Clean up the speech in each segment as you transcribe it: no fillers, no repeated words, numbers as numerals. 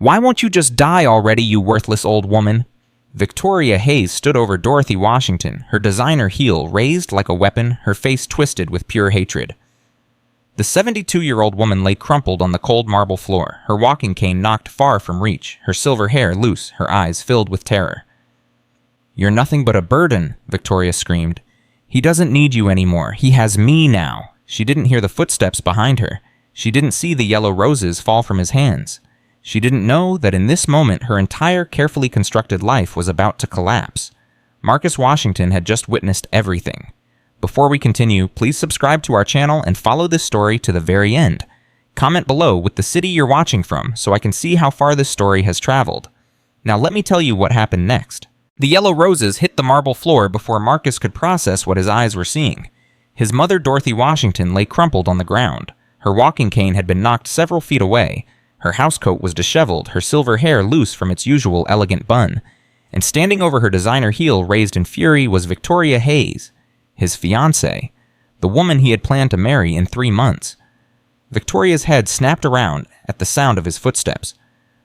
Why won't you just die already, you worthless old woman? Victoria Hayes stood over Dorothy Washington, her designer heel raised like a weapon, her face twisted with pure hatred. The 72-year-old woman lay crumpled on the cold marble floor, her walking cane knocked far from reach, her silver hair loose, her eyes filled with terror. "You're nothing but a burden," Victoria screamed. "He doesn't need you anymore. He has me now." She didn't hear the footsteps behind her. She didn't see the yellow roses fall from his hands. She didn't know that in this moment her entire carefully constructed life was about to collapse. Marcus Washington had just witnessed everything. Before we continue, please subscribe to our channel and follow this story to the very end. Comment below with the city you're watching from so I can see how far this story has traveled. Now let me tell you what happened next. The yellow roses hit the marble floor before Marcus could process what his eyes were seeing. His mother, Dorothy Washington, lay crumpled on the ground. Her walking cane had been knocked several feet away. Her housecoat was disheveled, her silver hair loose from its usual elegant bun. And standing over her designer heel raised in fury was Victoria Hayes, his fiancée, the woman he had planned to marry in 3 months. Victoria's head snapped around at the sound of his footsteps.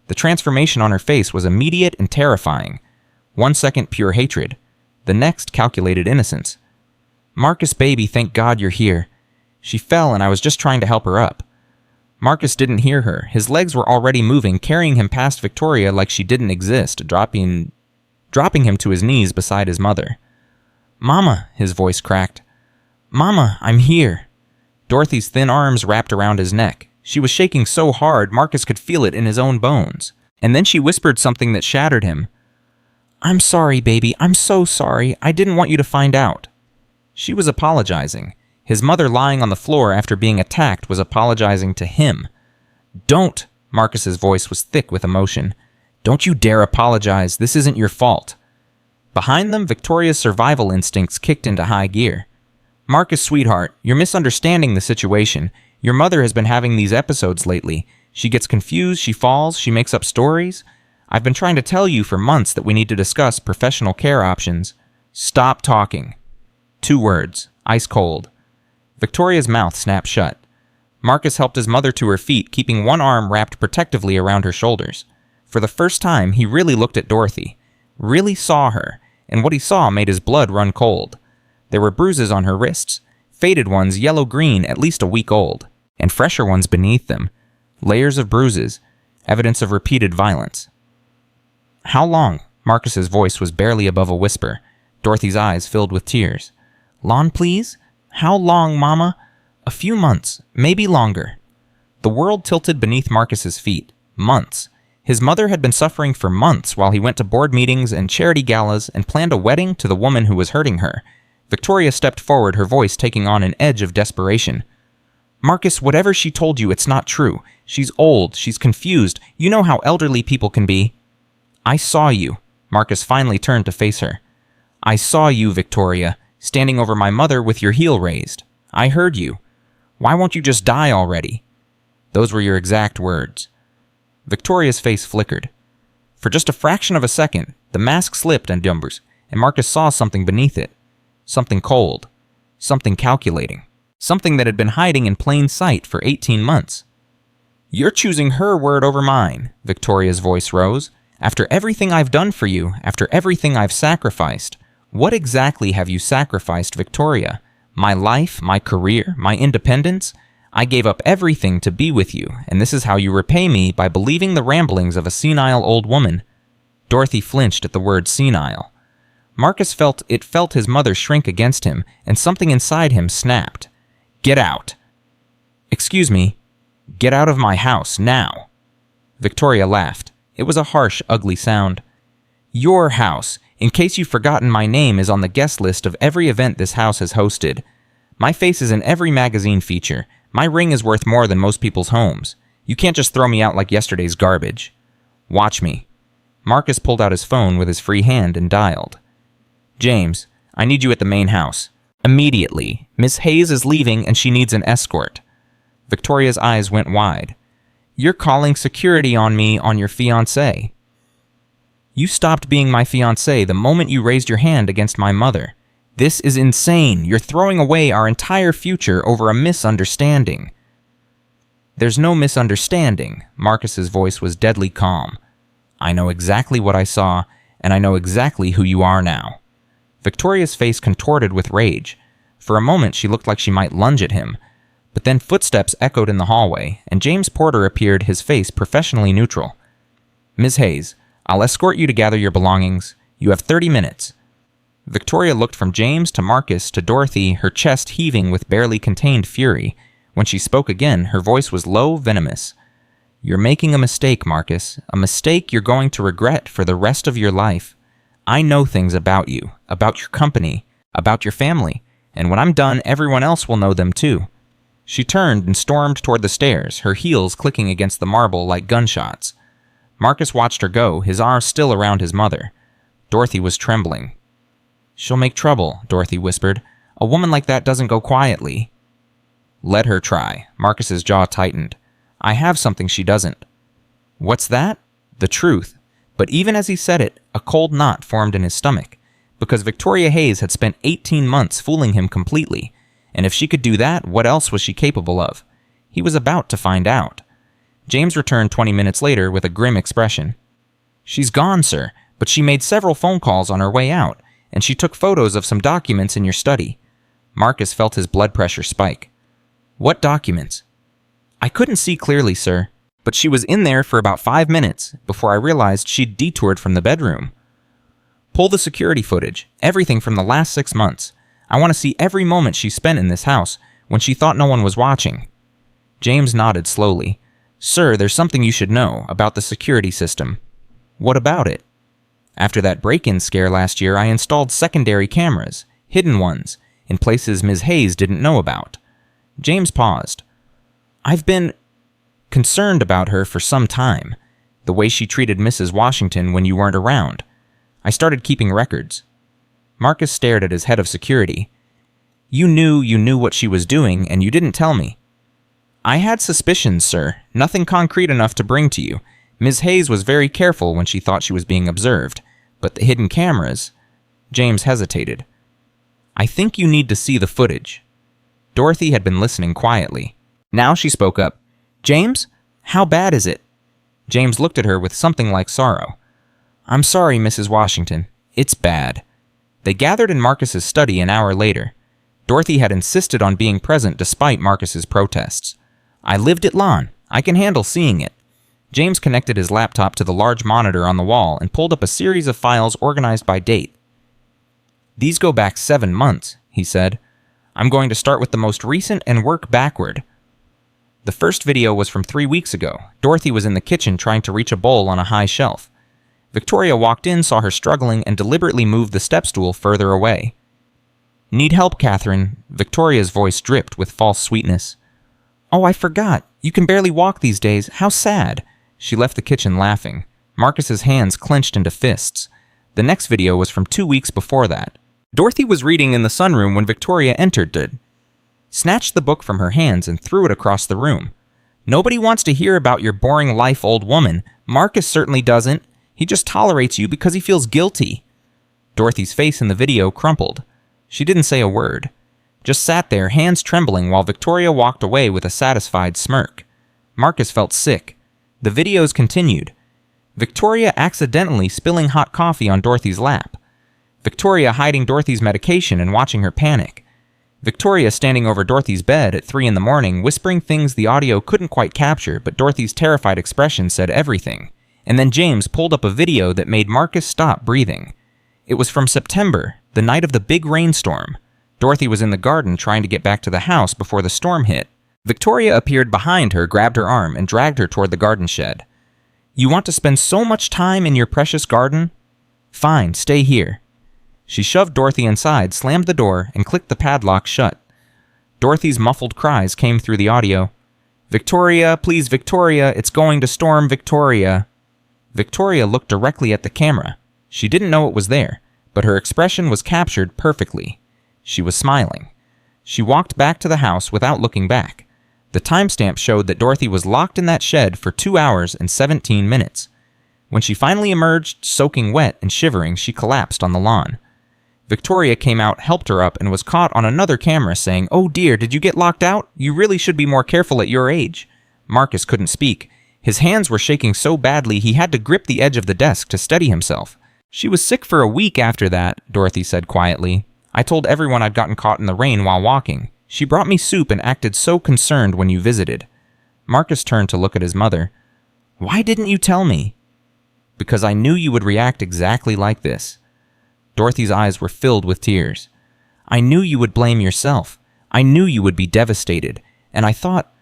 The transformation on her face was immediate and terrifying. 1 second pure hatred, the next calculated innocence. "Marcus, baby, thank God you're here. She fell and I was just trying to help her up." Marcus didn't hear her. His legs were already moving, carrying him past Victoria like she didn't exist, dropping him to his knees beside his mother. "Mama," his voice cracked. "Mama, I'm here." Dorothy's thin arms wrapped around his neck. She was shaking so hard Marcus could feel it in his own bones. And then she whispered something that shattered him. "I'm sorry, baby. I'm so sorry. I didn't want you to find out." She was apologizing. His mother lying on the floor after being attacked was apologizing to him. "Don't!" Marcus's voice was thick with emotion. "Don't you dare apologize. This isn't your fault." Behind them, Victoria's survival instincts kicked into high gear. "Marcus, sweetheart, you're misunderstanding the situation. Your mother has been having these episodes lately. She gets confused, she falls, she makes up stories. I've been trying to tell you for months that we need to discuss professional care options." "Stop talking." 2 words, ice cold. Victoria's mouth snapped shut. Marcus helped his mother to her feet, keeping one arm wrapped protectively around her shoulders. For the first time, he really looked at Dorothy, really saw her, and what he saw made his blood run cold. There were bruises on her wrists, faded ones yellow-green at least a week old, and fresher ones beneath them. Layers of bruises, evidence of repeated violence. "How long?" Marcus's voice was barely above a whisper. Dorothy's eyes filled with tears. "Lon, please? How long, Mama?" "A few months, maybe longer." The world tilted beneath Marcus's feet. Months. His mother had been suffering for months while he went to board meetings and charity galas and planned a wedding to the woman who was hurting her. Victoria stepped forward, her voice taking on an edge of desperation. "Marcus, whatever she told you, it's not true. She's old, she's confused. You know how elderly people can be." "I saw you." Marcus finally turned to face her. "I saw you, Victoria, standing over my mother with your heel raised. I heard you. Why won't you just die already?" "Those were your exact words." Victoria's face flickered. For just a fraction of a second, the mask slipped and Marcus saw something beneath it. Something cold. Something calculating. Something that had been hiding in plain sight for 18 months. "You're choosing her word over mine," Victoria's voice rose. "After everything I've done for you, after everything I've sacrificed, what exactly have you sacrificed, Victoria? My life, my career, my independence? I gave up everything to be with you, and this is how you repay me by believing the ramblings of a senile old woman." Dorothy flinched at the word senile. Marcus felt his mother shrink against him, and something inside him snapped. "Get out." "Excuse me." "Get out of my house, now." Victoria laughed. It was a harsh, ugly sound. "Your house. In case you've forgotten, my name is on the guest list of every event this house has hosted. My face is in every magazine feature. My ring is worth more than most people's homes. You can't just throw me out like yesterday's garbage. Watch me." Marcus pulled out his phone with his free hand and dialed. "James, I need you at the main house. Immediately. Miss Hayes is leaving and she needs an escort." Victoria's eyes went wide. "You're calling security on me on your fiancé." "You stopped being my fiancé the moment you raised your hand against my mother. This is insane. You're throwing away our entire future over a misunderstanding." "There's no misunderstanding." Marcus's voice was deadly calm. "I know exactly what I saw, and I know exactly who you are now." Victoria's face contorted with rage. For a moment, she looked like she might lunge at him. But then footsteps echoed in the hallway, and James Porter appeared, his face professionally neutral. "Ms. Hayes, I'll escort you to gather your belongings. You have 30 minutes. Victoria looked from James to Marcus to Dorothy, her chest heaving with barely contained fury. When she spoke again, her voice was low, venomous. "You're making a mistake, Marcus. A mistake you're going to regret for the rest of your life. I know things about you, about your company, about your family, and when I'm done, everyone else will know them too." She turned and stormed toward the stairs, her heels clicking against the marble like gunshots. Marcus watched her go, his arms still around his mother. Dorothy was trembling. "She'll make trouble," Dorothy whispered. "A woman like that doesn't go quietly." "Let her try." Marcus's jaw tightened. "I have something she doesn't." "What's that?" "The truth." But even as he said it, a cold knot formed in his stomach, because Victoria Hayes had spent 18 months fooling him completely, and if she could do that, what else was she capable of? He was about to find out. James returned 20 minutes later with a grim expression. "She's gone, sir, but she made several phone calls on her way out, and she took photos of some documents in your study." Marcus felt his blood pressure spike. "What documents?" "I couldn't see clearly, sir, but she was in there for about 5 minutes before I realized she'd detoured from the bedroom." "Pull the security footage, everything from the last 6 months. I want to see every moment she spent in this house when she thought no one was watching." James nodded slowly. "Sir, there's something you should know about the security system." "What about it?" "After that break-in scare last year, I installed secondary cameras, hidden ones, in places Ms. Hayes didn't know about." James paused. "I've been concerned about her for some time, the way she treated Mrs. Washington when you weren't around. I started keeping records." Marcus stared at his head of security. You knew what she was doing, and you didn't tell me." "I had suspicions, sir. Nothing concrete enough to bring to you. Ms. Hayes was very careful when she thought she was being observed. But the hidden cameras..." James hesitated. "I think you need to see the footage." Dorothy had been listening quietly. Now she spoke up. "James, how bad is it?" James looked at her with something like sorrow. "I'm sorry, Mrs. Washington. It's bad." They gathered in Marcus's study an hour later. Dorothy had insisted on being present despite Marcus's protests. "I lived at Lon. I can handle seeing it." James connected his laptop to the large monitor on the wall and pulled up a series of files organized by date. "These go back 7 months, he said. "I'm going to start with the most recent and work backward." The first video was from 3 weeks ago. Dorothy was in the kitchen trying to reach a bowl on a high shelf. Victoria walked in, saw her struggling, and deliberately moved the step stool further away. "Need help, Catherine?" Victoria's voice dripped with false sweetness. "Oh, I forgot. You can barely walk these days. How sad." She left the kitchen laughing. Marcus's hands clenched into fists. The next video was from 2 weeks before that. Dorothy was reading in the sunroom when Victoria entered, snatched the book from her hands and threw it across the room. "Nobody wants to hear about your boring life, old woman. Marcus certainly doesn't. He just tolerates you because he feels guilty." Dorothy's face in the video crumpled. She didn't say a word. Just sat there, hands trembling, while Victoria walked away with a satisfied smirk. Marcus felt sick. The videos continued. Victoria accidentally spilling hot coffee on Dorothy's lap. Victoria hiding Dorothy's medication and watching her panic. Victoria standing over Dorothy's bed at 3 in the morning, whispering things the audio couldn't quite capture, but Dorothy's terrified expression said everything. And then James pulled up a video that made Marcus stop breathing. It was from September, the night of the big rainstorm. Dorothy was in the garden trying to get back to the house before the storm hit. Victoria appeared behind her, grabbed her arm, and dragged her toward the garden shed. "You want to spend so much time in your precious garden? Fine, stay here." She shoved Dorothy inside, slammed the door, and clicked the padlock shut. Dorothy's muffled cries came through the audio. "Victoria, please, Victoria, it's going to storm, Victoria." Victoria looked directly at the camera. She didn't know it was there, but her expression was captured perfectly. She was smiling. She walked back to the house without looking back. The timestamp showed that Dorothy was locked in that shed for 2 hours and 17 minutes. When she finally emerged, soaking wet and shivering, she collapsed on the lawn. Victoria came out, helped her up, and was caught on another camera saying, "Oh dear, did you get locked out? You really should be more careful at your age." Marcus couldn't speak. His hands were shaking so badly he had to grip the edge of the desk to steady himself. "She was sick for a week after that," Dorothy said quietly. "I told everyone I'd gotten caught in the rain while walking. She brought me soup and acted so concerned when you visited." Marcus turned to look at his mother. "Why didn't you tell me?" "Because I knew you would react exactly like this." Dorothy's eyes were filled with tears. "I knew you would blame yourself. I knew you would be devastated. And I thought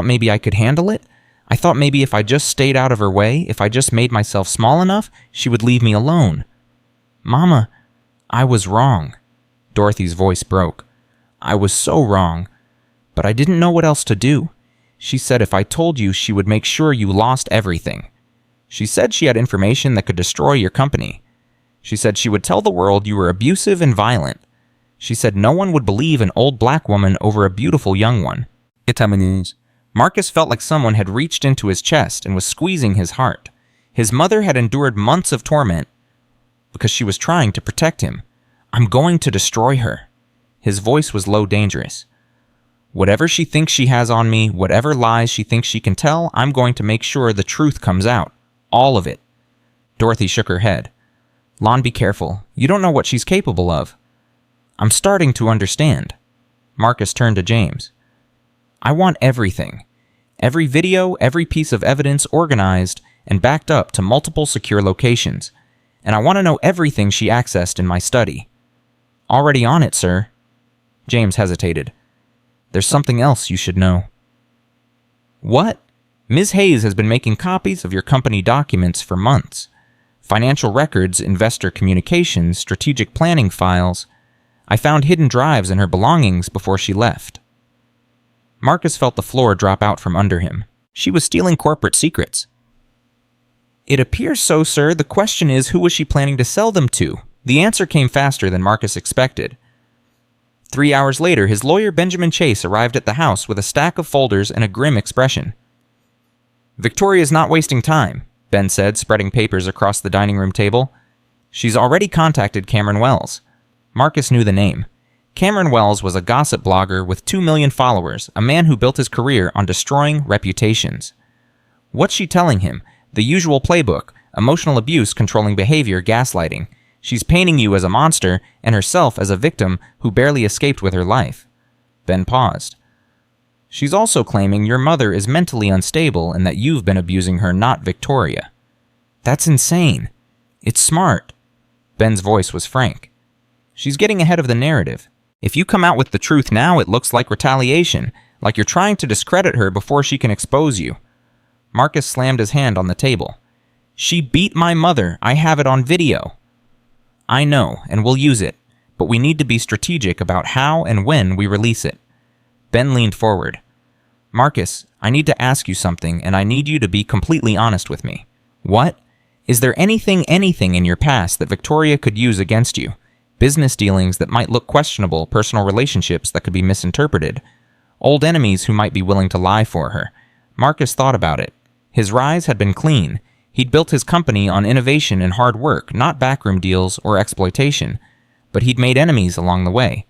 maybe I could handle it. I thought maybe if I just stayed out of her way, if I just made myself small enough, she would leave me alone." "Mama, I was wrong." Dorothy's voice broke. "I was so wrong. But I didn't know what else to do. She said if I told you, she would make sure you lost everything. She said she had information that could destroy your company. She said she would tell the world you were abusive and violent. She said no one would believe an old black woman over a beautiful young one." Marcus felt like someone had reached into his chest and was squeezing his heart. His mother had endured months of torment because she was trying to protect him. "I'm going to destroy her." His voice was low, dangerous. "Whatever she thinks she has on me, whatever lies she thinks she can tell, I'm going to make sure the truth comes out. All of it." Dorothy shook her head. "Lon, be careful. You don't know what she's capable of." "I'm starting to understand." Marcus turned to James. "I want everything. Every video, every piece of evidence organized and backed up to multiple secure locations. And I want to know everything she accessed in my study." "Already on it, sir." James hesitated. "There's something else you should know." "What?" "Ms. Hayes has been making copies of your company documents for months. Financial records, investor communications, strategic planning files. I found hidden drives in her belongings before she left." Marcus felt the floor drop out from under him. She was stealing corporate secrets. "It appears so, sir. The question is, who was she planning to sell them to?" The answer came faster than Marcus expected. 3 hours later, his lawyer Benjamin Chase arrived at the house with a stack of folders and a grim expression. "Victoria's not wasting time," Ben said, spreading papers across the dining room table. "She's already contacted Cameron Wells." Marcus knew the name. Cameron Wells was a gossip blogger with 2 million followers, a man who built his career on destroying reputations. What's she telling him? The usual playbook: emotional abuse, controlling behavior, gaslighting. She's painting you as a monster and herself as a victim who barely escaped with her life. Ben paused. "She's also claiming your mother is mentally unstable and that you've been abusing her, not Victoria." "That's insane." "It's smart." Ben's voice was frank. "She's getting ahead of the narrative. If you come out with the truth now, it looks like retaliation, like you're trying to discredit her before she can expose you." Marcus slammed his hand on the table. "She beat my mother. I have it on video." "I know, and we'll use it, but we need to be strategic about how and when we release it." Ben leaned forward. "Marcus, I need to ask you something, and I need you to be completely honest with me." "What?" "Is there anything in your past that Victoria could use against you? Business dealings that might look questionable, personal relationships that could be misinterpreted, old enemies who might be willing to lie for her?" Marcus thought about it. His rise had been clean. He'd built his company on innovation and hard work, not backroom deals or exploitation. But he'd made enemies along the way.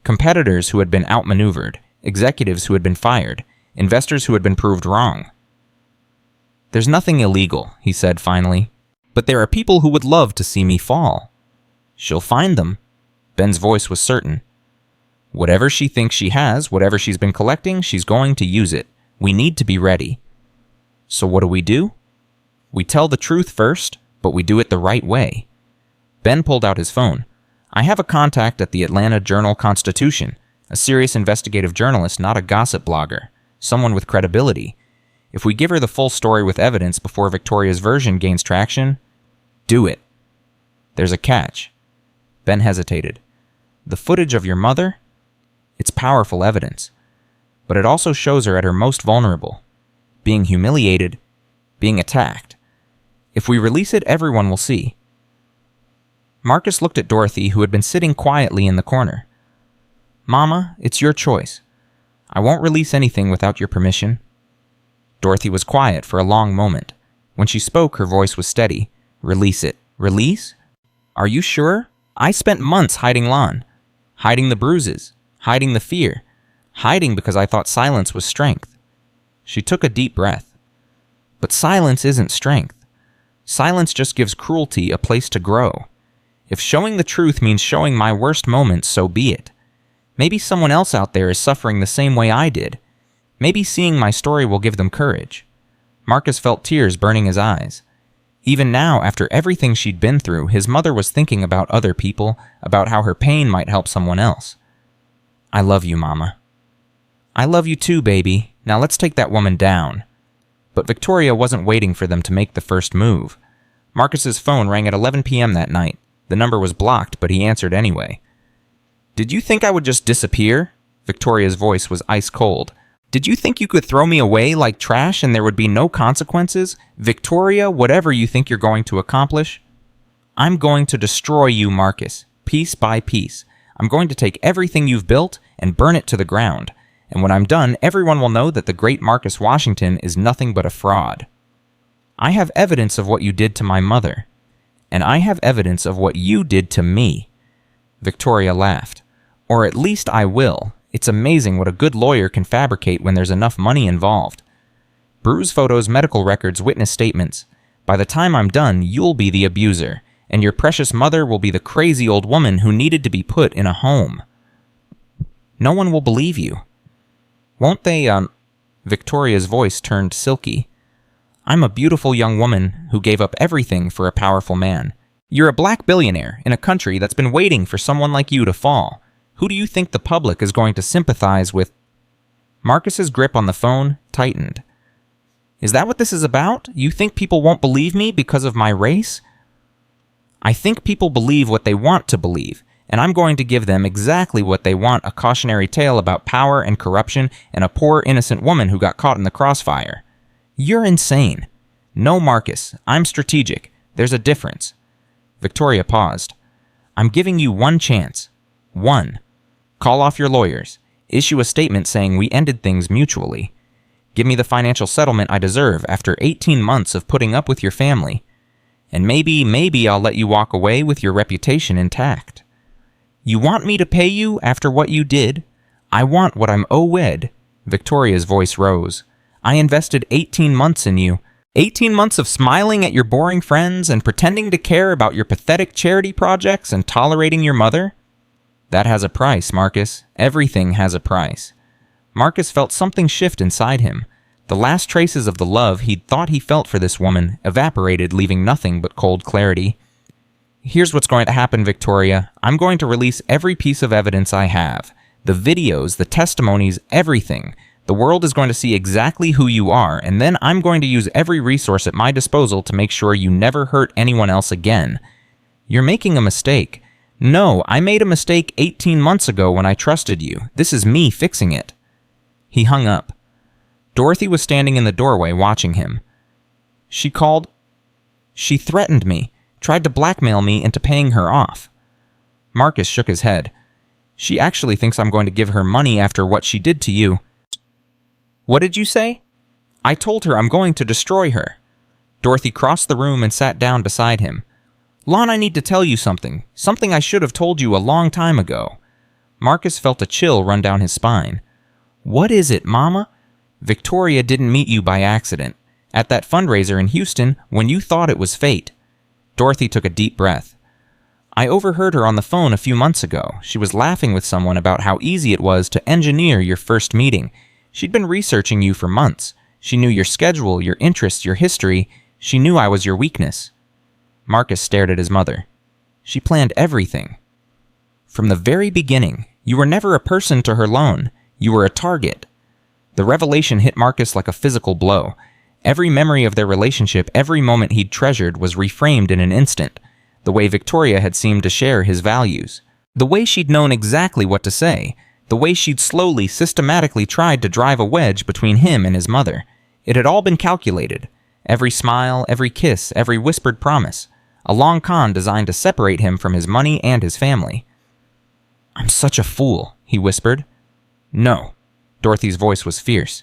Competitors who had been outmaneuvered, executives who had been fired, investors who had been proved wrong. "There's nothing illegal," he said finally. "But there are people who would love to see me fall." "She'll find them." Ben's voice was certain. "Whatever she thinks she has, whatever she's been collecting, she's going to use it. We need to be ready." "So what do? We tell the truth first, but we do it the right way." Ben pulled out his phone. "I have a contact at the Atlanta Journal-Constitution, a serious investigative journalist, not a gossip blogger, someone with credibility. If we give her the full story with evidence before Victoria's version gains traction, do it." "There's a catch." Ben hesitated. "The footage of your mother? It's powerful evidence. But it also shows her at her most vulnerable, being humiliated, being attacked. If we release it, everyone will see." Marcus looked at Dorothy, who had been sitting quietly in the corner. "Mama, it's your choice. I won't release anything without your permission." Dorothy was quiet for a long moment. When she spoke, her voice was steady. "Release it." "Release? Are you sure? I spent months hiding Lon. Hiding the bruises. Hiding the fear. Hiding because I thought silence was strength." She took a deep breath. But silence isn't strength. Silence just gives cruelty a place to grow. If showing the truth means showing my worst moments, so be it. Maybe someone else out there is suffering the same way I did. Maybe seeing my story will give them courage. Marcus felt tears burning his eyes. Even now, after everything she'd been through, his mother was thinking about other people, about how her pain might help someone else. I love you, Mama. I love you too, baby. Now let's take that woman down. But Victoria wasn't waiting for them to make the first move. Marcus's phone rang at 11 p.m. that night. The number was blocked, but he answered anyway. Did you think I would just disappear? Victoria's voice was ice cold. Did you think you could throw me away like trash and there would be no consequences? Victoria, whatever you think you're going to accomplish? I'm going to destroy you, Marcus, piece by piece. I'm going to take everything you've built and burn it to the ground. And when I'm done, everyone will know that the great Marcus Washington is nothing but a fraud. I have evidence of what you did to my mother. And I have evidence of what you did to me. Victoria laughed. Or at least I will. It's amazing what a good lawyer can fabricate when there's enough money involved. Bruce Photo's medical records witness statements. By the time I'm done, you'll be the abuser, and your precious mother will be the crazy old woman who needed to be put in a home. No one will believe you. Won't they, Victoria's voice turned silky. I'm a beautiful young woman who gave up everything for a powerful man. You're a black billionaire in a country that's been waiting for someone like you to fall. Who do you think the public is going to sympathize with? Marcus's grip on the phone tightened. Is that what this is about? You think people won't believe me because of my race? I think people believe what they want to believe, and I'm going to give them exactly what they want, a cautionary tale about power and corruption and a poor innocent woman who got caught in the crossfire. You're insane. No, Marcus, I'm strategic. There's a difference. Victoria paused. I'm giving you one chance. One. Call off your lawyers. Issue a statement saying we ended things mutually. Give me the financial settlement I deserve after 18 months of putting up with your family. And maybe I'll let you walk away with your reputation intact. You want me to pay you after what you did? I want what I'm owed. Victoria's voice rose. I invested 18 months in you. 18 months of smiling at your boring friends and pretending to care about your pathetic charity projects and tolerating your mother? That has a price, Marcus. Everything has a price. Marcus felt something shift inside him. The last traces of the love he'd thought he felt for this woman evaporated, leaving nothing but cold clarity. Here's what's going to happen, Victoria. I'm going to release every piece of evidence I have. The videos, the testimonies, everything. The world is going to see exactly who you are, and then I'm going to use every resource at my disposal to make sure you never hurt anyone else again. You're making a mistake. No, I made a mistake 18 months ago when I trusted you. This is me fixing it. He hung up. Dorothy was standing in the doorway watching him. She called. She threatened me, tried to blackmail me into paying her off. Marcus shook his head. She actually thinks I'm going to give her money after what she did to you. What did you say? I told her I'm going to destroy her. Dorothy crossed the room and sat down beside him. Lon, I need to tell you something. Something I should have told you a long time ago. Marcus felt a chill run down his spine. What is it, Mama? Victoria didn't meet you by accident. At that fundraiser in Houston, when you thought it was fate. Dorothy took a deep breath. I overheard her on the phone a few months ago. She was laughing with someone about how easy it was to engineer your first meeting. She'd been researching you for months. She knew your schedule, your interests, your history. She knew I was your weakness. Marcus stared at his mother. She planned everything. From the very beginning, you were never a person to her alone. You were a target. The revelation hit Marcus like a physical blow. Every memory of their relationship, every moment he'd treasured, was reframed in an instant. The way Victoria had seemed to share his values. The way she'd known exactly what to say. The way she'd slowly, systematically tried to drive a wedge between him and his mother. It had all been calculated. Every smile, every kiss, every whispered promise. A long con designed to separate him from his money and his family. I'm such a fool, he whispered. No. Dorothy's voice was fierce.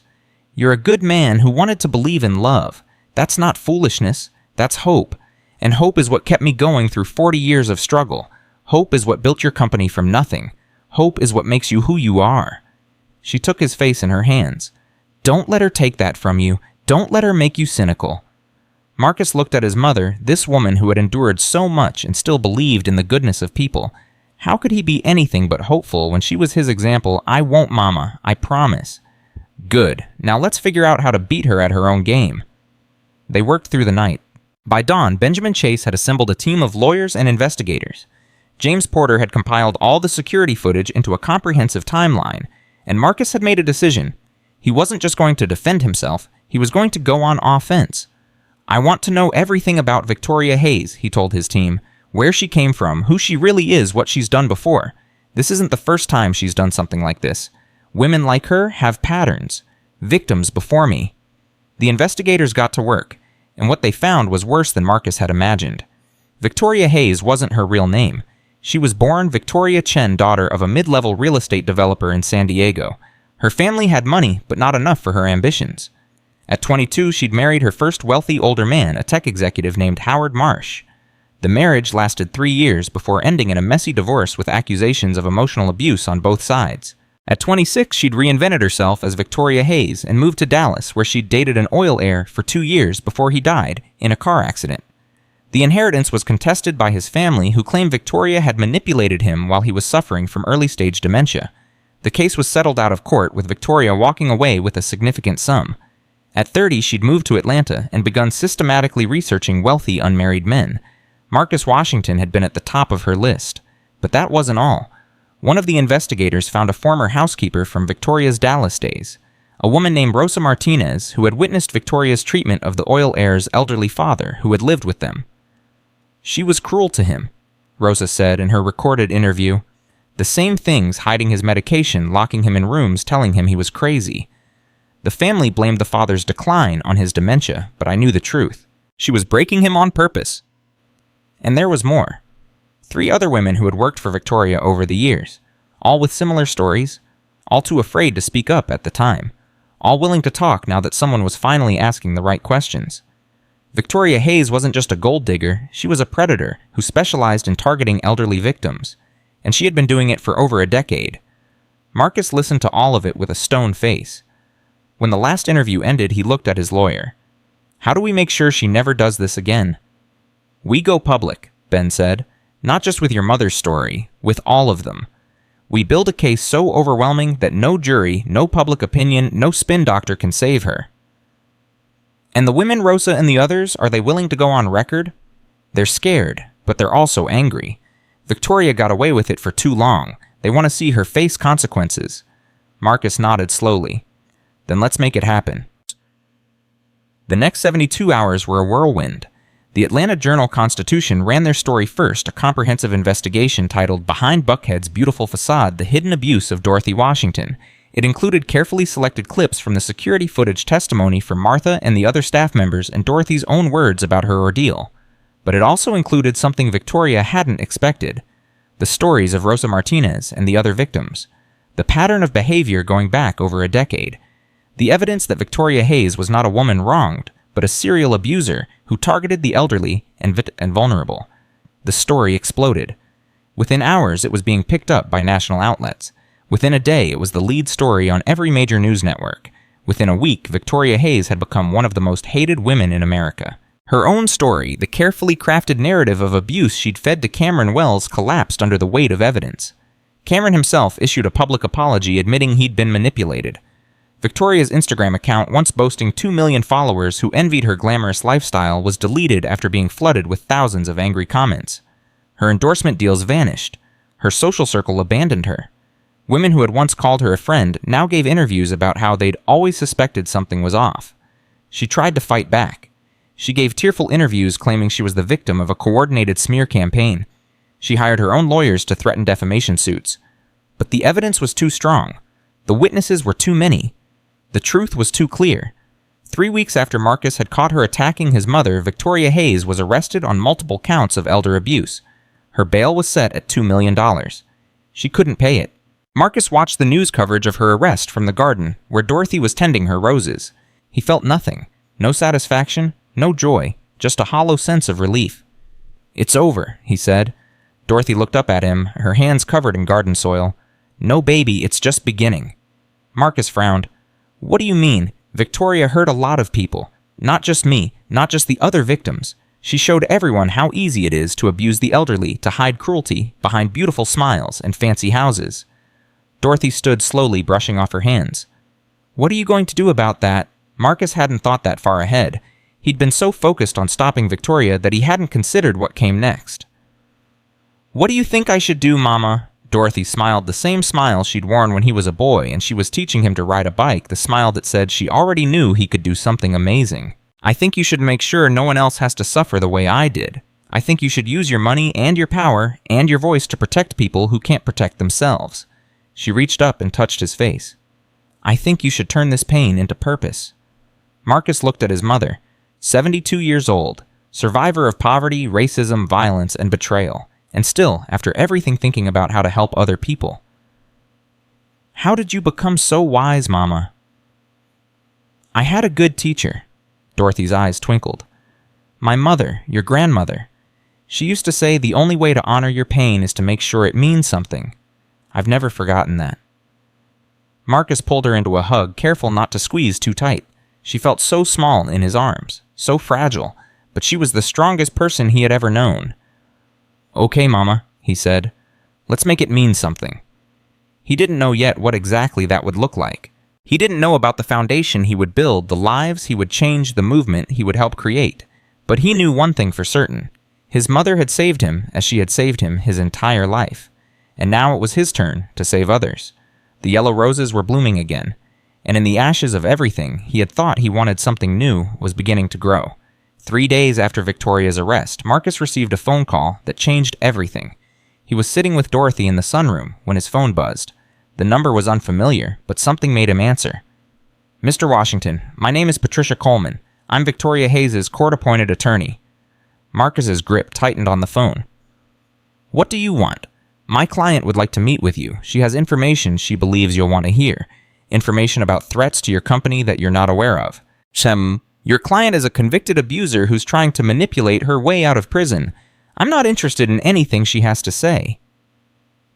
You're a good man who wanted to believe in love. That's not foolishness. That's hope. And hope is what kept me going through 40 years of struggle. Hope is what built your company from nothing. Hope is what makes you who you are. She took his face in her hands. Don't let her take that from you. Don't let her make you cynical. Marcus looked at his mother, this woman who had endured so much and still believed in the goodness of people. How could he be anything but hopeful when she was his example? I won't, Mama. I promise. Good. Now let's figure out how to beat her at her own game. They worked through the night. By dawn, Benjamin Chase had assembled a team of lawyers and investigators. James Porter had compiled all the security footage into a comprehensive timeline, and Marcus had made a decision. He wasn't just going to defend himself, he was going to go on offense. I want to know everything about Victoria Hayes, he told his team. Where she came from, who she really is, what she's done before. This isn't the first time she's done something like this. Women like her have patterns. Victims before me. The investigators got to work, and what they found was worse than Marcus had imagined. Victoria Hayes wasn't her real name. She was born Victoria Chen, daughter of a mid-level real estate developer in San Diego. Her family had money, but not enough for her ambitions. At 22, she'd married her first wealthy older man, a tech executive named Howard Marsh. The marriage lasted 3 years before ending in a messy divorce with accusations of emotional abuse on both sides. At 26, she'd reinvented herself as Victoria Hayes and moved to Dallas, where she'd dated an oil heir for 2 years before he died in a car accident. The inheritance was contested by his family, who claimed Victoria had manipulated him while he was suffering from early-stage dementia. The case was settled out of court, with Victoria walking away with a significant sum. At 30, she'd moved to Atlanta and begun systematically researching wealthy unmarried men. Marcus Washington had been at the top of her list. But that wasn't all. One of the investigators found a former housekeeper from Victoria's Dallas days, a woman named Rosa Martinez, who had witnessed Victoria's treatment of the oil heir's elderly father, who had lived with them. She was cruel to him, Rosa said in her recorded interview. The same things: hiding his medication, locking him in rooms, telling him he was crazy. The family blamed the father's decline on his dementia, but I knew the truth. She was breaking him on purpose. And there was more. 3 other women who had worked for Victoria over the years, all with similar stories, all too afraid to speak up at the time, all willing to talk now that someone was finally asking the right questions. Victoria Hayes wasn't just a gold digger, she was a predator who specialized in targeting elderly victims, and she had been doing it for over a decade. Marcus listened to all of it with a stone face. When the last interview ended, he looked at his lawyer. How do we make sure she never does this again? We go public, Ben said. Not just with your mother's story, with all of them. We build a case so overwhelming that no jury, no public opinion, no spin doctor can save her. And the women, Rosa and the others, are they willing to go on record? They're scared, but they're also angry. Victoria got away with it for too long. They want to see her face consequences. Marcus nodded slowly. Then let's make it happen. The next 72 hours were a whirlwind. The Atlanta Journal-Constitution ran their story first, a comprehensive investigation titled Behind Buckhead's Beautiful Facade, The Hidden Abuse of Dorothy Washington. It included carefully selected clips from the security footage testimony from Martha and the other staff members and Dorothy's own words about her ordeal. But it also included something Victoria hadn't expected: the stories of Rosa Martinez and the other victims. The pattern of behavior going back over a decade. The evidence that Victoria Hayes was not a woman wronged, but a serial abuser who targeted the elderly and vulnerable. The story exploded. Within hours, it was being picked up by national outlets. Within a day, it was the lead story on every major news network. Within a week, Victoria Hayes had become one of the most hated women in America. Her own story, the carefully crafted narrative of abuse she'd fed to Cameron Wells, collapsed under the weight of evidence. Cameron himself issued a public apology admitting he'd been manipulated. Victoria's Instagram account, once boasting 2 million followers who envied her glamorous lifestyle, was deleted after being flooded with thousands of angry comments. Her endorsement deals vanished. Her social circle abandoned her. Women who had once called her a friend now gave interviews about how they'd always suspected something was off. She tried to fight back. She gave tearful interviews claiming she was the victim of a coordinated smear campaign. She hired her own lawyers to threaten defamation suits. But the evidence was too strong. The witnesses were too many. The truth was too clear. 3 weeks after Marcus had caught her attacking his mother, Victoria Hayes was arrested on multiple counts of elder abuse. Her bail was set at $2 million. She couldn't pay it. Marcus watched the news coverage of her arrest from the garden, where Dorothy was tending her roses. He felt nothing. No satisfaction, no joy, just a hollow sense of relief. "It's over," he said. Dorothy looked up at him, her hands covered in garden soil. "No, baby, it's just beginning." Marcus frowned. What do you mean? Victoria hurt a lot of people. Not just me, not just the other victims. She showed everyone how easy it is to abuse the elderly, to hide cruelty behind beautiful smiles and fancy houses. Dorothy stood slowly, brushing off her hands. What are you going to do about that? Marcus hadn't thought that far ahead. He'd been so focused on stopping Victoria that he hadn't considered what came next. What do you think I should do, Mama? Dorothy smiled the same smile she'd worn when he was a boy and she was teaching him to ride a bike, the smile that said she already knew he could do something amazing. I think you should make sure no one else has to suffer the way I did. I think you should use your money and your power and your voice to protect people who can't protect themselves. She reached up and touched his face. I think you should turn this pain into purpose. Marcus looked at his mother, 72 years old, survivor of poverty, racism, violence, and betrayal, and still, after everything, thinking about how to help other people. How did you become so wise, Mama? I had a good teacher. Dorothy's eyes twinkled. My mother, your grandmother. She used to say the only way to honor your pain is to make sure it means something. I've never forgotten that. Marcus pulled her into a hug, careful not to squeeze too tight. She felt so small in his arms, so fragile, but she was the strongest person he had ever known. Okay, Mama, he said. Let's make it mean something. He didn't know yet what exactly that would look like. He didn't know about the foundation he would build, the lives he would change, the movement he would help create. But he knew one thing for certain. His mother had saved him as she had saved him his entire life. And now it was his turn to save others. The yellow roses were blooming again, and in the ashes of everything he had thought he wanted something new was beginning to grow. 3 days after Victoria's arrest, Marcus received a phone call that changed everything. He was sitting with Dorothy in the sunroom when his phone buzzed. The number was unfamiliar, but something made him answer. Mr. Washington, my name is Patricia Coleman. I'm Victoria Hayes' court-appointed attorney. Marcus's grip tightened on the phone. What do you want? My client would like to meet with you. She has information she believes you'll want to hear. Information about threats to your company that you're not aware of. Your client is a convicted abuser who's trying to manipulate her way out of prison. I'm not interested in anything she has to say.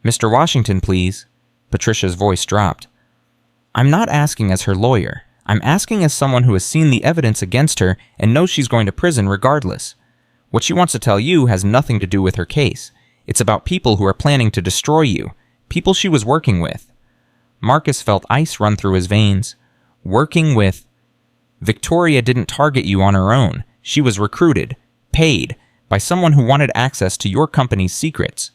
Mr. Washington, please. Patricia's voice dropped. I'm not asking as her lawyer. I'm asking as someone who has seen the evidence against her and knows she's going to prison regardless. What she wants to tell you has nothing to do with her case. It's about people who are planning to destroy you, people she was working with. Marcus felt ice run through his veins. Working with... Victoria didn't target you on her own. She was recruited, paid, by someone who wanted access to your company's secrets.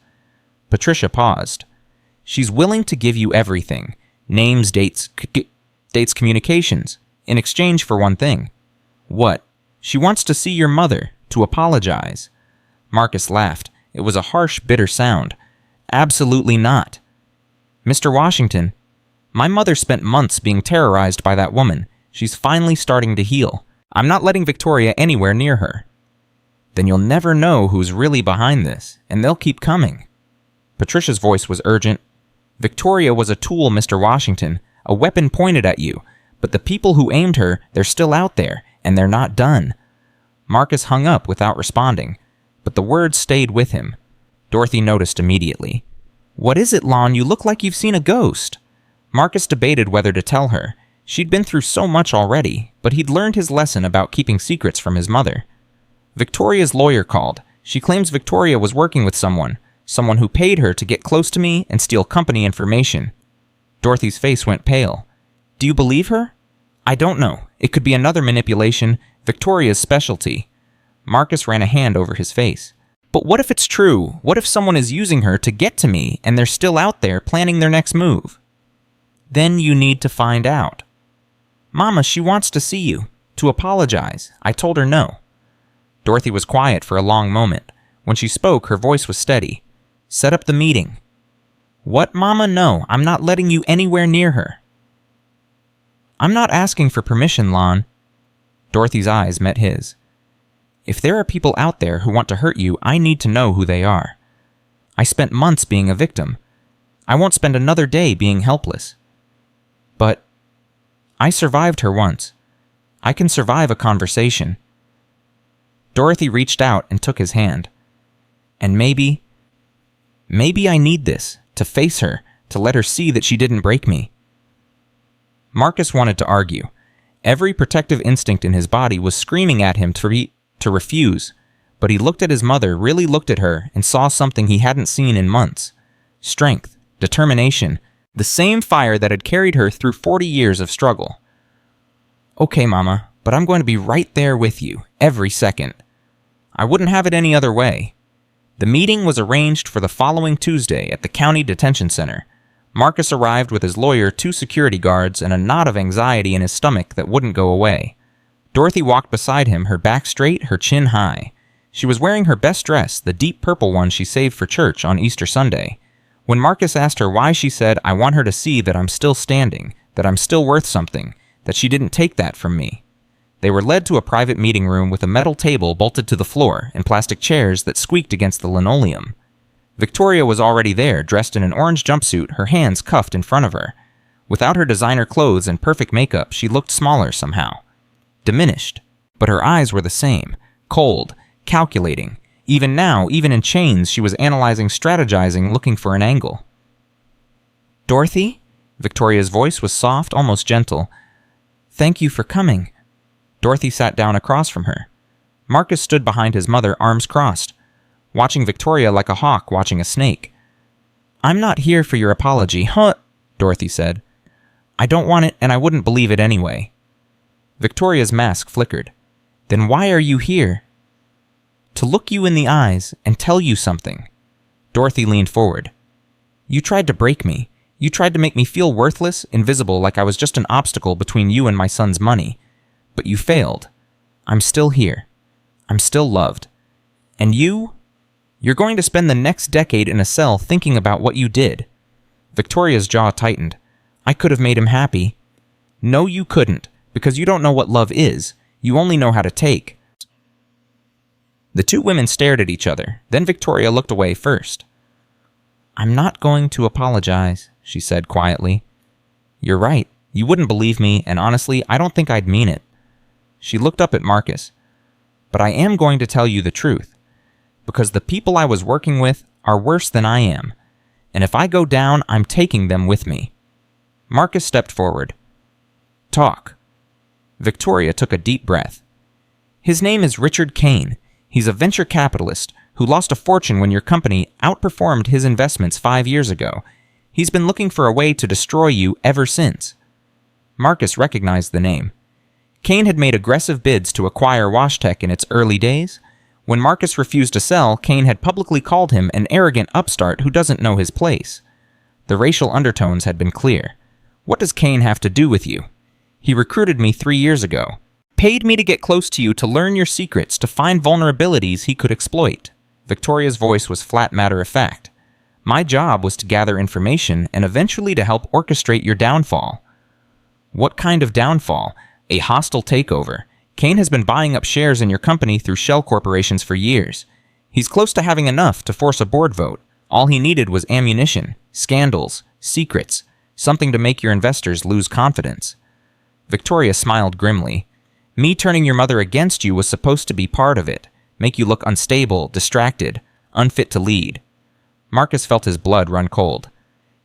Patricia paused. She's willing to give you everything. Names, dates, communications, in exchange for one thing. What? She wants to see your mother, to apologize. Marcus laughed. It was a harsh, bitter sound. Absolutely not. Mr. Washington, my mother spent months being terrorized by that woman. She's finally starting to heal. I'm not letting Victoria anywhere near her. Then you'll never know who's really behind this, and they'll keep coming. Patricia's voice was urgent. Victoria was a tool, Mr. Washington, a weapon pointed at you, but the people who aimed her, they're still out there, and they're not done. Marcus hung up without responding, but the words stayed with him. Dorothy noticed immediately. What is it, Lon? You look like you've seen a ghost. Marcus debated whether to tell her. She'd been through so much already, but he'd learned his lesson about keeping secrets from his mother. Victoria's lawyer called. She claims Victoria was working with someone who paid her to get close to me and steal company information. Dorothy's face went pale. Do you believe her? I don't know. It could be another manipulation, Victoria's specialty. Marcus ran a hand over his face. But what if it's true? What if someone is using her to get to me and they're still out there planning their next move? Then you need to find out. Mama, she wants to see you, to apologize. I told her no. Dorothy was quiet for a long moment. When she spoke, her voice was steady. Set up the meeting. What, Mama? No, I'm not letting you anywhere near her. I'm not asking for permission, Lon. Dorothy's eyes met his. If there are people out there who want to hurt you, I need to know who they are. I spent months being a victim. I won't spend another day being helpless. But I survived her once. I can survive a conversation. Dorothy reached out and took his hand. And maybe I need this, to face her, to let her see that she didn't break me. Marcus wanted to argue. Every protective instinct in his body was screaming at him to refuse, but he looked at his mother, really looked at her, and saw something he hadn't seen in months. Strength, determination, the same fire that had carried her through 40 years of struggle. "Okay, Mama, but I'm going to be right there with you, every second. I wouldn't have it any other way." The meeting was arranged for the following Tuesday at the county detention center. Marcus arrived with his lawyer, 2 security guards, and a knot of anxiety in his stomach that wouldn't go away. Dorothy walked beside him, her back straight, her chin high. She was wearing her best dress, the deep purple one she saved for church on Easter Sunday. When Marcus asked her why, she said, "I want her to see that I'm still standing, that I'm still worth something, that she didn't take that from me." They were led to a private meeting room with a metal table bolted to the floor and plastic chairs that squeaked against the linoleum. Victoria was already there, dressed in an orange jumpsuit, her hands cuffed in front of her. Without her designer clothes and perfect makeup, she looked smaller somehow. Diminished. But her eyes were the same. Cold. Calculating. Even now, even in chains, she was analyzing, strategizing, looking for an angle. "Dorothy?" Victoria's voice was soft, almost gentle. "Thank you for coming." Dorothy sat down across from her. Marcus stood behind his mother, arms crossed, watching Victoria like a hawk watching a snake. "I'm not here for your apology, huh?" Dorothy said. "I don't want it, and I wouldn't believe it anyway." Victoria's mask flickered. "Then why are you here?" "To look you in the eyes and tell you something." Dorothy leaned forward. "You tried to break me. You tried to make me feel worthless, invisible, like I was just an obstacle between you and my son's money. But you failed. I'm still here. I'm still loved. And you're going to spend the next decade in a cell thinking about what you did." Victoria's jaw tightened. "I could have made him happy." "No, you couldn't, because you don't know what love is. You only know how to take." The 2 women stared at each other. Then Victoria looked away first. "I'm not going to apologize," she said quietly. "You're right. You wouldn't believe me, and honestly, I don't think I'd mean it." She looked up at Marcus. "But I am going to tell you the truth, because the people I was working with are worse than I am, and if I go down, I'm taking them with me." Marcus stepped forward. "Talk." Victoria took a deep breath. "His name is Richard Kane. He's a venture capitalist who lost a fortune when your company outperformed his investments 5 years ago. He's been looking for a way to destroy you ever since." Marcus recognized the name. Kane had made aggressive bids to acquire WashTech in its early days. When Marcus refused to sell, Kane had publicly called him an arrogant upstart who doesn't know his place. The racial undertones had been clear. "What does Kane have to do with you? He recruited me 3 years ago. Paid me to get close to you, to learn your secrets, to find vulnerabilities he could exploit." Victoria's voice was flat matter-of-fact. "My job was to gather information and eventually to help orchestrate your downfall." "What kind of downfall? A hostile takeover. Kane has been buying up shares in your company through shell corporations for years. He's close to having enough to force a board vote. All he needed was ammunition, scandals, secrets, something to make your investors lose confidence." Victoria smiled grimly. "Me turning your mother against you was supposed to be part of it, make you look unstable, distracted, unfit to lead." Marcus felt his blood run cold.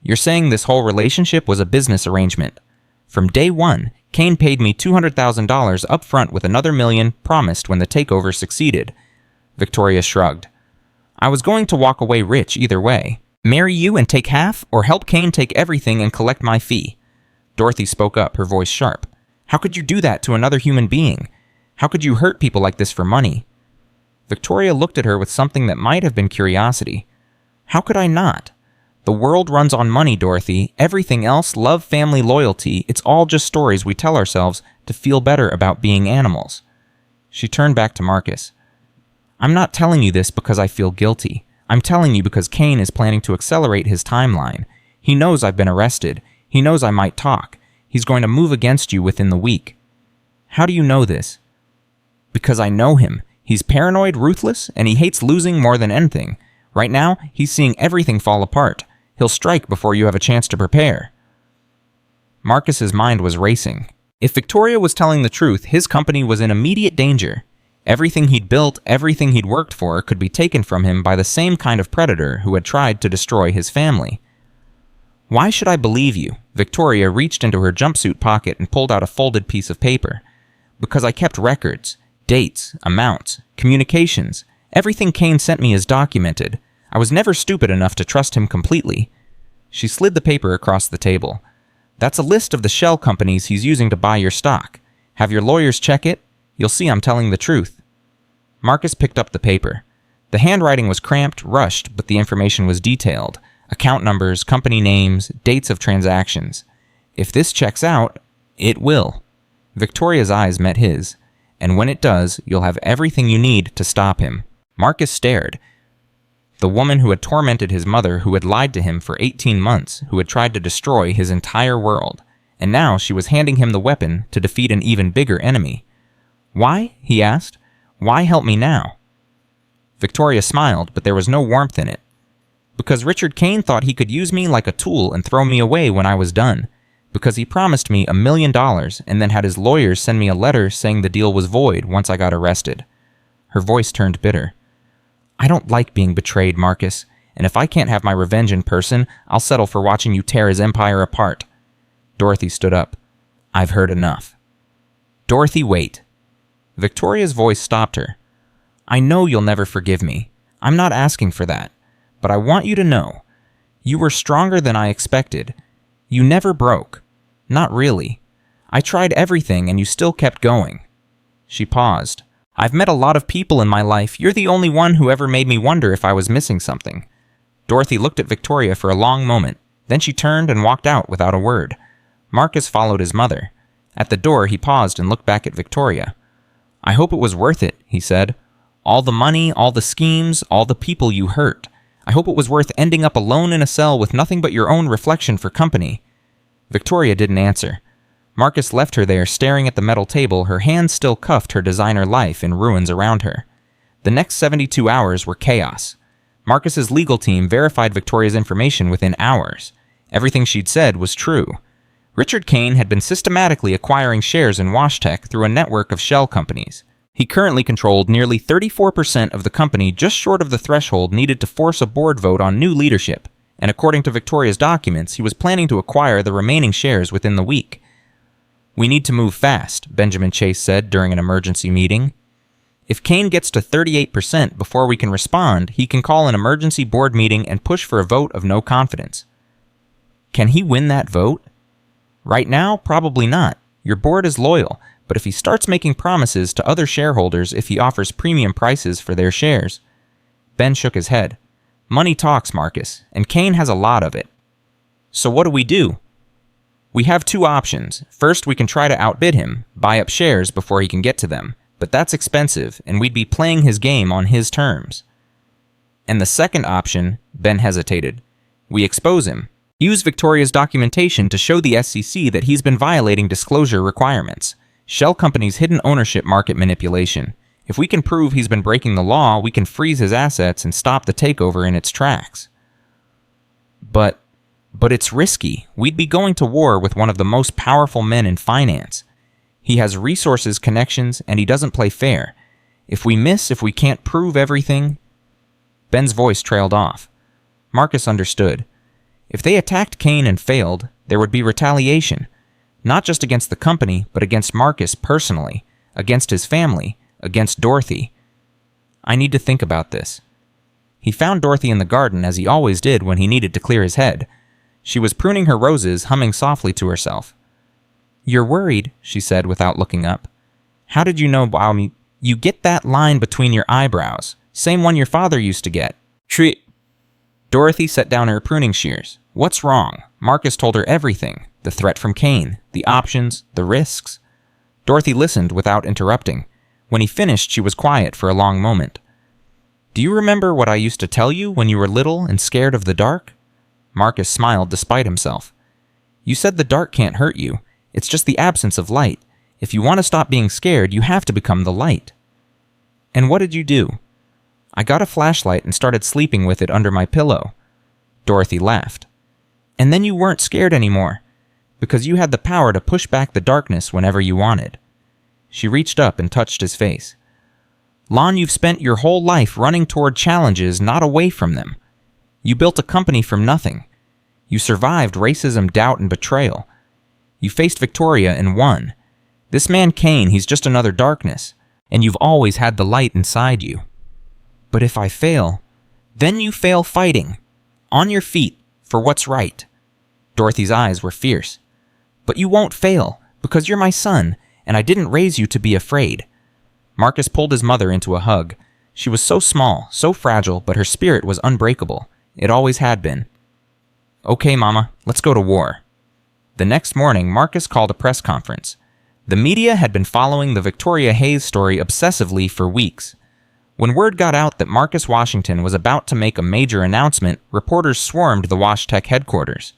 "You're saying this whole relationship was a business arrangement. From day one, Kane paid me $200,000 up front with another $1 million promised when the takeover succeeded." Victoria shrugged. "I was going to walk away rich either way. Marry you and take half, or help Kane take everything and collect my fee." Dorothy spoke up, her voice sharp. "How could you do that to another human being? How could you hurt people like this for money?" Victoria looked at her with something that might have been curiosity. "How could I not? The world runs on money, Dorothy. Everything else, love, family, loyalty, it's all just stories we tell ourselves to feel better about being animals." She turned back to Marcus. "I'm not telling you this because I feel guilty. I'm telling you because Kane is planning to accelerate his timeline. He knows I've been arrested. He knows I might talk. He's going to move against you within the week." "How do you know this?" "Because I know him. He's paranoid, ruthless, and he hates losing more than anything. Right now, he's seeing everything fall apart. He'll strike before you have a chance to prepare." Marcus's mind was racing. If Victoria was telling the truth, his company was in immediate danger. Everything he'd built, everything he'd worked for, could be taken from him by the same kind of predator who had tried to destroy his family. "Why should I believe you?" Victoria reached into her jumpsuit pocket and pulled out a folded piece of paper. Because I kept records, dates, amounts, communications. Everything Kane sent me is documented. I was never stupid enough to trust him completely. She slid the paper across the table. That's a list of the shell companies he's using to buy your stock. Have your lawyers check it. You'll see I'm telling the truth. Marcus picked up the paper. The handwriting was cramped, rushed, but the information was detailed. Account numbers, company names, dates of transactions. If this checks out, it will. Victoria's eyes met his, and when it does, you'll have everything you need to stop him. Marcus stared. The woman who had tormented his mother, who had lied to him for 18 months, who had tried to destroy his entire world, and now she was handing him the weapon to defeat an even bigger enemy. Why? He asked. Why help me now? Victoria smiled, but there was no warmth in it. Because Richard Kane thought he could use me like a tool and throw me away when I was done. Because he promised me $1 million and then had his lawyers send me a letter saying the deal was void once I got arrested. Her voice turned bitter. I don't like being betrayed, Marcus, and if I can't have my revenge in person, I'll settle for watching you tear his empire apart. Dorothy stood up. I've heard enough. Dorothy, wait. Victoria's voice stopped her. I know you'll never forgive me. I'm not asking for that. But I want you to know. You were stronger than I expected. You never broke. Not really. I tried everything and you still kept going. She paused. I've met a lot of people in my life. You're the only one who ever made me wonder if I was missing something. Dorothy looked at Victoria for a long moment. Then she turned and walked out without a word. Marcus followed his mother. At the door, he paused and looked back at Victoria. I hope it was worth it, he said. All the money, all the schemes, all the people you hurt. I hope it was worth ending up alone in a cell with nothing but your own reflection for company. Victoria didn't answer. Marcus left her there staring at the metal table, her hands still cuffed her designer life in ruins around her. The next 72 hours were chaos. Marcus's legal team verified Victoria's information within hours. Everything she'd said was true. Richard Kane had been systematically acquiring shares in WashTech through a network of shell companies. He currently controlled nearly 34% of the company, just short of the threshold needed to force a board vote on new leadership, and according to Victoria's documents, he was planning to acquire the remaining shares within the week. We need to move fast, Benjamin Chase said during an emergency meeting. If Kane gets to 38% before we can respond, he can call an emergency board meeting and push for a vote of no confidence. Can he win that vote? Right now, probably not. Your board is loyal, but if he starts making promises to other shareholders if he offers premium prices for their shares. Ben shook his head. Money talks, Marcus, and Kane has a lot of it. So what do we do? We have two options. First, we can try to outbid him, buy up shares before he can get to them, but that's expensive, and we'd be playing his game on his terms. And the second option, Ben hesitated. We expose him. Use Victoria's documentation to show the SEC that he's been violating disclosure requirements. Shell companies' hidden ownership market manipulation. If we can prove he's been breaking the law, we can freeze his assets and stop the takeover in its tracks. But it's risky. We'd be going to war with one of the most powerful men in finance. He has resources, connections, and he doesn't play fair. If we miss, if we can't prove everything... Ben's voice trailed off. Marcus understood. If they attacked Kane and failed, there would be retaliation. Not just against the company, but against Marcus personally, against his family, against Dorothy. I need to think about this. He found Dorothy in the garden as he always did when he needed to clear his head. She was pruning her roses, humming softly to herself. You're worried, she said without looking up. How did you know about me? You get that line between your eyebrows. Same one your father used to get. Dorothy set down her pruning shears. What's wrong? Marcus told her everything. The threat from Kane, the options, the risks. Dorothy listened without interrupting. When he finished, she was quiet for a long moment. Do you remember what I used to tell you when you were little and scared of the dark? Marcus smiled despite himself. You said the dark can't hurt you. It's just the absence of light. If you want to stop being scared, you have to become the light. And what did you do? I got a flashlight and started sleeping with it under my pillow. Dorothy laughed. And then you weren't scared anymore, because you had the power to push back the darkness whenever you wanted. She reached up and touched his face. Lon, you've spent your whole life running toward challenges, not away from them. You built a company from nothing. You survived racism, doubt, and betrayal. You faced Victoria and won. This man Kane, he's just another darkness, and you've always had the light inside you. But if I fail, then you fail fighting, on your feet, for what's right." Dorothy's eyes were fierce. "But you won't fail, because you're my son, and I didn't raise you to be afraid." Marcus pulled his mother into a hug. She was so small, so fragile, but her spirit was unbreakable. It always had been. "Okay, Mama, let's go to war." The next morning, Marcus called a press conference. The media had been following the Victoria Hayes story obsessively for weeks. When word got out that Marcus Washington was about to make a major announcement, reporters swarmed the WashTec headquarters.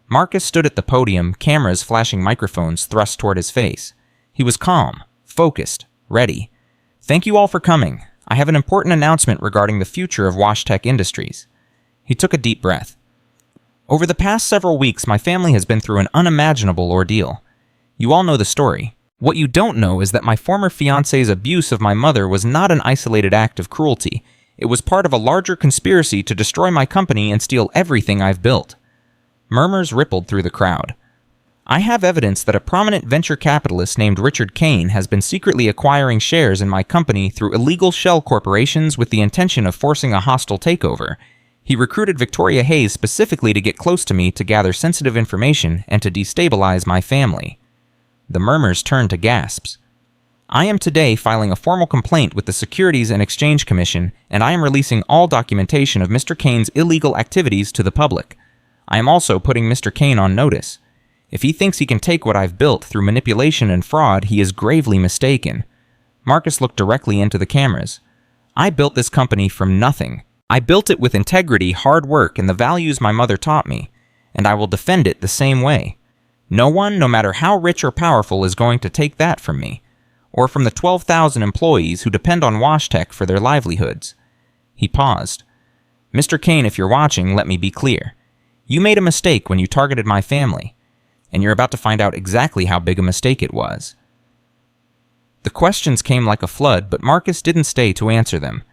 Marcus stood at the podium, cameras flashing microphones thrust toward his face. He was calm, focused, ready. "Thank you all for coming. I have an important announcement regarding the future of WashTec Industries." He took a deep breath. "Over the past several weeks, my family has been through an unimaginable ordeal. You all know the story. What you don't know is that my former fiancé's abuse of my mother was not an isolated act of cruelty. It was part of a larger conspiracy to destroy my company and steal everything I've built." Murmurs rippled through the crowd. "I have evidence that a prominent venture capitalist named Richard Kane has been secretly acquiring shares in my company through illegal shell corporations with the intention of forcing a hostile takeover. He recruited Victoria Hayes specifically to get close to me to gather sensitive information and to destabilize my family." The murmurs turned to gasps. "I am today filing a formal complaint with the Securities and Exchange Commission, and I am releasing all documentation of Mr. Kane's illegal activities to the public. I am also putting Mr. Kane on notice. If he thinks he can take what I've built through manipulation and fraud, he is gravely mistaken." Marcus looked directly into the cameras. "I built this company from nothing. I built it with integrity, hard work, and the values my mother taught me, and I will defend it the same way. No one, no matter how rich or powerful, is going to take that from me, or from the 12,000 employees who depend on WashTec for their livelihoods." He paused. "Mr. Kane, if you're watching, let me be clear. You made a mistake when you targeted my family, and you're about to find out exactly how big a mistake it was." The questions came like a flood, but Marcus didn't stay to answer them.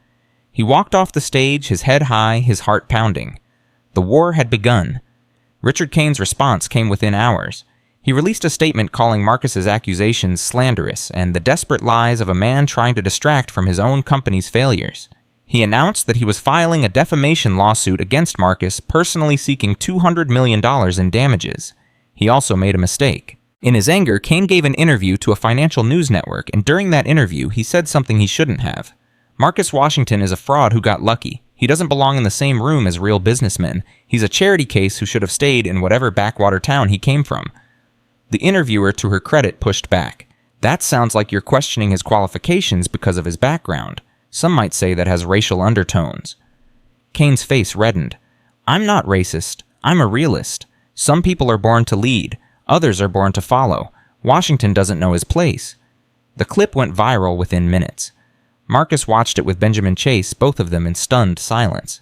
He walked off the stage, his head high, his heart pounding. The war had begun. Richard Kane's response came within hours. He released a statement calling Marcus's accusations slanderous and the desperate lies of a man trying to distract from his own company's failures. He announced that he was filing a defamation lawsuit against Marcus, personally seeking $200 million in damages. He also made a mistake. In his anger, Kane gave an interview to a financial news network, and during that interview, he said something he shouldn't have. Marcus Washington is a fraud who got lucky. He doesn't belong in the same room as real businessmen. He's a charity case who should have stayed in whatever backwater town he came from. The interviewer, to her credit, pushed back. "That sounds like you're questioning his qualifications because of his background. Some might say that has racial undertones." Kane's face reddened. "I'm not racist. I'm a realist. Some people are born to lead. Others are born to follow. Washington doesn't know his place." The clip went viral within minutes. Marcus watched it with Benjamin Chase, both of them in stunned silence.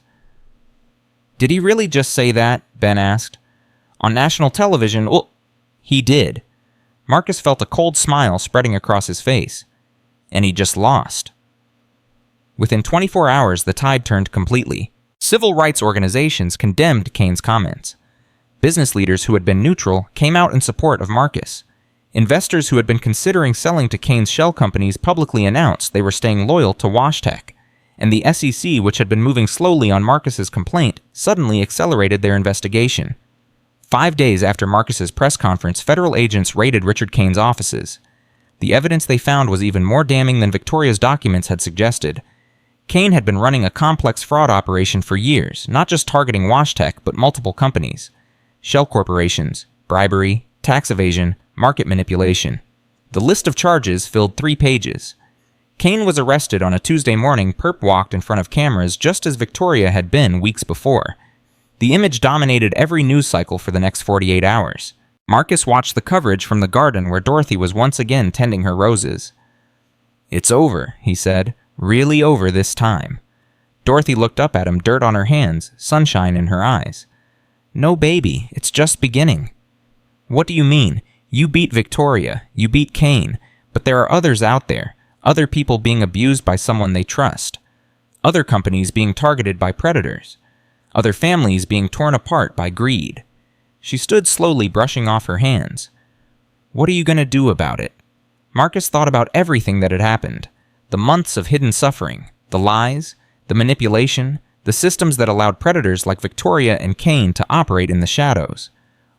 "Did he really just say that?" Ben asked. "On national television, well, he did." Marcus felt a cold smile spreading across his face. "And he just lost." Within 24 hours, the tide turned completely. Civil rights organizations condemned Kane's comments. Business leaders who had been neutral came out in support of Marcus. Investors who had been considering selling to Kane's shell companies publicly announced they were staying loyal to WashTec, and the SEC, which had been moving slowly on Marcus's complaint, suddenly accelerated their investigation. 5 days after Marcus's press conference, federal agents raided Richard Kane's offices. The evidence they found was even more damning than Victoria's documents had suggested. Kane had been running a complex fraud operation for years, not just targeting WashTec, but multiple companies. Shell corporations, bribery, tax evasion, market manipulation. The list of charges filled 3 pages. Kane was arrested on a Tuesday morning, perp-walked in front of cameras just as Victoria had been weeks before. The image dominated every news cycle for the next 48 hours. Marcus watched the coverage from the garden where Dorothy was once again tending her roses. "It's over," he said. "Really over this time." Dorothy looked up at him, dirt on her hands, sunshine in her eyes. "No, baby, it's just beginning." "What do you mean? You beat Victoria, you beat Kane, but there are others out there, other people being abused by someone they trust, other companies being targeted by predators, other families being torn apart by greed. She stood slowly, brushing off her hands. What are you going to do about it? Marcus thought about everything that had happened. The months of hidden suffering, the lies, the manipulation, the systems that allowed predators like Victoria and Kane to operate in the shadows.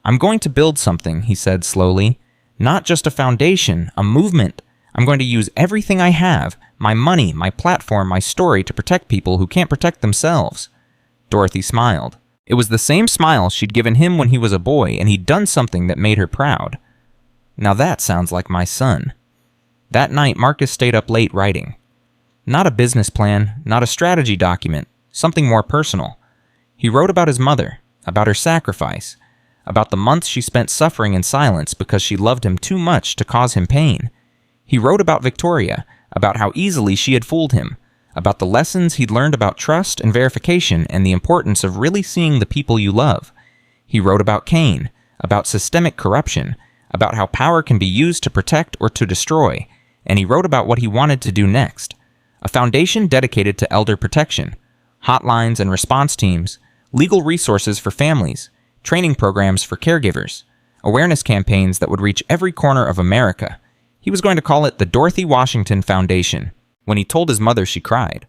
I'm going to build something, he said slowly. Not just a foundation, a movement. I'm going to use everything I have, my money, my platform, my story, to protect people who can't protect themselves. Dorothy smiled. It was the same smile she'd given him when he was a boy, and he'd done something that made her proud. Now that sounds like my son. That night, Marcus stayed up late writing. Not a business plan, not a strategy document, something more personal. He wrote about his mother, about her sacrifice, about the months she spent suffering in silence because she loved him too much to cause him pain. He wrote about Victoria, about how easily she had fooled him, about the lessons he'd learned about trust and verification and the importance of really seeing the people you love. He wrote about Kane, about systemic corruption, about how power can be used to protect or to destroy, and he wrote about what he wanted to do next. A foundation dedicated to elder protection, hotlines and response teams, legal resources for families, training programs for caregivers, awareness campaigns that would reach every corner of America. He was going to call it the Dorothy Washington Foundation. When he told his mother, she cried.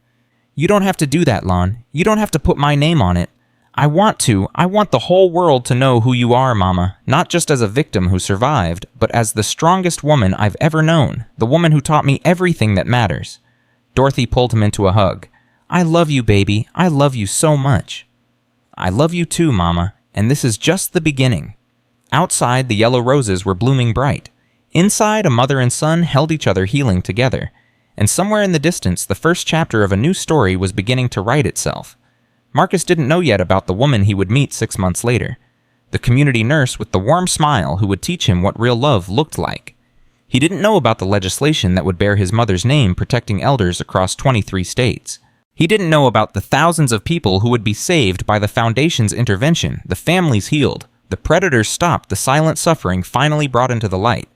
You don't have to do that, Lon. You don't have to put my name on it. I want the whole world to know who you are, Mama, not just as a victim who survived, but as the strongest woman I've ever known, the woman who taught me everything that matters. Dorothy pulled him into a hug. I love you, baby. I love you so much. I love you too, Mama, and this is just the beginning. Outside, the yellow roses were blooming bright. Inside, a mother and son held each other, healing together. And somewhere in the distance, the first chapter of a new story was beginning to write itself. Marcus didn't know yet about the woman he would meet 6 months later, the community nurse with the warm smile who would teach him what real love looked like. He didn't know about the legislation that would bear his mother's name protecting elders across 23 states. He didn't know about the thousands of people who would be saved by the Foundation's intervention, the families healed, the predators stopped, the silent suffering finally brought into the light.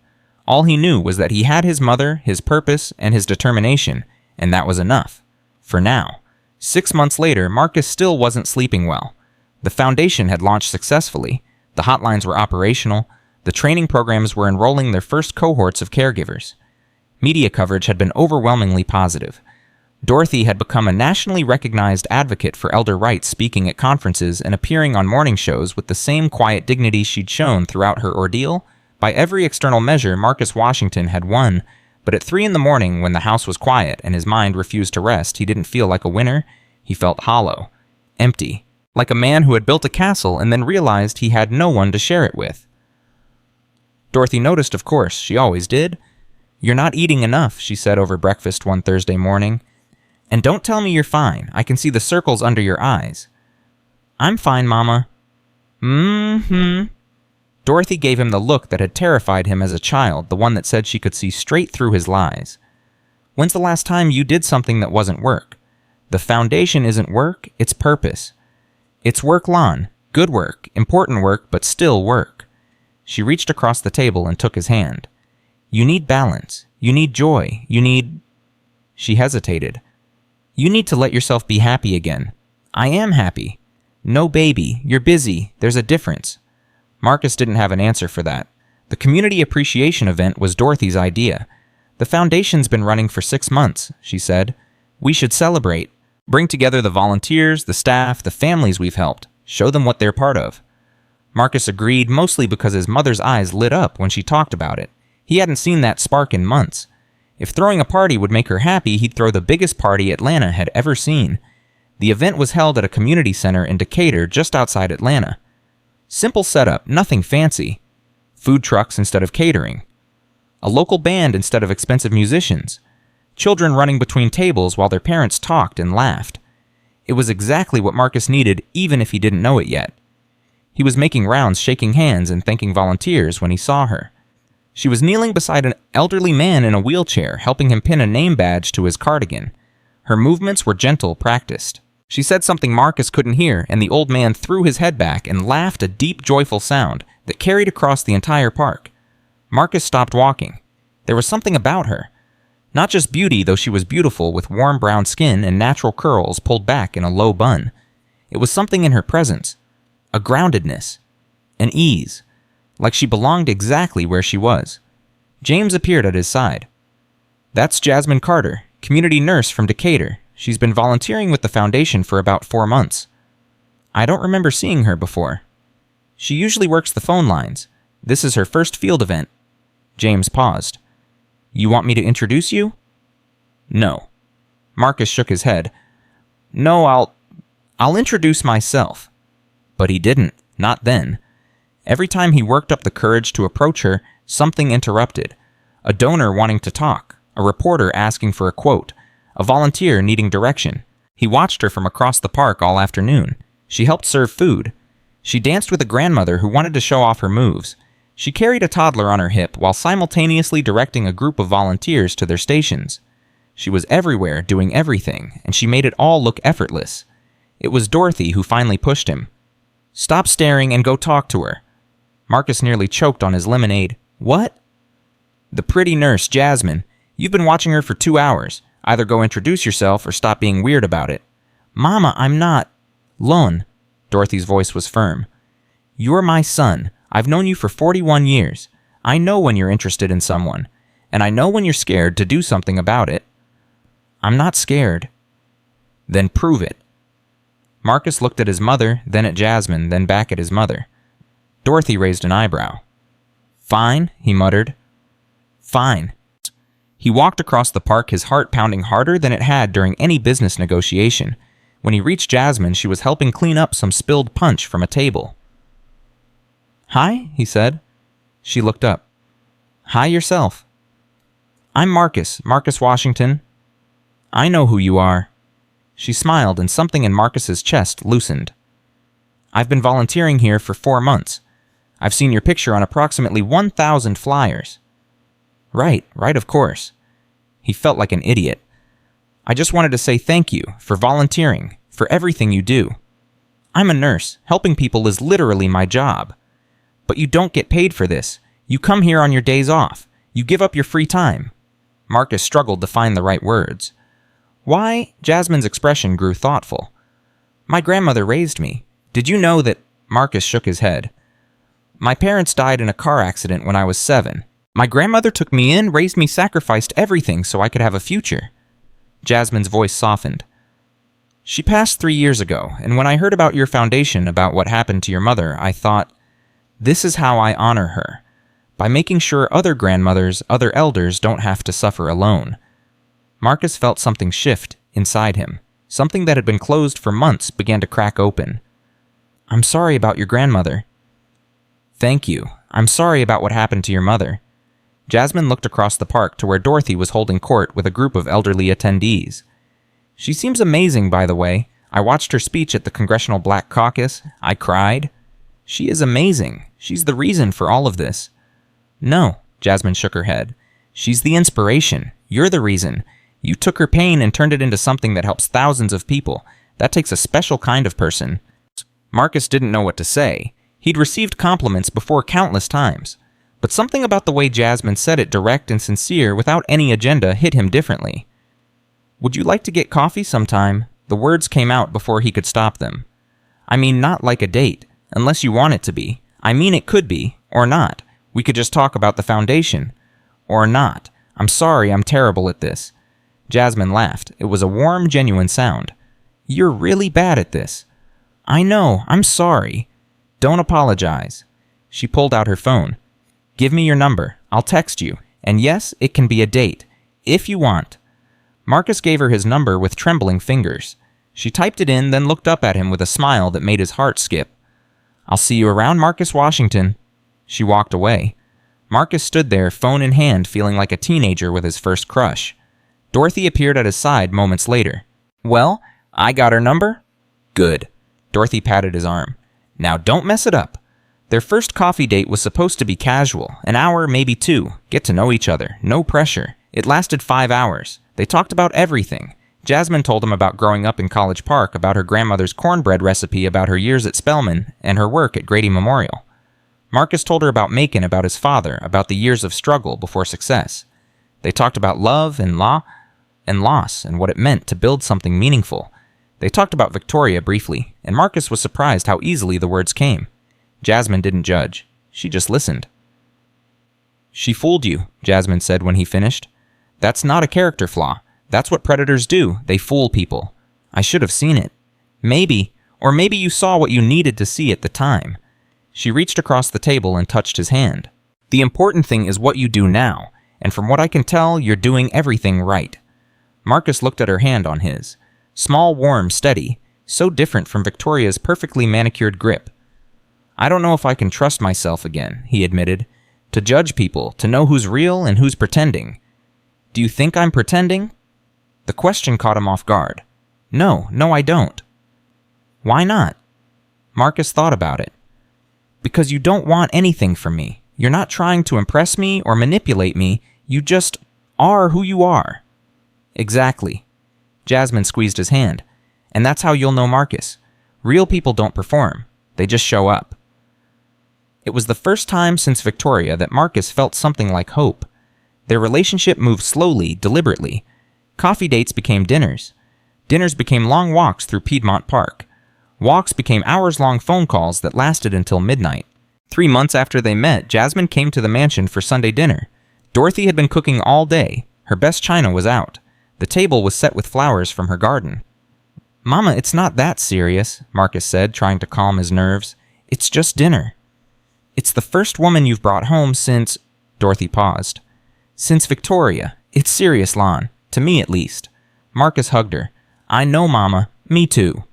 All he knew was that he had his mother, his purpose, and his determination, and that was enough. For now. 6 months later, Marcus still wasn't sleeping well. The Foundation had launched successfully, the hotlines were operational, the training programs were enrolling their first cohorts of caregivers. Media coverage had been overwhelmingly positive. Dorothy had become a nationally recognized advocate for elder rights, speaking at conferences and appearing on morning shows with the same quiet dignity she'd shown throughout her ordeal. By every external measure, Marcus Washington had won, but at 3 a.m, when the house was quiet and his mind refused to rest, he didn't feel like a winner. He felt hollow, empty, like a man who had built a castle and then realized he had no one to share it with. Dorothy noticed, of course, she always did. You're not eating enough, she said over breakfast one Thursday morning. And don't tell me you're fine. I can see the circles under your eyes. I'm fine, Mama. Dorothy gave him the look that had terrified him as a child, the one that said she could see straight through his lies. When's the last time you did something that wasn't work? The Foundation isn't work, it's purpose. It's work, Lon. Good work, important work, but still work. She reached across the table and took his hand. You need balance. You need joy. You need... She hesitated. You need to let yourself be happy again. I am happy. No, baby, you're busy. There's a difference. Marcus didn't have an answer for that. The community appreciation event was Dorothy's idea. The Foundation's been running for 6 months, she said. We should celebrate. Bring together the volunteers, the staff, the families we've helped. Show them what they're part of. Marcus agreed, mostly because his mother's eyes lit up when she talked about it. He hadn't seen that spark in months. If throwing a party would make her happy, he'd throw the biggest party Atlanta had ever seen. The event was held at a community center in Decatur, just outside Atlanta. Simple setup, nothing fancy. Food trucks instead of catering. A local band instead of expensive musicians. Children running between tables while their parents talked and laughed. It was exactly what Marcus needed, even if he didn't know it yet. He was making rounds, shaking hands, and thanking volunteers when he saw her. She was kneeling beside an elderly man in a wheelchair, helping him pin a name badge to his cardigan. Her movements were gentle, practiced. She said something Marcus couldn't hear, and the old man threw his head back and laughed a deep, joyful sound that carried across the entire park. Marcus stopped walking. There was something about her. Not just beauty, though she was beautiful with warm brown skin and natural curls pulled back in a low bun. It was something in her presence. A groundedness. an ease, like she belonged exactly where she was. James appeared at his side. "That's Jasmine Carter, community nurse from Decatur. She's been volunteering with the foundation for about 4 months. I don't remember seeing her before. She usually works the phone lines. This is her first field event." James paused. "You want me to introduce you?" "No." Marcus shook his head. "No, I'll introduce myself." But he didn't, not then. Every time he worked up the courage to approach her, something interrupted. A donor wanting to talk, a reporter asking for a quote, a volunteer needing direction. He watched her from across the park all afternoon. She helped serve food. She danced with a grandmother who wanted to show off her moves. She carried a toddler on her hip while simultaneously directing a group of volunteers to their stations. She was everywhere, doing everything, and she made it all look effortless. It was Dorothy who finally pushed him. "Stop staring and go talk to her." Marcus nearly choked on his lemonade. "What?" "The pretty nurse, Jasmine. You've been watching her for 2 hours. Either go introduce yourself or stop being weird about it." "Mama, I'm not." "Lon." Dorothy's voice was firm. "You're my son. I've known you for 41 years. I know when you're interested in someone, and I know when you're scared to do something about it." "I'm not scared." "Then prove it." Marcus looked at his mother, then at Jasmine, then back at his mother. Dorothy raised an eyebrow. "Fine," he muttered. "Fine." He walked across the park, his heart pounding harder than it had during any business negotiation. When he reached Jasmine, she was helping clean up some spilled punch from a table. "Hi," he said. She looked up. "Hi yourself." "I'm Marcus Washington." "I know who you are." She smiled, and something in Marcus's chest loosened. "I've been volunteering here for 4 months. I've seen your picture on approximately 1,000 flyers." Right, of course. He felt like an idiot. "I just wanted to say thank you for volunteering, for everything you do. I'm a nurse. Helping people is literally my job. But you don't get paid for this. You come here on your days off. You give up your free time." Marcus struggled to find the right words. "Why?" Jasmine's expression grew thoughtful. "My grandmother raised me. Did you know that—" Marcus shook his head. "My parents died in a car accident when I was 7. My grandmother took me in, raised me, sacrificed everything so I could have a future." Jasmine's voice softened. "She passed 3 years ago, and when I heard about your foundation, about what happened to your mother, I thought, this is how I honor her, by making sure other grandmothers, other elders don't have to suffer alone." Marcus felt something shift inside him. Something that had been closed for months began to crack open. "I'm sorry about your grandmother." "Thank you. I'm sorry about what happened to your mother." Jasmine looked across the park to where Dorothy was holding court with a group of elderly attendees. "She seems amazing, by the way. I watched her speech at the Congressional Black Caucus. I cried. She is amazing. She's the reason for all of this." "No," Jasmine shook her head. "She's the inspiration. You're the reason. You took her pain and turned it into something that helps thousands of people. That takes a special kind of person." Marcus didn't know what to say. He'd received compliments before countless times. But something about the way Jasmine said it, direct and sincere, without any agenda, hit him differently. "Would you like to get coffee sometime?" The words came out before he could stop them. "I mean, not like a date, unless you want it to be. I mean, it could be, or not. We could just talk about the foundation. Or not. I'm sorry, I'm terrible at this." Jasmine laughed. It was a warm, genuine sound. "You're really bad at this." "I know, I'm sorry." "Don't apologize." She pulled out her phone. "Give me your number. I'll text you. And yes, it can be a date, if you want." Marcus gave her his number with trembling fingers. She typed it in, then looked up at him with a smile that made his heart skip. "I'll see you around, Marcus Washington." She walked away. Marcus stood there, phone in hand, feeling like a teenager with his first crush. Dorothy appeared at his side moments later. "Well, I got her number." "Good." Dorothy patted his arm. "Now don't mess it up." Their first coffee date was supposed to be casual, an hour, maybe 2, get to know each other, no pressure. It lasted 5 hours. They talked about everything. Jasmine told him about growing up in College Park, about her grandmother's cornbread recipe, about her years at Spelman, and her work at Grady Memorial. Marcus told her about Macon, about his father, about the years of struggle before success. They talked about love and loss and what it meant to build something meaningful. They talked about Victoria briefly, and Marcus was surprised how easily the words came. Jasmine didn't judge. She just listened. "She fooled you," Jasmine said when he finished. "That's not a character flaw. That's what predators do. They fool people. I should have seen it. Maybe you saw what you needed to see at the time." She reached across the table and touched his hand. "The important thing is what you do now, and from what I can tell, you're doing everything right." Marcus looked at her hand on his. Small, warm, steady, so different from Victoria's perfectly manicured grip. "I don't know if I can trust myself again," he admitted. "To judge people, to know who's real and who's pretending." "Do you think I'm pretending?" The question caught him off guard. No, I don't." "Why not?" Marcus thought about it. "Because you don't want anything from me. You're not trying to impress me or manipulate me. You just are who you are." "Exactly." Jasmine squeezed his hand. "And that's how you'll know Marcus. Real people don't perform. They just show up." It was the first time since Victoria that Marcus felt something like hope. Their relationship moved slowly, deliberately. Coffee dates became dinners. Dinners became long walks through Piedmont Park. Walks became hours-long phone calls that lasted until midnight. 3 months after they met, Jasmine came to the mansion for Sunday dinner. Dorothy had been cooking all day. Her best china was out. The table was set with flowers from her garden. "Mama, it's not that serious," Marcus said, trying to calm his nerves. "It's just dinner." "It's the first woman you've brought home since—" Dorothy paused. "Since Victoria. It's serious, Lon. To me, at least." Marcus hugged her. "I know, Mama. Me too."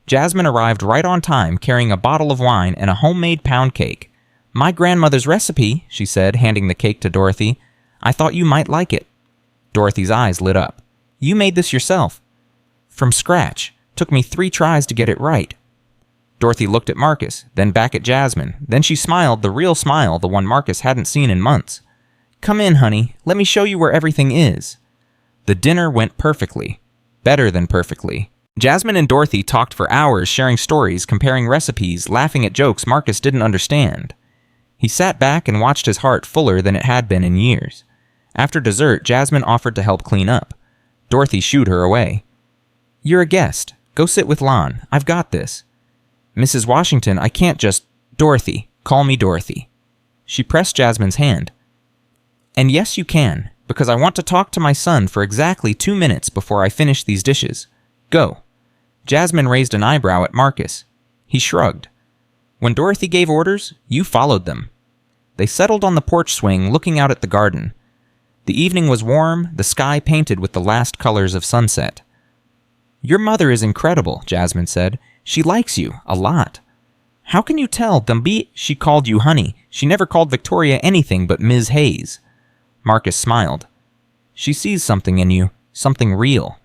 Jasmine arrived right on time, carrying a bottle of wine and a homemade pound cake. "My grandmother's recipe," she said, handing the cake to Dorothy. "I thought you might like it." Dorothy's eyes lit up. "You made this yourself?" "From scratch. Took me 3 tries to get it right." Dorothy looked at Marcus, then back at Jasmine. Then she smiled, the real smile, the one Marcus hadn't seen in months. "Come in, honey. Let me show you where everything is." The dinner went perfectly. Better than perfectly. Jasmine and Dorothy talked for hours, sharing stories, comparing recipes, laughing at jokes Marcus didn't understand. He sat back and watched, his heart fuller than it had been in years. After dessert, Jasmine offered to help clean up. Dorothy shooed her away. "You're a guest. Go sit with Lon. I've got this." "Mrs. Washington, I can't just—" "Dorothy. Call me Dorothy." She pressed Jasmine's hand. "And yes, you can, because I want to talk to my son for exactly 2 minutes before I finish these dishes. Go." Jasmine raised an eyebrow at Marcus. He shrugged. "When Dorothy gave orders, you followed them." They settled on the porch swing, looking out at the garden. The evening was warm, the sky painted with the last colors of sunset. "Your mother is incredible," Jasmine said. "She likes you, a lot." "How can you tell, Dumby?" "She called you honey. She never called Victoria anything but Ms. Hayes." Marcus smiled. "She sees something in you, something real."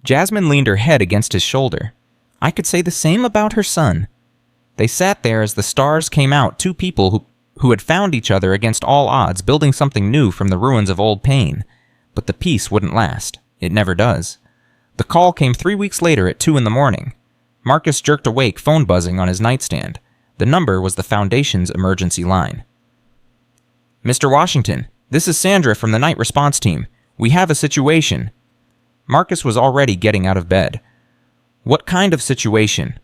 Jasmine leaned her head against his shoulder. "I could say the same about her son." They sat there as the stars came out, 2 people who had found each other against all odds, building something new from the ruins of old pain. But the peace wouldn't last. It never does. The call came 3 weeks later at 2 in the morning. Marcus jerked awake, phone buzzing on his nightstand. The number was the Foundation's emergency line. "Mr. Washington, this is Sandra from the night response team. We have a situation." Marcus was already getting out of bed. "What kind of situation?"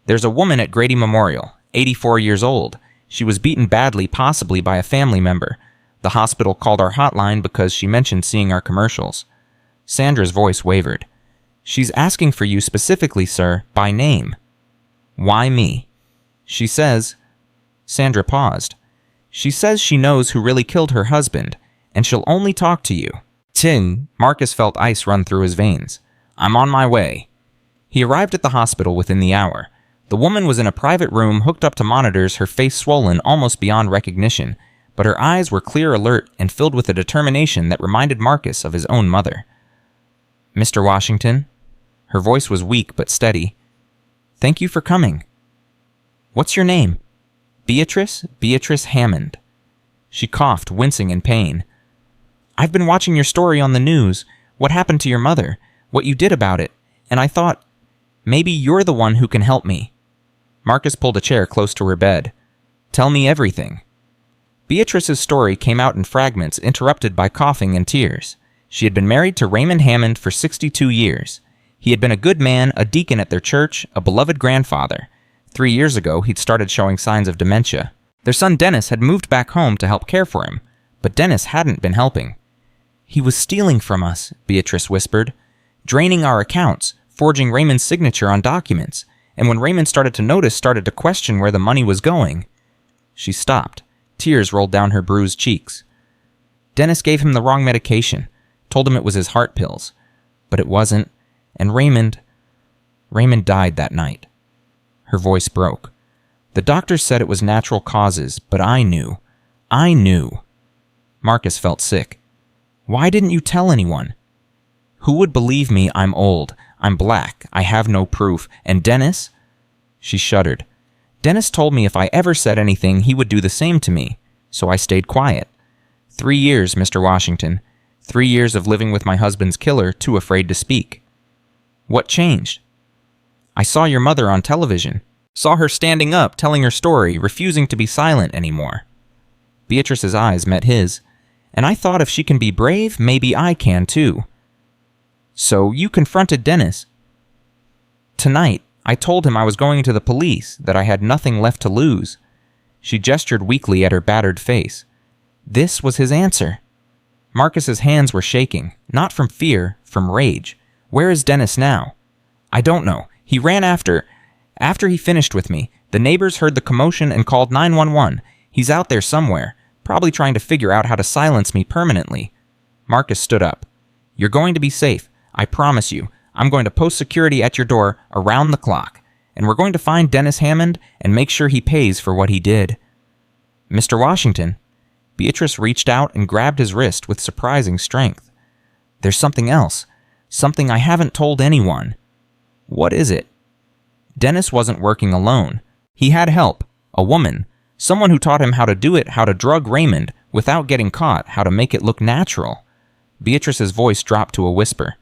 "There's a woman at Grady Memorial, 84 years old. She was beaten badly, possibly by a family member. The hospital called our hotline because she mentioned seeing our commercials." Sandra's voice wavered. "She's asking for you specifically, sir, by name." "Why me?" "She says—" Sandra paused. "She says she knows who really killed her husband, and she'll only talk to you." Ting! Marcus felt ice run through his veins. "I'm on my way." He arrived at the hospital within the hour. The woman was in a private room hooked up to monitors, her face swollen almost beyond recognition, but her eyes were clear, alert, and filled with a determination that reminded Marcus of his own mother. "Mr. Washington?" Her voice was weak but steady. "Thank you for coming." "What's your name?" "Beatrice Hammond." She coughed, wincing in pain. "I've been watching your story on the news, what happened to your mother, what you did about it, and I thought, maybe you're the one who can help me." Marcus pulled a chair close to her bed. "Tell me everything." Beatrice's story came out in fragments, interrupted by coughing and tears. She had been married to Raymond Hammond for 62 years. He had been a good man, a deacon at their church, a beloved grandfather. 3 years ago, he'd started showing signs of dementia. Their son Dennis had moved back home to help care for him, but Dennis hadn't been helping. "He was stealing from us," Beatrice whispered, "draining our accounts, forging Raymond's signature on documents, and when Raymond started to question where the money was going." She stopped. Tears rolled down her bruised cheeks. "Dennis gave him the wrong medication, told him it was his heart pills. But it wasn't, and Raymond died that night." Her voice broke. "The doctors said it was natural causes, but I knew. Marcus felt sick. "Why didn't you tell anyone?" "Who would believe me? I'm old. I'm black. I have no proof. And Dennis?" She shuddered. "Dennis told me if I ever said anything, he would do the same to me. So I stayed quiet. 3 years, Mr. Washington. 3 years of living with my husband's killer, too afraid to speak." "What changed?" "I saw your mother on television. Saw her standing up, telling her story, refusing to be silent anymore." Beatrice's eyes met his. "And I thought if she can be brave, maybe I can too." "So you confronted Dennis?" "Tonight, I told him I was going to the police, that I had nothing left to lose." She gestured weakly at her battered face. This was his answer. Marcus's hands were shaking, not from fear, from rage. "Where is Dennis now?" "I don't know. He ran after he finished with me. The neighbors heard the commotion and called 911. He's out there somewhere, probably trying to figure out how to silence me permanently." Marcus stood up. "You're going to be safe. I promise you. I'm going to post security at your door around the clock, and we're going to find Dennis Hammond and make sure he pays for what he did." "Mr. Washington." Beatrice reached out and grabbed his wrist with surprising strength. "There's something else. Something I haven't told anyone." "What is it?" Dennis wasn't working alone. He had help. A woman. Someone who taught him how to do it, how to drug Raymond, without getting caught, how to make it look natural. Beatrice's voice dropped to a whisper.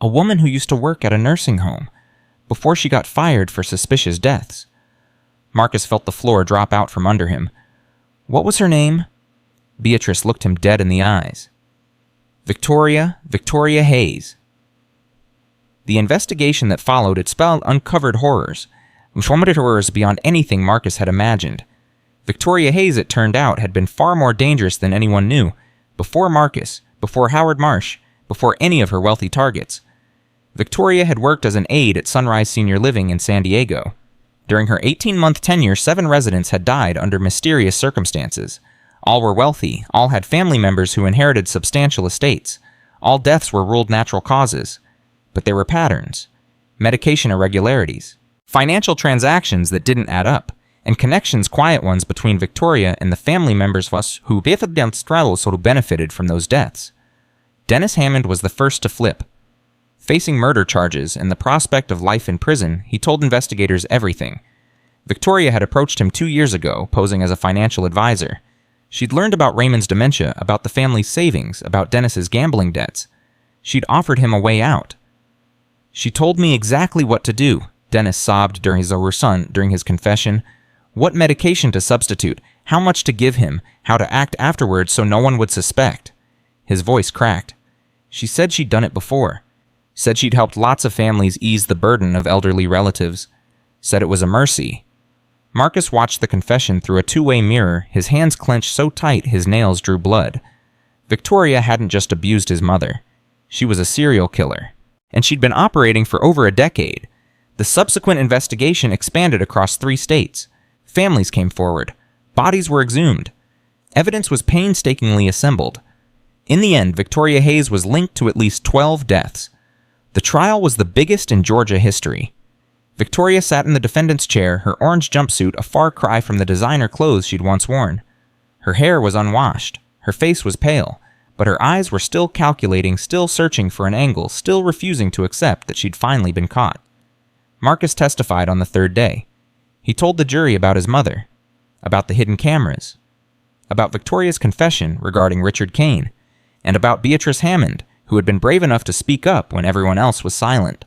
"A woman who used to work at a nursing home, before she got fired for suspicious deaths." Marcus felt the floor drop out from under him. "What was her name?" Beatrice looked him dead in the eyes. Victoria Hayes." The investigation that followed uncovered horrors beyond anything Marcus had imagined. Victoria Hayes, it turned out, had been far more dangerous than anyone knew. Before Marcus, before Howard Marsh, before any of her wealthy targets. Victoria had worked as an aide at Sunrise Senior Living in San Diego. During her 18-month tenure, 7 residents had died under mysterious circumstances. All were wealthy, all had family members who inherited substantial estates. All deaths were ruled natural causes. But there were patterns, medication irregularities, financial transactions that didn't add up, and connections, quiet ones, between Victoria and the family members of us who benefited from those deaths. Dennis Hammond was the first to flip. Facing murder charges and the prospect of life in prison, he told investigators everything. Victoria had approached him 2 years ago, posing as a financial advisor. She'd learned about Raymond's dementia, about the family's savings, about Dennis's gambling debts. She'd offered him a way out. "She told me exactly what to do," Dennis sobbed during his confession. "What medication to substitute, how much to give him, how to act afterwards so no one would suspect." His voice cracked. "She said she'd done it before. Said she'd helped lots of families ease the burden of elderly relatives. Said it was a mercy." Marcus watched the confession through a two-way mirror, his hands clenched so tight his nails drew blood. Victoria hadn't just abused his mother. She was a serial killer. And she'd been operating for over a decade. The subsequent investigation expanded across 3 states. Families came forward. Bodies were exhumed. Evidence was painstakingly assembled. In the end, Victoria Hayes was linked to at least 12 deaths. The trial was the biggest in Georgia history. Victoria sat in the defendant's chair, her orange jumpsuit a far cry from the designer clothes she'd once worn. Her hair was unwashed. Her face was pale. But her eyes were still calculating, still searching for an angle, still refusing to accept that she'd finally been caught. Marcus testified on the 3rd day. He told the jury about his mother, about the hidden cameras, about Victoria's confession regarding Richard Kane, and about Beatrice Hammond, who had been brave enough to speak up when everyone else was silent.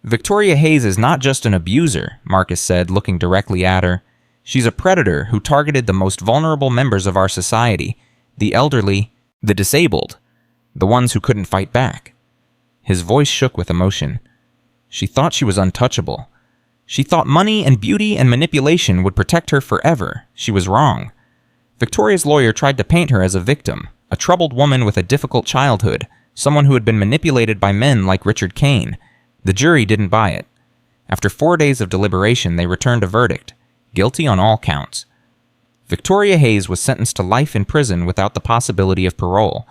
"Victoria Hayes is not just an abuser," Marcus said, looking directly at her. "She's a predator who targeted the most vulnerable members of our society, the elderly, the disabled, the ones who couldn't fight back." His voice shook with emotion. "She thought she was untouchable. She thought money and beauty and manipulation would protect her forever. She was wrong. Victoria's lawyer tried to paint her as a victim, a troubled woman with a difficult childhood, someone who had been manipulated by men like Richard Kane. The jury didn't buy it. After 4 days of deliberation, they returned a verdict: guilty on all counts. Victoria Hayes was sentenced to life in prison without the possibility of parole.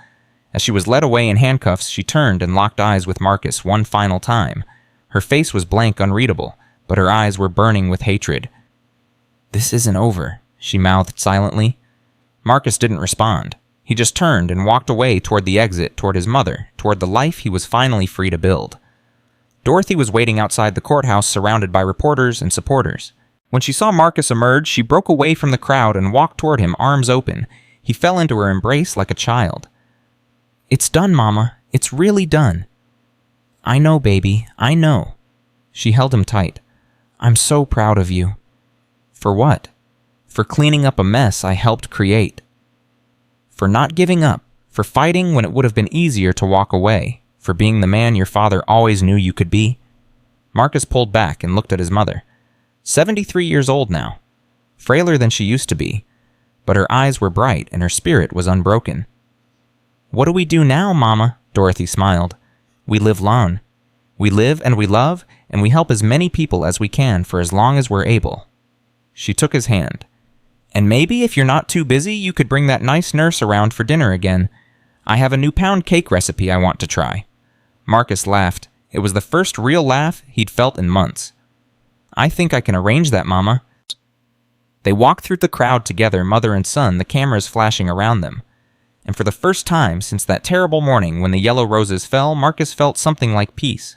As she was led away in handcuffs, she turned and locked eyes with Marcus one final time. Her face was blank, unreadable, but her eyes were burning with hatred. "This isn't over," she mouthed silently. Marcus didn't respond. He just turned and walked away toward the exit, toward his mother, toward the life he was finally free to build. Dorothy was waiting outside the courthouse, surrounded by reporters and supporters. When she saw Marcus emerge, she broke away from the crowd and walked toward him, arms open. He fell into her embrace like a child. "It's done, Mama. It's really done." "I know, baby. I know." She held him tight. "I'm so proud of you." "For what?" "For cleaning up a mess I helped create. For not giving up. For fighting when it would have been easier to walk away. For being the man your father always knew you could be." Marcus pulled back and looked at his mother. 73 years old now. Frailer than she used to be. But her eyes were bright and her spirit was unbroken. "What do we do now, Mama?" Dorothy smiled. "We live long. We live and we love, and we help as many people as we can for as long as we're able." She took his hand. "And maybe if you're not too busy, you could bring that nice nurse around for dinner again. I have a new pound cake recipe I want to try." Marcus laughed. It was the first real laugh he'd felt in months. "I think I can arrange that, Mama." They walked through the crowd together, mother and son, the cameras flashing around them. And for the first time since that terrible morning when the yellow roses fell, Marcus felt something like peace.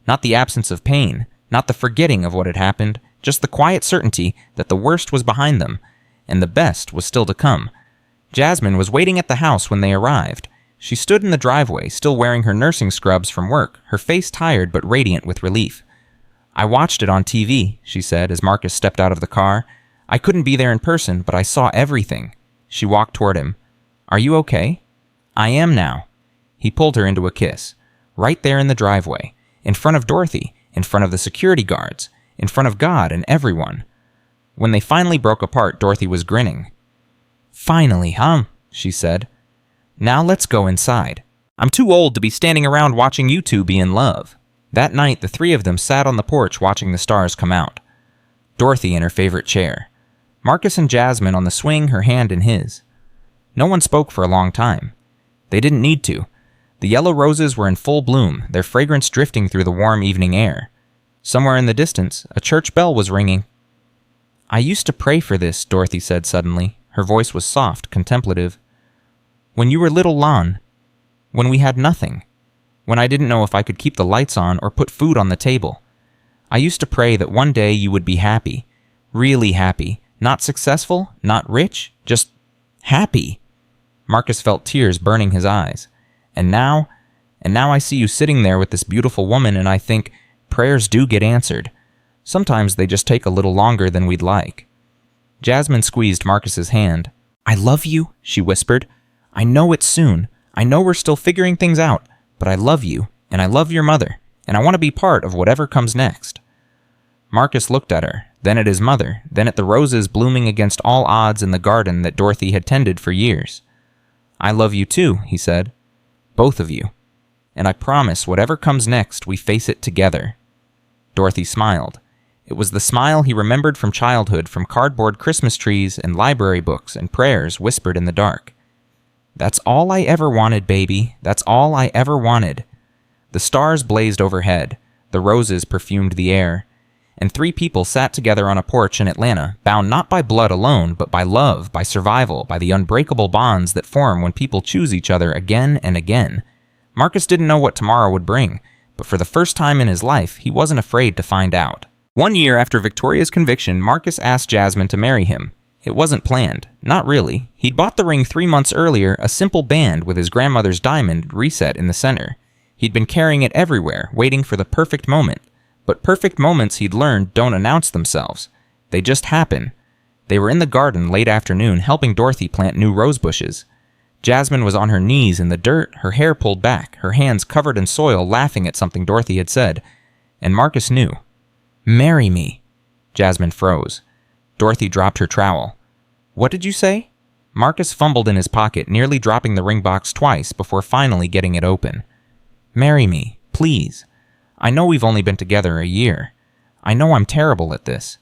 Not the absence of pain, not the forgetting of what had happened, just the quiet certainty that the worst was behind them, and the best was still to come. Jasmine was waiting at the house when they arrived. She stood in the driveway, still wearing her nursing scrubs from work, her face tired but radiant with relief. "I watched it on TV," she said as Marcus stepped out of the car. "I couldn't be there in person, but I saw everything." She walked toward him. "Are you okay?" "I am now." He pulled her into a kiss. Right there in the driveway, in front of Dorothy, in front of the security guards, in front of God and everyone. When they finally broke apart, Dorothy was grinning. "Finally, huh?" she said. "Now let's go inside. I'm too old to be standing around watching you two be in love." That night, the three of them sat on the porch watching the stars come out. Dorothy in her favorite chair. Marcus and Jasmine on the swing, her hand in his. No one spoke for a long time. They didn't need to. The yellow roses were in full bloom, their fragrance drifting through the warm evening air. Somewhere in the distance, a church bell was ringing. "I used to pray for this," Dorothy said suddenly. Her voice was soft, contemplative. "When you were little Lon, when we had nothing, when I didn't know if I could keep the lights on or put food on the table. I used to pray that one day you would be happy, really happy, not successful, not rich, just happy." Marcus felt tears burning his eyes. And now I see you sitting there with this beautiful woman, and I think prayers do get answered. Sometimes they just take a little longer than we'd like." Jasmine squeezed Marcus's hand. "I love you," she whispered. "I know it's soon. I know we're still figuring things out, but I love you, and I love your mother, and I want to be part of whatever comes next." Marcus looked at her, then at his mother, then at the roses blooming against all odds in the garden that Dorothy had tended for years. "I love you too," he said. "Both of you. And I promise whatever comes next, we face it together." Dorothy smiled. It was the smile he remembered from childhood, from cardboard Christmas trees and library books and prayers whispered in the dark. "That's all I ever wanted, baby. That's all I ever wanted." The stars blazed overhead. The roses perfumed the air. And three people sat together on a porch in Atlanta, bound not by blood alone, but by love, by survival, by the unbreakable bonds that form when people choose each other again and again. Marcus didn't know what tomorrow would bring, but for the first time in his life, he wasn't afraid to find out. 1 year after Victoria's conviction, Marcus asked Jasmine to marry him. It wasn't planned. Not really. He'd bought the ring 3 months earlier, a simple band with his grandmother's diamond reset in the center. He'd been carrying it everywhere, waiting for the perfect moment. But perfect moments, he'd learned, don't announce themselves. They just happen. They were in the garden late afternoon, helping Dorothy plant new rose bushes. Jasmine was on her knees in the dirt, her hair pulled back, her hands covered in soil, laughing at something Dorothy had said. And Marcus knew. "Marry me," Jasmine froze. Dorothy dropped her trowel. What did you say? Marcus fumbled in his pocket, nearly dropping the ring box twice before finally getting it open. Marry me, please. I know we've only been together a year. I know I'm terrible at this.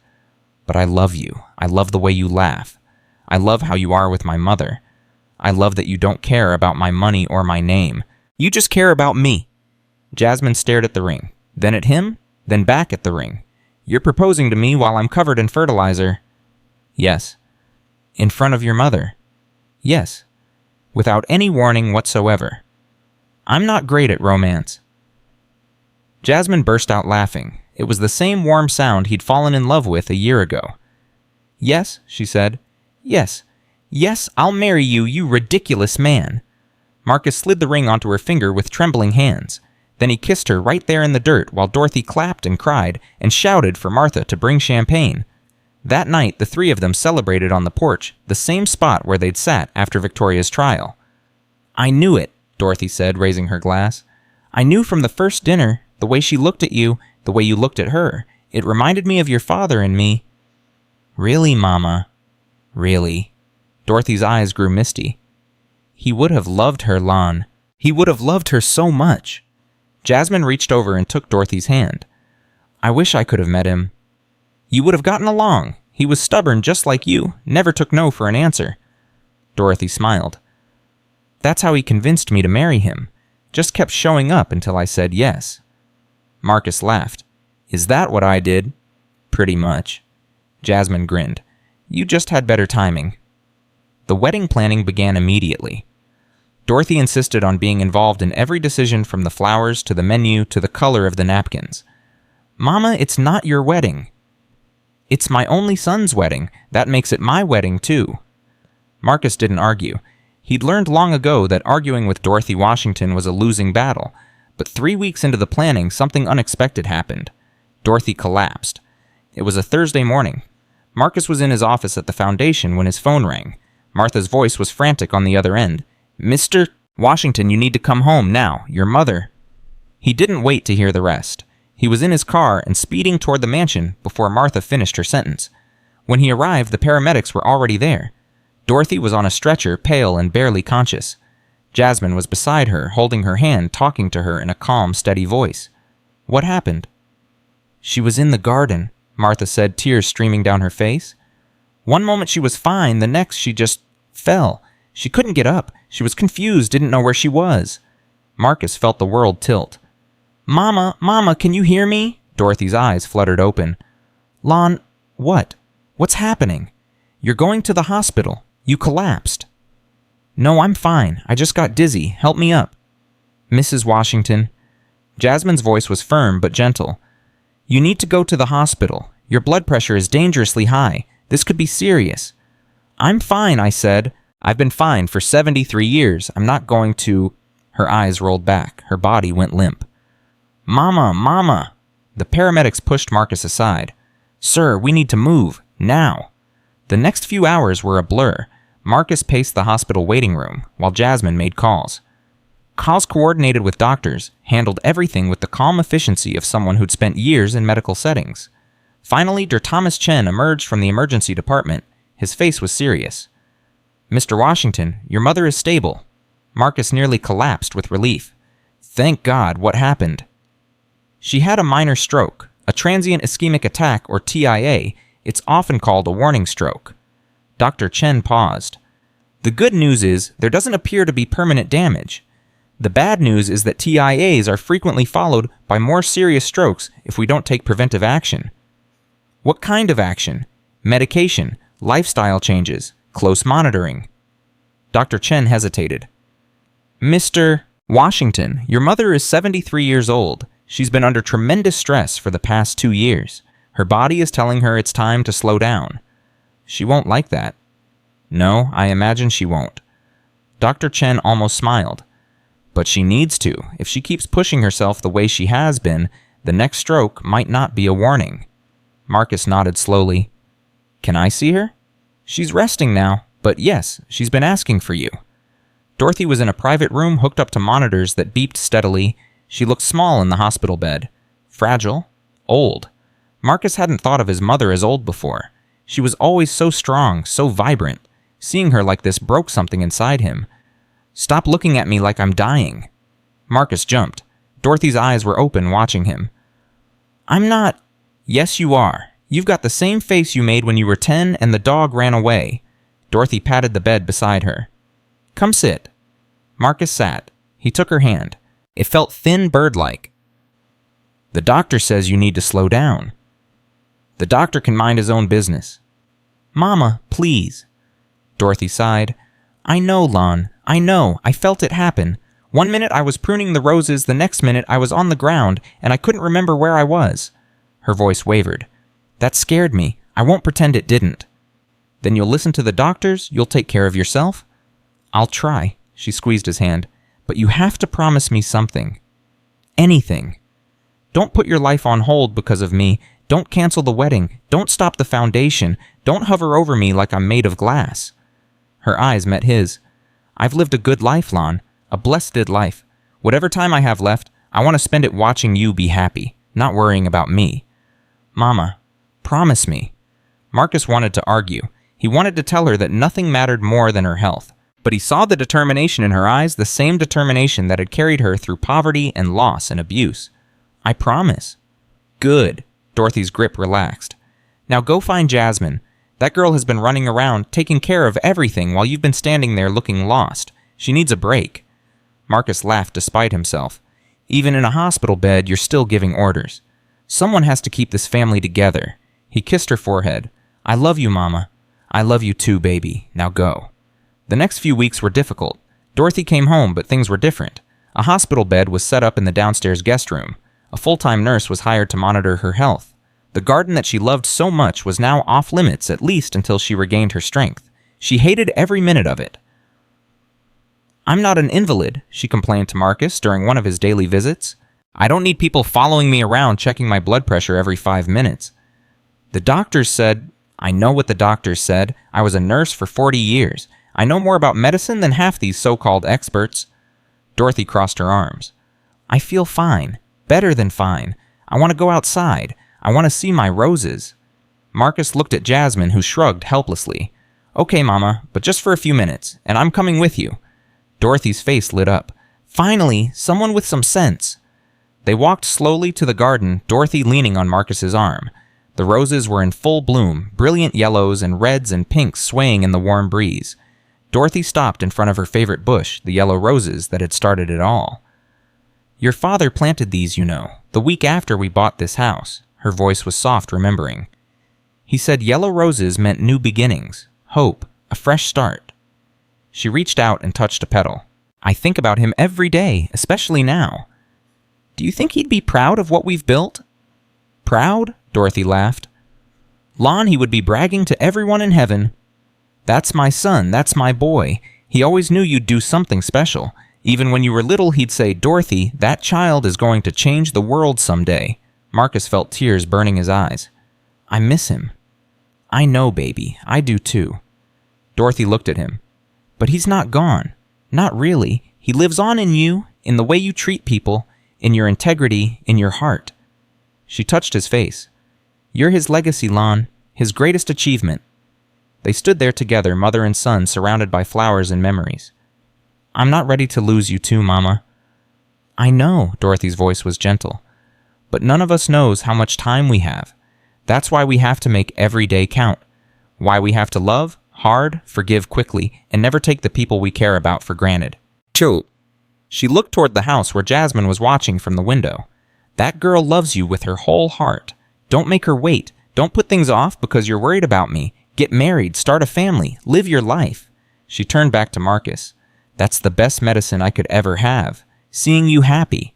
But I love you. I love the way you laugh. I love how you are with my mother. I love that you don't care about my money or my name. You just care about me. Jasmine stared at the ring, then at him, then back at the ring. You're proposing to me while I'm covered in fertilizer. Yes. In front of your mother. Yes. Without any warning whatsoever. I'm not great at romance. Jasmine burst out laughing. It was the same warm sound he'd fallen in love with a year ago. Yes, she said. Yes. Yes, I'll marry you, you ridiculous man. Marcus slid the ring onto her finger with trembling hands. Then he kissed her right there in the dirt while Dorothy clapped and cried and shouted for Martha to bring champagne. That night, the three of them celebrated on the porch, the same spot where they'd sat after Victoria's trial. I knew it, Dorothy said, raising her glass. I knew from the first dinner, the way she looked at you, the way you looked at her. It reminded me of your father and me. Really, Mama? Really? Dorothy's eyes grew misty. He would have loved her, Lon. He would have loved her so much. Jasmine reached over and took Dorothy's hand. I wish I could have met him. You would have gotten along. He was stubborn just like you, never took no for an answer. Dorothy smiled. That's how he convinced me to marry him. Just kept showing up until I said yes. Marcus laughed. Is that what I did? Pretty much. Jasmine grinned. You just had better timing. The wedding planning began immediately. Dorothy insisted on being involved in every decision from the flowers to the menu to the color of the napkins. Mama, it's not your wedding. It's my only son's wedding. That makes it my wedding, too. Marcus didn't argue. He'd learned long ago that arguing with Dorothy Washington was a losing battle, but 3 weeks into the planning, something unexpected happened. Dorothy collapsed. It was a Thursday morning. Marcus was in his office at the foundation when his phone rang. Martha's voice was frantic on the other end. Mr. Washington, you need to come home now. Your mother. He didn't wait to hear the rest. He was in his car and speeding toward the mansion before Martha finished her sentence. When he arrived, the paramedics were already there. Dorothy was on a stretcher, pale and barely conscious. Jasmine was beside her, holding her hand, talking to her in a calm, steady voice. What happened? She was in the garden, Martha said, tears streaming down her face. One moment she was fine, the next she just fell. She couldn't get up. She was confused, didn't know where she was. Marcus felt the world tilt. Mama, Mama, can you hear me? Dorothy's eyes fluttered open. Lon, what? What's happening? You're going to the hospital. You collapsed. No, I'm fine. I just got dizzy. Help me up. Mrs. Washington. Jasmine's voice was firm but gentle. You need to go to the hospital. Your blood pressure is dangerously high. This could be serious. I'm fine, I said. I've been fine for 73 years. I'm not going to... Her eyes rolled back. Her body went limp. Mama, Mama! The paramedics pushed Marcus aside. Sir, we need to move. Now. The next few hours were a blur. Marcus paced the hospital waiting room, while Jasmine made calls. Calls coordinated with doctors, handled everything with the calm efficiency of someone who'd spent years in medical settings. Finally, Thomas Chen emerged from the emergency department. His face was serious. Mr. Washington, your mother is stable. Marcus nearly collapsed with relief. Thank God, what happened? She had a minor stroke, a transient ischemic attack, or TIA. It's often called a warning stroke. Dr. Chen paused. The good news is there doesn't appear to be permanent damage. The bad news is that TIAs are frequently followed by more serious strokes if we don't take preventive action. What kind of action? Medication, lifestyle changes, close monitoring. Dr. Chen hesitated. Mr. Washington, your mother is 73 years old. She's been under tremendous stress for the past 2 years. Her body is telling her it's time to slow down. She won't like that. No, I imagine she won't. Dr. Chen almost smiled. But she needs to. If she keeps pushing herself the way she has been, the next stroke might not be a warning. Marcus nodded slowly. Can I see her? She's resting now, but yes, she's been asking for you. Dorothy was in a private room hooked up to monitors that beeped steadily. She looked small in the hospital bed. Fragile. Old. Marcus hadn't thought of his mother as old before. She was always so strong, so vibrant. Seeing her like this broke something inside him. "Stop looking at me like I'm dying." Marcus jumped. Dorothy's eyes were open, watching him. "I'm not—" "Yes, you are. You've got the same face you made when you were 10 and the dog ran away." Dorothy patted the bed beside her. "Come sit." Marcus sat. He took her hand. It felt thin, bird-like. "The doctor says you need to slow down." "The doctor can mind his own business." "Mama, please." Dorothy sighed. "I know, Lon. I know. I felt it happen. One minute I was pruning the roses, the next minute I was on the ground, and I couldn't remember where I was." Her voice wavered. "That scared me. I won't pretend it didn't." "Then you'll listen to the doctors? You'll take care of yourself?" "I'll try." She squeezed his hand. "But you have to promise me something. Anything. Don't put your life on hold because of me. Don't cancel the wedding. Don't stop the foundation. Don't hover over me like I'm made of glass." Her eyes met his. "I've lived a good life, Lon. A blessed life. Whatever time I have left, I want to spend it watching you be happy, not worrying about me." "Mama, promise me." Marcus wanted to argue. He wanted to tell her that nothing mattered more than her health. But he saw the determination in her eyes, the same determination that had carried her through poverty and loss and abuse. "I promise." "Good." Dorothy's grip relaxed. "Now go find Jasmine. That girl has been running around, taking care of everything while you've been standing there looking lost. She needs a break." Marcus laughed despite himself. "Even in a hospital bed, you're still giving orders. Someone has to keep this family together." He kissed her forehead. "I love you, Mama." "I love you too, baby. Now go." The next few weeks were difficult. Dorothy came home, but things were different. A hospital bed was set up in the downstairs guest room. A full-time nurse was hired to monitor her health. The garden that she loved so much was now off limits, at least until she regained her strength. She hated every minute of it. "I'm not an invalid," she complained to Marcus during one of his daily visits. "I don't need people following me around checking my blood pressure every 5 minutes. The doctors said—" "I know what the doctors said. I was a nurse for 40 years. I know more about medicine than half these so-called experts." Dorothy crossed her arms. "I feel fine. Better than fine. I want to go outside. I want to see my roses." Marcus looked at Jasmine, who shrugged helplessly. "Okay, Mama, but just for a few minutes, and I'm coming with you." Dorothy's face lit up. "Finally, someone with some sense." They walked slowly to the garden, Dorothy leaning on Marcus's arm. The roses were in full bloom, brilliant yellows and reds and pinks swaying in the warm breeze. Dorothy stopped in front of her favorite bush, the yellow roses that had started it all. "Your father planted these, you know, the week after we bought this house." Her voice was soft, remembering. "He said yellow roses meant new beginnings, hope, a fresh start." She reached out and touched a petal. "I think about him every day, especially now." "Do you think he'd be proud of what we've built?" "Proud?" Dorothy laughed. "Lon, he would be bragging to everyone in heaven. 'That's my son, that's my boy. He always knew you'd do something special. Even when you were little, he'd say, Dorothy, that child is going to change the world someday.'" Marcus felt tears burning his eyes. "I miss him." "I know, baby. I do too." Dorothy looked at him. "But he's not gone. Not really. He lives on in you, in the way you treat people, in your integrity, in your heart." She touched his face. "You're his legacy, Lon. His greatest achievement." They stood there together, mother and son, surrounded by flowers and memories. "I'm not ready to lose you too, Mama." "I know," Dorothy's voice was gentle. "But none of us knows how much time we have. That's why we have to make every day count. Why we have to love hard, forgive quickly, and never take the people we care about for granted." Chill. She looked toward the house where Jasmine was watching from the window. "That girl loves you with her whole heart. Don't make her wait. Don't put things off because you're worried about me. Get married, start a family, live your life." She turned back to Marcus. "That's the best medicine I could ever have. Seeing you happy."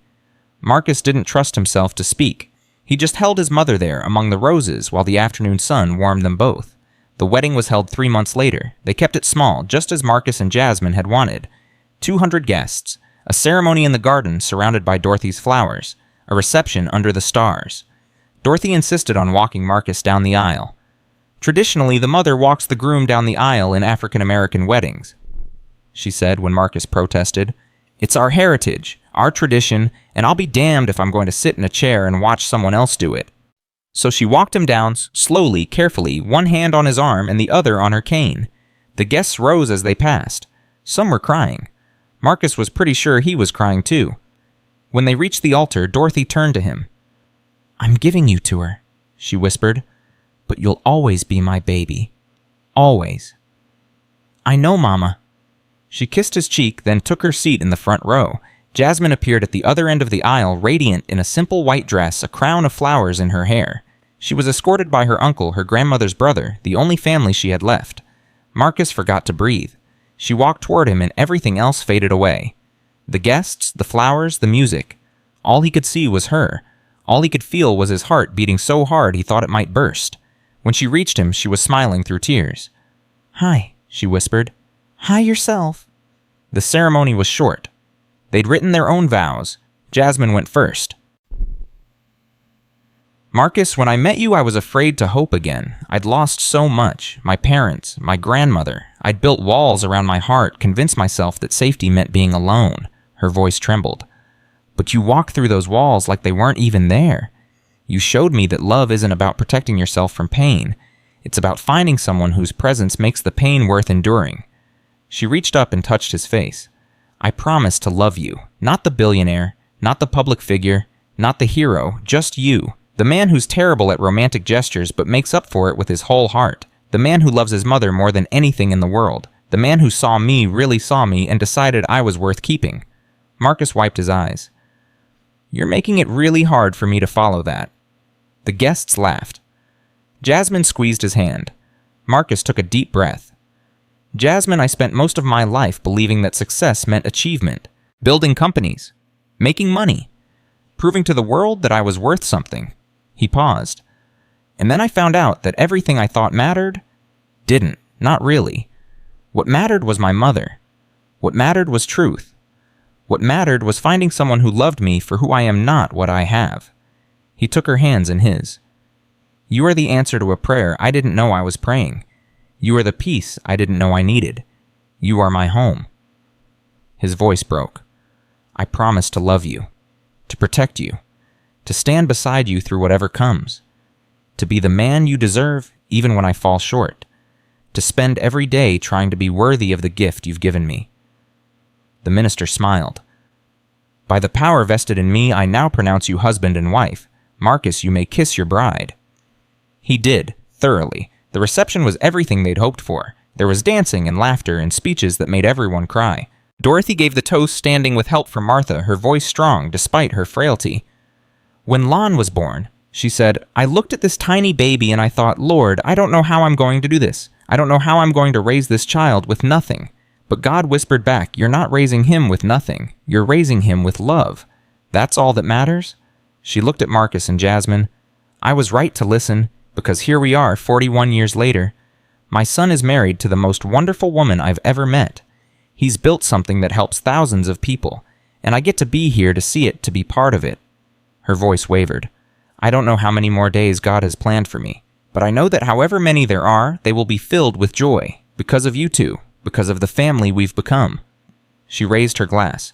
Marcus didn't trust himself to speak. He just held his mother there among the roses while the afternoon sun warmed them both. The wedding was held 3 months later. They kept it small, just as Marcus and Jasmine had wanted. 200 guests. A ceremony in the garden surrounded by Dorothy's flowers. A reception under the stars. Dorothy insisted on walking Marcus down the aisle. Traditionally, the mother walks the groom down the aisle in African-American weddings, she said when Marcus protested. "It's our heritage, our tradition, and I'll be damned if I'm going to sit in a chair and watch someone else do it." So she walked him down, slowly, carefully, one hand on his arm and the other on her cane. The guests rose as they passed. Some were crying. Marcus was pretty sure he was crying too. When they reached the altar, Dorothy turned to him. "I'm giving you to her," she whispered, "but you'll always be my baby. Always." "I know, Mama." She kissed his cheek, then took her seat in the front row. Jasmine appeared at the other end of the aisle, radiant in a simple white dress, a crown of flowers in her hair. She was escorted by her uncle, her grandmother's brother, the only family she had left. Marcus forgot to breathe. She walked toward him and everything else faded away. The guests, the flowers, the music. All he could see was her. All he could feel was his heart beating so hard he thought it might burst. When she reached him, she was smiling through tears. "Hi," she whispered. "Hi yourself." The ceremony was short. They'd written their own vows. Jasmine went first. "Marcus, when I met you, I was afraid to hope again. I'd lost so much. My parents, my grandmother. I'd built walls around my heart, convinced myself that safety meant being alone." Her voice trembled. "But you walked through those walls like they weren't even there. You showed me that love isn't about protecting yourself from pain. It's about finding someone whose presence makes the pain worth enduring." She reached up and touched his face. "I promise to love you. Not the billionaire, not the public figure, not the hero, just you. The man who's terrible at romantic gestures but makes up for it with his whole heart. The man who loves his mother more than anything in the world. The man who saw me, really saw me, and decided I was worth keeping." Marcus wiped his eyes. "You're making it really hard for me to follow that." The guests laughed. Jasmine squeezed his hand. Marcus took a deep breath. "Jasmine, I spent most of my life believing that success meant achievement, building companies, making money, proving to the world that I was worth something." He paused. "And then I found out that everything I thought mattered didn't, not really. What mattered was my mother. What mattered was truth. What mattered was finding someone who loved me for who I am, not what I have." He took her hands in his. "You are the answer to a prayer I didn't know I was praying. You are the peace I didn't know I needed. You are my home." His voice broke. "I promise to love you, to protect you, to stand beside you through whatever comes, to be the man you deserve even when I fall short, to spend every day trying to be worthy of the gift you've given me." The minister smiled. "By the power vested in me, I now pronounce you husband and wife. Marcus, you may kiss your bride." He did, thoroughly. The reception was everything they'd hoped for. There was dancing and laughter and speeches that made everyone cry. Dorothy gave the toast standing with help from Martha, her voice strong despite her frailty. "When Lon was born," she said, "I looked at this tiny baby and I thought, Lord, I don't know how I'm going to do this. I don't know how I'm going to raise this child with nothing." But God whispered back, "You're not raising him with nothing. You're raising him with love. That's all that matters." She looked at Marcus and Jasmine. "I was right to listen, because here we are 41 years later. My son is married to the most wonderful woman I've ever met. He's built something that helps thousands of people, and I get to be here to see it, to be part of it." Her voice wavered. "I don't know how many more days God has planned for me, but I know that however many there are, they will be filled with joy, because of you two, because of the family we've become." She raised her glass.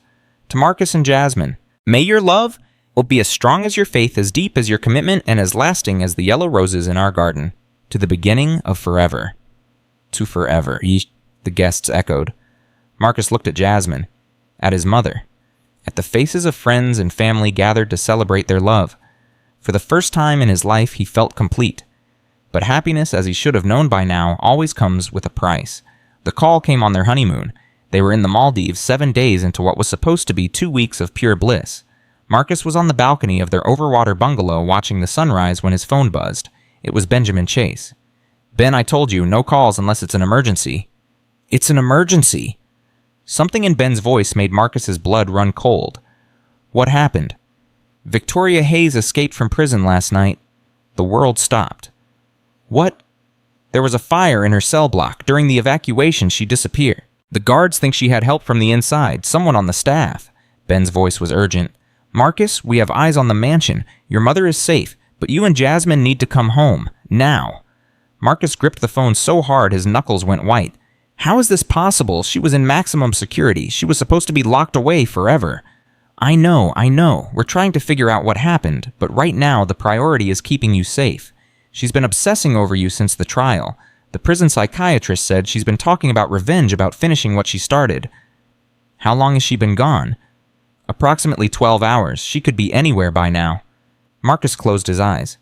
"To Marcus and Jasmine, may your love will be as strong as your faith, as deep as your commitment, and as lasting as the yellow roses in our garden, to the beginning of forever." "To forever," the guests echoed. Marcus looked at Jasmine, at his mother, at the faces of friends and family gathered to celebrate their love. For the first time in his life, he felt complete. But happiness, as he should have known by now, always comes with a price. The call came on their honeymoon. They were in the Maldives 7 days into what was supposed to be 2 weeks of pure bliss. Marcus was on the balcony of their overwater bungalow watching the sunrise when his phone buzzed. It was Benjamin Chase. "Ben, I told you, no calls unless it's an emergency." "It's an emergency." Something in Ben's voice made Marcus's blood run cold. "What happened?" "Victoria Hayes escaped from prison last night." The world stopped. "What?" "There was a fire in her cell block. During the evacuation, she disappeared. The guards think she had help from the inside, someone on the staff." Ben's voice was urgent. "Marcus, we have eyes on the mansion. Your mother is safe, but you and Jasmine need to come home. Now." Marcus gripped the phone so hard his knuckles went white. How is this possible? She was in maximum security. She was supposed to be locked away forever. I know. We're trying to figure out what happened, but right now the priority is keeping you safe. She's been obsessing over you since the trial. The prison psychiatrist said she's been talking about revenge, about finishing what she started. How long has she been gone? Approximately 12 hours. She could be anywhere by now. Marcus closed his eyes.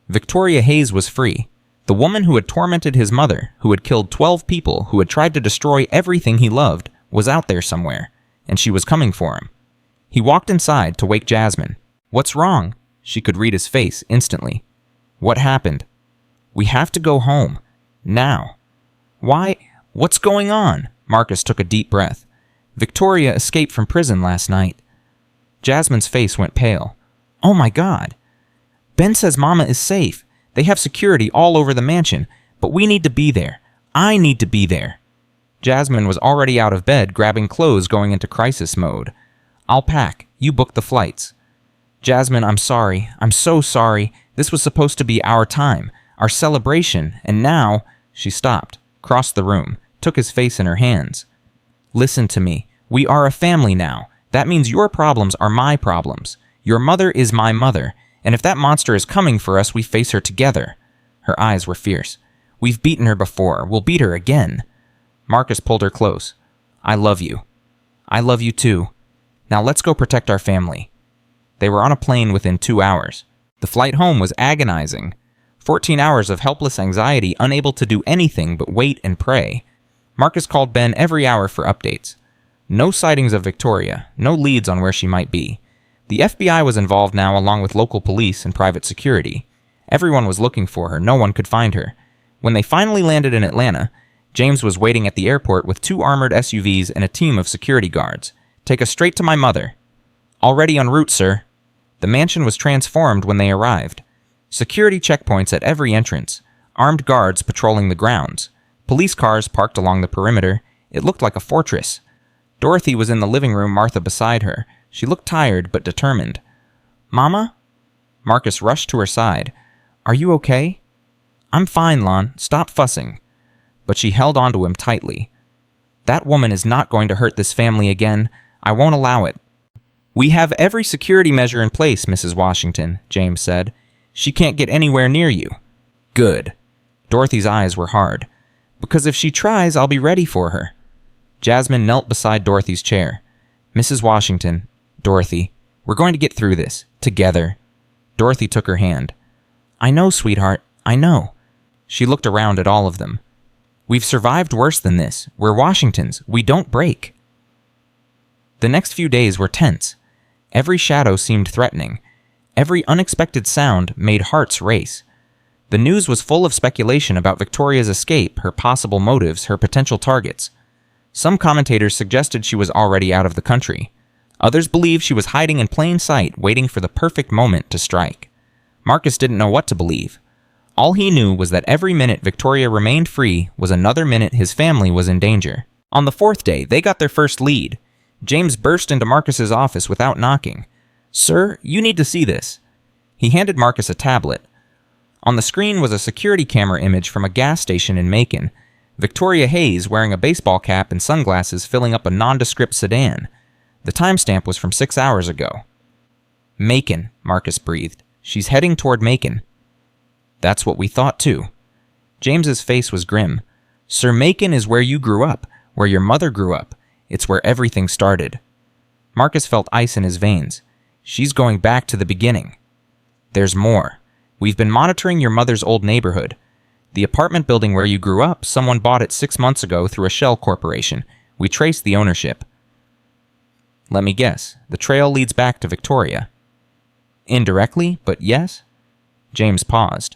Victoria Hayes was free. The woman who had tormented his mother, who had killed 12 people, who had tried to destroy everything he loved, was out there somewhere, and she was coming for him. He walked inside to wake Jasmine. What's wrong? She could read his face instantly. What happened? We have to go home. Now. Why? What's going on? Marcus took a deep breath. Victoria escaped from prison last night. Jasmine's face went pale. Oh my God. Ben says Mama is safe. They have security all over the mansion, but we need to be there. I need to be there. Jasmine was already out of bed, grabbing clothes, going into crisis mode. I'll pack. You book the flights. Jasmine, I'm sorry. I'm so sorry. This was supposed to be our time, our celebration, and now... She stopped, crossed the room, took his face in her hands. Listen to me. We are a family now. That means your problems are my problems. Your mother is my mother, and if that monster is coming for us, we face her together. Her eyes were fierce. We've beaten her before. We'll beat her again. Marcus pulled her close. I love you. I love you too. Now let's go protect our family. They were on a plane within 2 hours. The flight home was agonizing. 14 hours of helpless anxiety, unable to do anything but wait and pray. Marcus called Ben every hour for updates. No sightings of Victoria, no leads on where she might be. The FBI was involved now, along with local police and private security. Everyone was looking for her, no one could find her. When they finally landed in Atlanta, James was waiting at the airport with 2 armored SUVs and a team of security guards. Take us straight to my mother. Already en route, sir. The mansion was transformed when they arrived. Security checkpoints at every entrance. Armed guards patrolling the grounds. Police cars parked along the perimeter. It looked like a fortress. Dorothy was in the living room, Martha beside her. She looked tired but determined. Mama? Marcus rushed to her side. Are you okay? I'm fine, Lon. Stop fussing. But she held onto him tightly. That woman is not going to hurt this family again. I won't allow it. We have every security measure in place, Mrs. Washington, James said. She can't get anywhere near you. Good. Dorothy's eyes were hard. Because if she tries, I'll be ready for her. Jasmine knelt beside Dorothy's chair. Mrs. Washington, Dorothy, we're going to get through this, together. Dorothy took her hand. I know, sweetheart, I know. She looked around at all of them. We've survived worse than this. We're Washingtons. We don't break. The next few days were tense. Every shadow seemed threatening. Every unexpected sound made hearts race. The news was full of speculation about Victoria's escape, her possible motives, her potential targets. Some commentators suggested she was already out of the country. Others believed she was hiding in plain sight, waiting for the perfect moment to strike. Marcus didn't know what to believe. All he knew was that every minute Victoria remained free was another minute his family was in danger. On the 4th day, they got their first lead. James burst into Marcus's office without knocking. Sir, you need to see this. He handed Marcus a tablet. On the screen was a security camera image from a gas station in Macon. Victoria Hayes, wearing a baseball cap and sunglasses, filling up a nondescript sedan. The timestamp was from 6 hours ago. Macon, Marcus breathed. She's heading toward Macon. That's what we thought too. James's face was grim. Sir, Macon is where you grew up, where your mother grew up. It's where everything started. Marcus felt ice in his veins. She's going back to the beginning. There's more. We've been monitoring your mother's old neighborhood. The apartment building where you grew up, someone bought it 6 months ago through a shell corporation. We traced the ownership. Let me guess. The trail leads back to Victoria. Indirectly, but yes? James paused.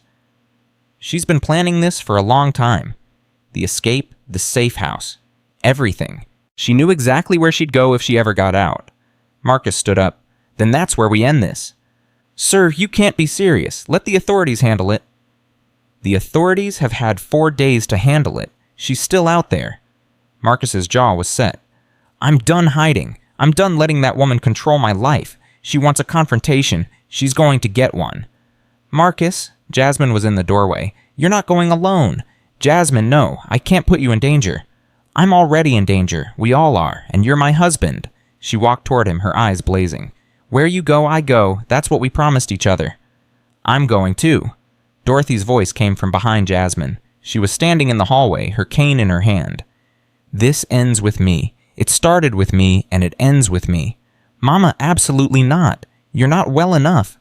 She's been planning this for a long time. The escape, the safe house, everything. She knew exactly where she'd go if she ever got out. Marcus stood up. Then that's where we end this. Sir, you can't be serious. Let the authorities handle it. The authorities have had 4 days to handle it. She's still out there. Marcus's jaw was set. I'm done hiding. I'm done letting that woman control my life. She wants a confrontation. She's going to get one. Marcus, Jasmine was in the doorway. You're not going alone. Jasmine, no. I can't put you in danger. I'm already in danger. We all are. And you're my husband. She walked toward him, her eyes blazing. "Where you go, I go. That's what we promised each other." "I'm going too." Dorothy's voice came from behind Jasmine. She was standing in the hallway, her cane in her hand. "This ends with me. It started with me, and it ends with me." "Mama, absolutely not. You're not well enough."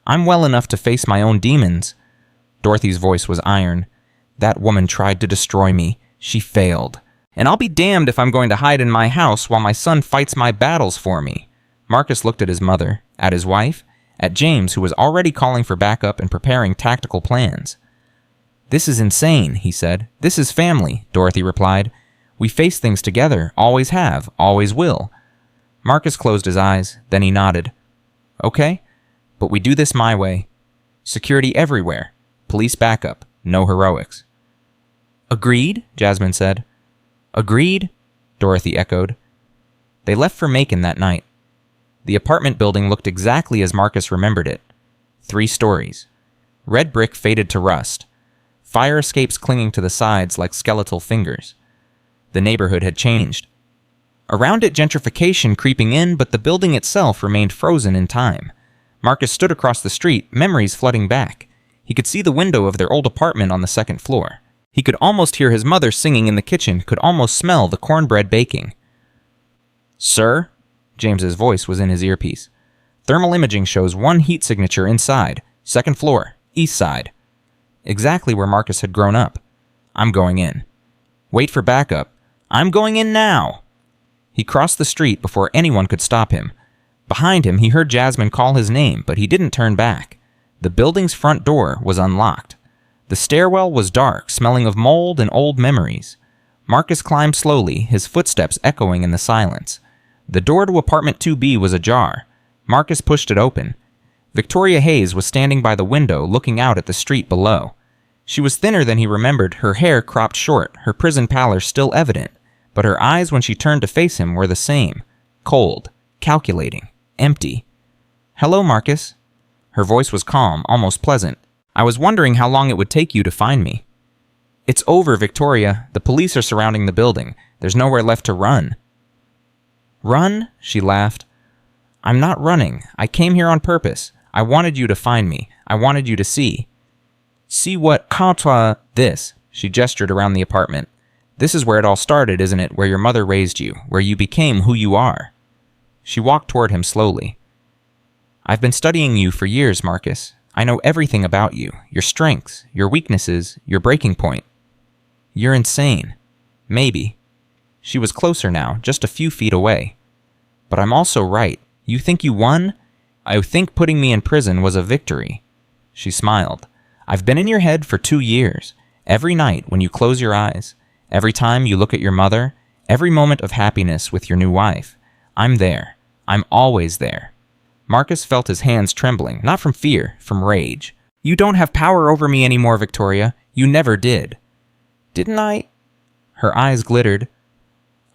"I'm well enough to face my own demons." Dorothy's voice was iron. "That woman tried to destroy me. She failed. And I'll be damned if I'm going to hide in my house while my son fights my battles for me." Marcus looked at his mother, at his wife, at James, who was already calling for backup and preparing tactical plans. "This is insane," he said. "This is family," Dorothy replied. "We face things together, always have, always will." Marcus closed his eyes, then he nodded. "Okay, but we do this my way. Security everywhere. Police backup. No heroics." "Agreed," Jasmine said. "Agreed," Dorothy echoed. They left for Macon that night. The apartment building looked exactly as Marcus remembered it. 3 stories. Red brick faded to rust. Fire escapes clinging to the sides like skeletal fingers. The neighborhood had changed. Around it, gentrification creeping in, but the building itself remained frozen in time. Marcus stood across the street, memories flooding back. He could see the window of their old apartment on the 2nd floor. He could almost hear his mother singing in the kitchen, could almost smell the cornbread baking. "Sir?" James's voice was in his earpiece. "Thermal imaging shows 1 heat signature inside, 2nd floor, east side." Exactly where Marcus had grown up. "I'm going in." "Wait for backup." "I'm going in now." He crossed the street before anyone could stop him. Behind him, he heard Jasmine call his name, but he didn't turn back. The building's front door was unlocked. The stairwell was dark, smelling of mold and old memories. Marcus climbed slowly, his footsteps echoing in the silence. The door to apartment 2B was ajar. Marcus pushed it open. Victoria Hayes was standing by the window, looking out at the street below. She was thinner than he remembered, her hair cropped short, her prison pallor still evident, but her eyes when she turned to face him were the same. Cold, calculating, empty. "Hello, Marcus." Her voice was calm, almost pleasant. "I was wondering how long it would take you to find me." "It's over, Victoria. The police are surrounding the building. There's nowhere left to run." "Run?" she laughed. "I'm not running. I came here on purpose. I wanted you to find me. I wanted you to see." "See what? Quand this." She gestured around the apartment. "This is where it all started, isn't it? Where your mother raised you. Where you became who you are." She walked toward him slowly. "I've been studying you for years, Marcus. I know everything about you. Your strengths, your weaknesses, your breaking point. You're insane. Maybe." She was closer now, just a few feet away. "But I'm also right. You think you won? I think putting me in prison was a victory." She smiled. "I've been in your head for 2 years. Every night when you close your eyes, every time you look at your mother, every moment of happiness with your new wife. I'm there. I'm always there." Marcus felt his hands trembling, not from fear, from rage. "You don't have power over me anymore, Victoria. You never did." "Didn't I?" Her eyes glittered.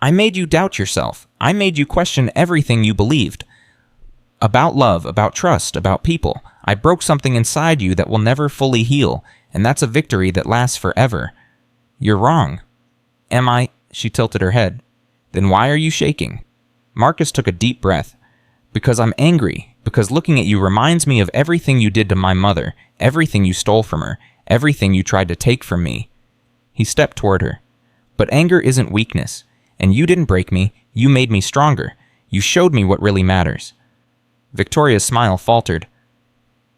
"I made you doubt yourself. I made you question everything you believed. About love, about trust, about people. I broke something inside you that will never fully heal, and that's a victory that lasts forever. You're wrong." "Am I?" She tilted her head. "Then why are you shaking?" Marcus took a deep breath. "Because I'm angry. Because looking at you reminds me of everything you did to my mother, everything you stole from her, everything you tried to take from me." He stepped toward her. "But anger isn't weakness. And you didn't break me. You made me stronger. You showed me what really matters." Victoria's smile faltered.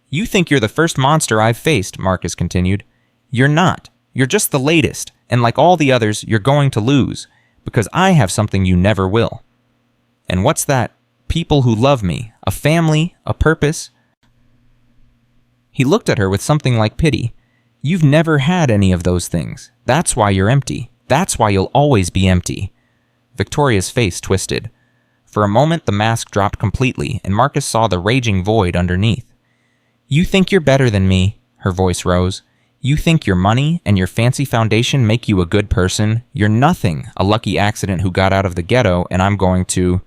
"You think you're the first monster I've faced," Marcus continued. "You're not. You're just the latest. And like all the others, you're going to lose. Because I have something you never will." "And what's that?" "People who love me. A family. A purpose." He looked at her with something like pity. "You've never had any of those things. That's why you're empty. That's why you'll always be empty." Victoria's face twisted. For a moment, the mask dropped completely, and Marcus saw the raging void underneath. "You think you're better than me," her voice rose. "You think your money and your fancy foundation make you a good person. You're nothing, a lucky accident who got out of the ghetto, and I'm going to..."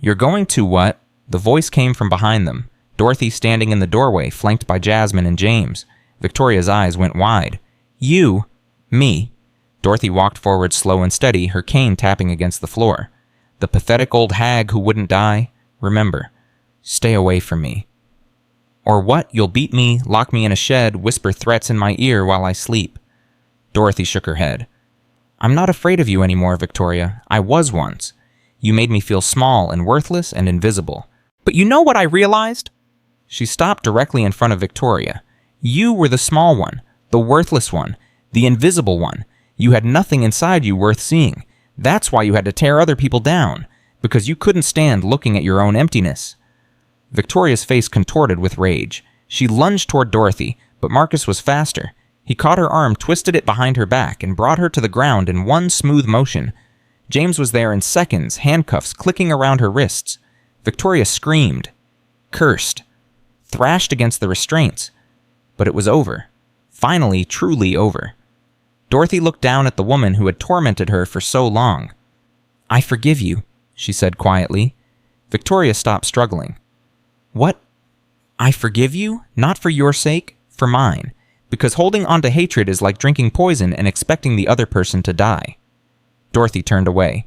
"You're going to what?" The voice came from behind them. Dorothy standing in the doorway, flanked by Jasmine and James. Victoria's eyes went wide. "You?" "Me." Dorothy walked forward slow and steady, her cane tapping against the floor. The pathetic old hag who wouldn't die. Remember, stay away from me. Or what? You'll beat me, lock me in a shed, whisper threats in my ear while I sleep. Dorothy shook her head. I'm not afraid of you anymore, Victoria. I was once. You made me feel small and worthless and invisible. But you know what I realized? She stopped directly in front of Victoria. You were the small one, the worthless one, the invisible one. You had nothing inside you worth seeing. That's why you had to tear other people down, because you couldn't stand looking at your own emptiness. Victoria's face contorted with rage. She lunged toward Dorothy, but Marcus was faster. He caught her arm, twisted it behind her back, and brought her to the ground in one smooth motion. James was there in seconds, handcuffs clicking around her wrists. Victoria screamed, cursed, thrashed against the restraints. But it was over. Finally, truly over. Dorothy looked down at the woman who had tormented her for so long. I forgive you, she said quietly. Victoria stopped struggling. What? I forgive you? Not for your sake, for mine. Because holding on to hatred is like drinking poison and expecting the other person to die. Dorothy turned away.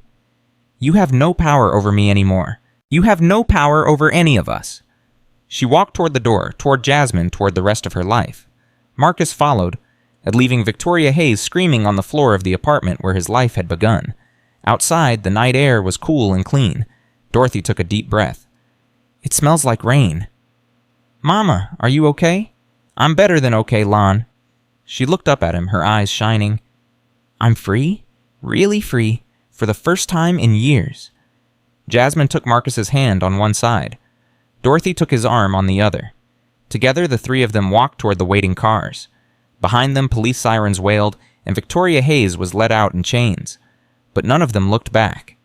You have no power over me anymore. You have no power over any of us. She walked toward the door, toward Jasmine, toward the rest of her life. Marcus followed, leaving Victoria Hayes screaming on the floor of the apartment where his life had begun. Outside, the night air was cool and clean. Dorothy took a deep breath. It smells like rain. Mama, are you okay? I'm better than okay, Lon. She looked up at him, her eyes shining. I'm free? Really free, for the first time in years. Jasmine took Marcus's hand on one side. Dorothy took his arm on the other. Together, the three of them walked toward the waiting cars. Behind them, police sirens wailed, and Victoria Hayes was let out in chains. But none of them looked back.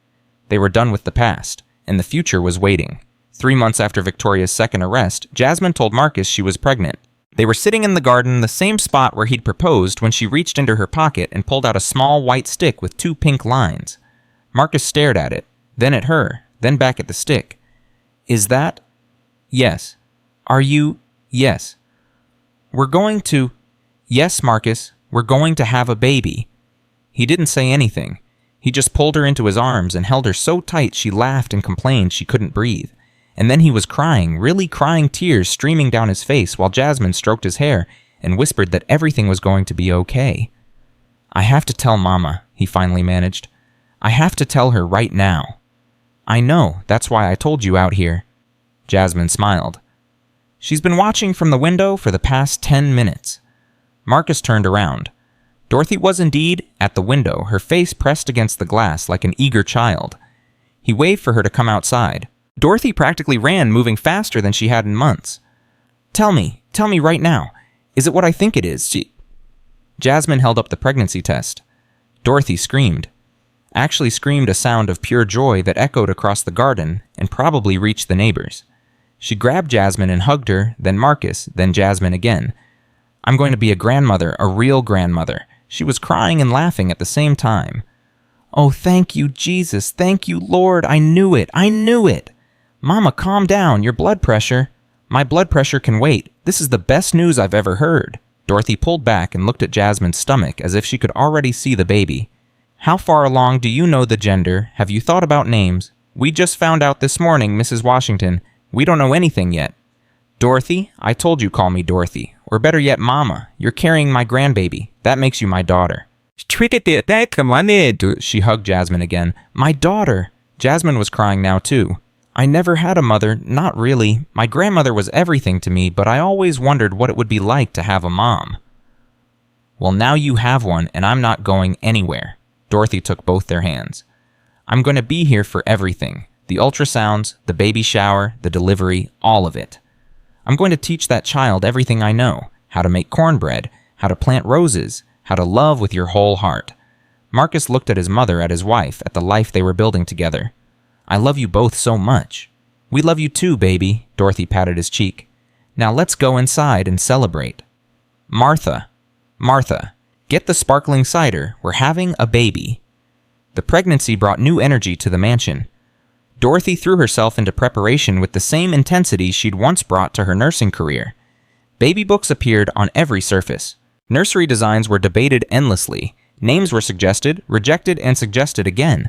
They were done with the past, and the future was waiting. 3 months after Victoria's second arrest, Jasmine told Marcus she was pregnant. They were sitting in the garden, the same spot where he'd proposed, when she reached into her pocket and pulled out a small white stick with 2 pink lines. Marcus stared at it, then at her, then back at the stick. Is that? Yes. Are you? Yes. We're going to... Yes, Marcus, we're going to have a baby. He didn't say anything. He just pulled her into his arms and held her so tight she laughed and complained she couldn't breathe. And then he was crying, really crying, tears streaming down his face while Jasmine stroked his hair and whispered that everything was going to be okay. I have to tell Mama, he finally managed. I have to tell her right now. I know, that's why I told you out here. Jasmine smiled. She's been watching from the window for the past 10 minutes. Marcus turned around. Dorothy was indeed at the window, her face pressed against the glass like an eager child. He waved for her to come outside. Dorothy practically ran, moving faster than she had in months. Tell me right now. Is it what I think it is? Jasmine held up the pregnancy test. Dorothy screamed. Actually screamed a sound of pure joy that echoed across the garden and probably reached the neighbors. She grabbed Jasmine and hugged her, then Marcus, then Jasmine again. I'm going to be a grandmother, a real grandmother. She was crying and laughing at the same time. Oh, thank you, Jesus. Thank you, Lord. I knew it. I knew it. Mama, calm down. Your blood pressure. My blood pressure can wait. This is the best news I've ever heard. Dorothy pulled back and looked at Jasmine's stomach as if she could already see the baby. How far along do you know the gender? Have you thought about names? We just found out this morning, Mrs. Washington. We don't know anything yet. Dorothy, I told you call me Dorothy. Or better yet, Mama. You're carrying my grandbaby. That makes you my daughter. She hugged Jasmine again. My daughter. Jasmine was crying now too. I never had a mother, not really. My grandmother was everything to me, but I always wondered what it would be like to have a mom. Well, now you have one, and I'm not going anywhere. Dorothy took both their hands. I'm going to be here for everything. The ultrasounds, the baby shower, the delivery, all of it. I'm going to teach that child everything I know. How to make cornbread, how to plant roses, how to love with your whole heart. Marcus looked at his mother, at his wife, at the life they were building together. I love you both so much. We love you too, baby. Dorothy patted his cheek. Now let's go inside and celebrate. Martha, get the sparkling cider. We're having a baby. The pregnancy brought new energy to the mansion. Dorothy threw herself into preparation with the same intensity she'd once brought to her nursing career. Baby books appeared on every surface. Nursery designs were debated endlessly. Names were suggested, rejected, and suggested again.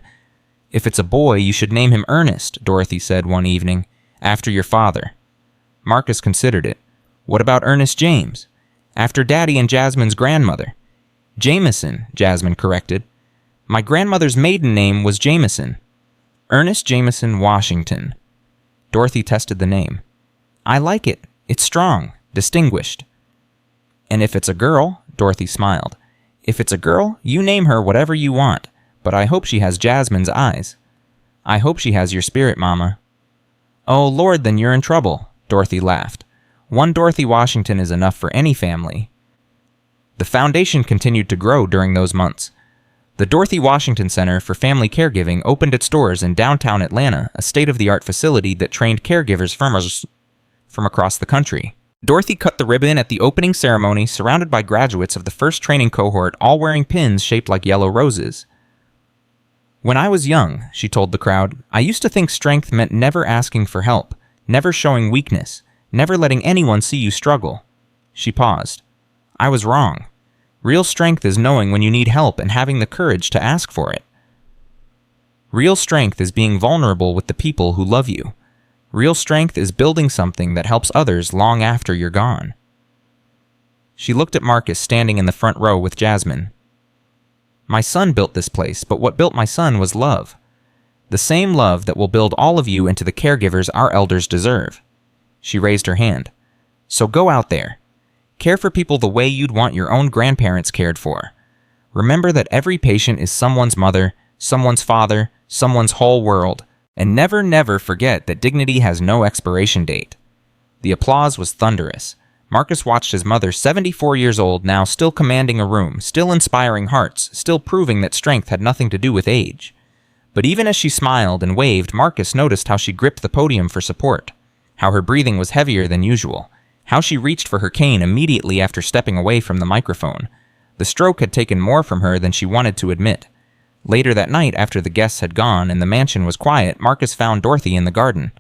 If it's a boy, you should name him Ernest, Dorothy said one evening, after your father. Marcus considered it. What about Ernest James? After Daddy and Jasmine's grandmother. Jameson, Jasmine corrected. My grandmother's maiden name was Jameson. Ernest Jameson Washington. Dorothy tested the name. I like it. It's strong, distinguished. And if it's a girl, Dorothy smiled. If it's a girl, you name her whatever you want, but I hope she has Jasmine's eyes. I hope she has your spirit, Mama. Oh, Lord, then you're in trouble, Dorothy laughed. One Dorothy Washington is enough for any family. The foundation continued to grow during those months. The Dorothy Washington Center for Family Caregiving opened its doors in downtown Atlanta, a state-of-the-art facility that trained caregivers from across the country. Dorothy cut the ribbon at the opening ceremony, surrounded by graduates of the first training cohort, all wearing pins shaped like yellow roses. When I was young, she told the crowd, I used to think strength meant never asking for help, never showing weakness, never letting anyone see you struggle. She paused. I was wrong. Real strength is knowing when you need help and having the courage to ask for it. Real strength is being vulnerable with the people who love you. Real strength is building something that helps others long after you're gone. She looked at Marcus standing in the front row with Jasmine. My son built this place, but what built my son was love. The same love that will build all of you into the caregivers our elders deserve. She raised her hand. So go out there. Care for people the way you'd want your own grandparents cared for. Remember that every patient is someone's mother, someone's father, someone's whole world, and never, never forget that dignity has no expiration date. The applause was thunderous. Marcus watched his mother, 74 years old now, still commanding a room, still inspiring hearts, still proving that strength had nothing to do with age. But even as she smiled and waved, Marcus noticed how she gripped the podium for support, how her breathing was heavier than usual, how she reached for her cane immediately after stepping away from the microphone. The stroke had taken more from her than she wanted to admit. Later that night, after the guests had gone and the mansion was quiet, Marcus found Dorothy in the garden.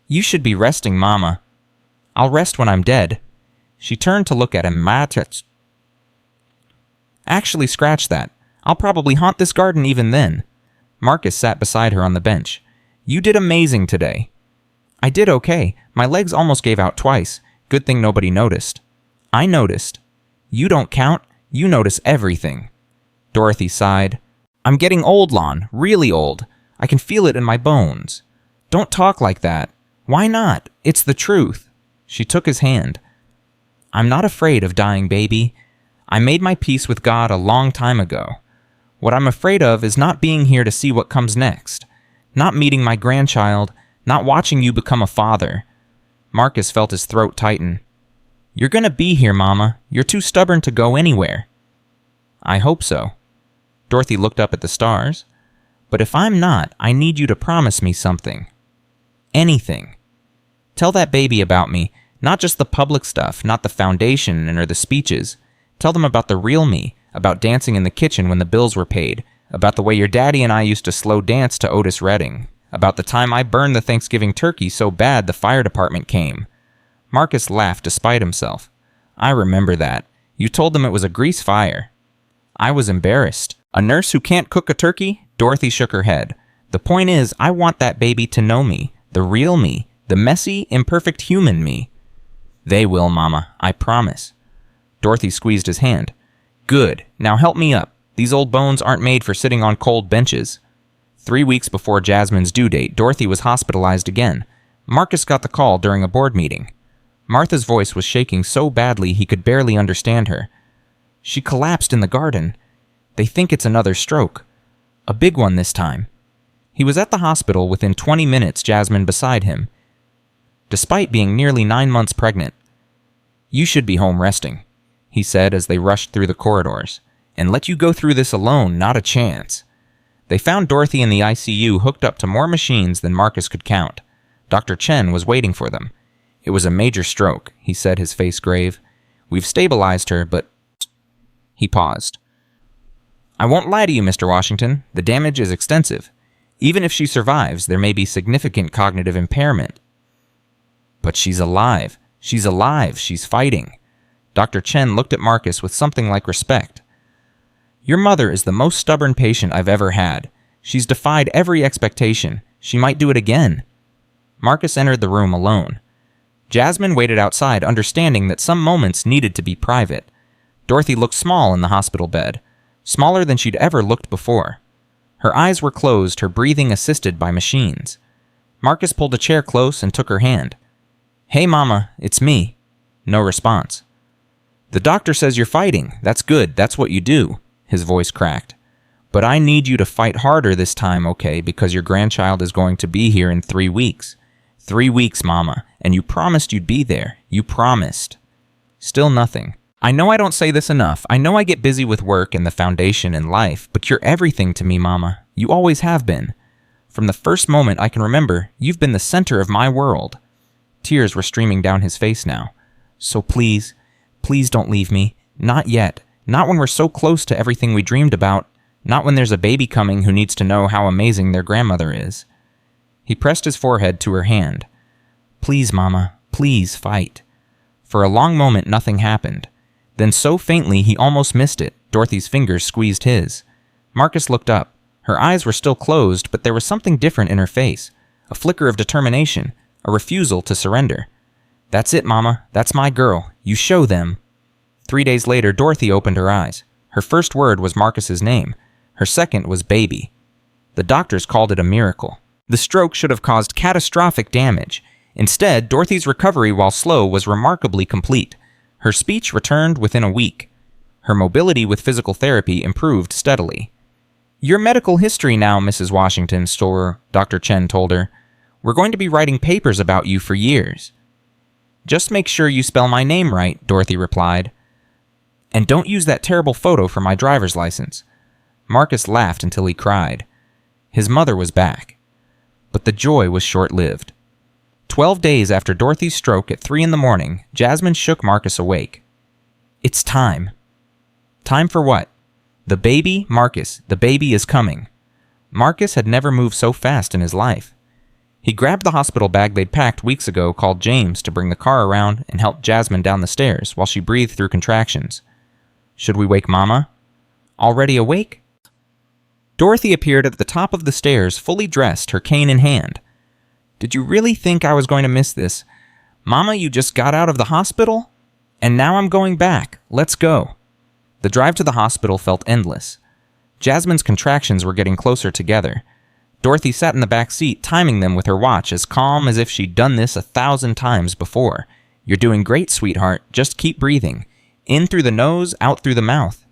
You should be resting, Mama. I'll rest when I'm dead. She turned to look at him. Actually, scratch that. I'll probably haunt this garden even then. Marcus sat beside her on the bench. You did amazing today. I did okay. My legs almost gave out twice. Good thing nobody noticed. I noticed. You don't count. You notice everything. Dorothy sighed. I'm getting old, Lon. Really old. I can feel it in my bones. Don't talk like that. Why not? It's the truth. She took his hand. I'm not afraid of dying, baby. I made my peace with God a long time ago. What I'm afraid of is not being here to see what comes next. Not meeting my grandchild. Not watching you become a father. Marcus felt his throat tighten. You're gonna be here, Mama. You're too stubborn to go anywhere. I hope so. Dorothy looked up at the stars. But if I'm not, I need you to promise me something. Anything. Tell that baby about me. Not just the public stuff, not the foundation or the speeches. Tell them about the real me, about dancing in the kitchen when the bills were paid, about the way your daddy and I used to slow dance to Otis Redding, about the time I burned the Thanksgiving turkey so bad the fire department came. Marcus laughed despite himself. I remember that. You told them it was a grease fire. I was embarrassed. A nurse who can't cook a turkey? Dorothy shook her head. The point is, I want that baby to know me, the real me, the messy, imperfect human me. They will, Mama, I promise. Dorothy squeezed his hand. Good. Now help me up. These old bones aren't made for sitting on cold benches. 3 weeks before Jasmine's due date, Dorothy was hospitalized again. Marcus got the call during a board meeting. Martha's voice was shaking so badly he could barely understand her. She collapsed in the garden. They think it's another stroke. A big one this time. He was at the hospital within 20 minutes, Jasmine beside him, despite being nearly 9 months pregnant. You should be home resting, he said as they rushed through the corridors. And let you go through this alone, not a chance. They found Dorothy in the ICU hooked up to more machines than Marcus could count. Dr. Chen was waiting for them. It was a major stroke, he said, his face grave. We've stabilized her, but... He paused. I won't lie to you, Mr. Washington. The damage is extensive. Even if she survives, there may be significant cognitive impairment. But she's alive. She's alive. She's fighting. Dr. Chen looked at Marcus with something like respect. Your mother is the most stubborn patient I've ever had. She's defied every expectation. She might do it again. Marcus entered the room alone. Jasmine waited outside, understanding that some moments needed to be private. Dorothy looked small in the hospital bed, smaller than she'd ever looked before. Her eyes were closed, her breathing assisted by machines. Marcus pulled a chair close and took her hand. "Hey, Mama, it's me." No response. "The doctor says you're fighting. That's good. That's what you do." His voice cracked. "But I need you to fight harder this time, okay, because your grandchild is going to be here in 3 weeks. 3 weeks, Mama, and you promised you'd be there. You promised." Still nothing. "I know I don't say this enough. I know I get busy with work and the foundation and life, but you're everything to me, Mama. You always have been. From the first moment I can remember, you've been the center of my world." Tears were streaming down his face now. "So please, please don't leave me. Not yet. Not when we're so close to everything we dreamed about. Not when there's a baby coming who needs to know how amazing their grandmother is." He pressed his forehead to her hand. "Please, Mama, please fight." For a long moment nothing happened. Then so faintly he almost missed it, Dorothy's fingers squeezed his. Marcus looked up. Her eyes were still closed, but there was something different in her face. A flicker of determination, a refusal to surrender. "That's it, Mama. That's my girl. You show them." 3 days later, Dorothy opened her eyes. Her first word was Marcus's name. Her second was baby. The doctors called it a miracle. The stroke should have caused catastrophic damage. Instead, Dorothy's recovery, while slow, was remarkably complete. Her speech returned within a week. Her mobility with physical therapy improved steadily. "Your medical history now, Mrs. Washington," Dr. Chen told her. "We're going to be writing papers about you for years." "Just make sure you spell my name right," Dorothy replied. "And don't use that terrible photo for my driver's license." Marcus laughed until he cried. His mother was back. But the joy was short-lived. 12 days after Dorothy's stroke at 3 a.m, Jasmine shook Marcus awake. "It's time." "Time for what?" "The baby, Marcus. The baby is coming." Marcus had never moved so fast in his life. He grabbed the hospital bag they'd packed weeks ago, called James to bring the car around, and helped Jasmine down the stairs while she breathed through contractions. "Should we wake Mama?" "Already awake?" Dorothy appeared at the top of the stairs, fully dressed, her cane in hand. "Did you really think I was going to miss this? Mama, you just got out of the hospital? And now I'm going back. Let's go." The drive to the hospital felt endless. Jasmine's contractions were getting closer together. Dorothy sat in the back seat, timing them with her watch, as calm as if she'd done this 1,000 times before. "You're doing great, sweetheart. Just keep breathing. In through the nose, out through the mouth.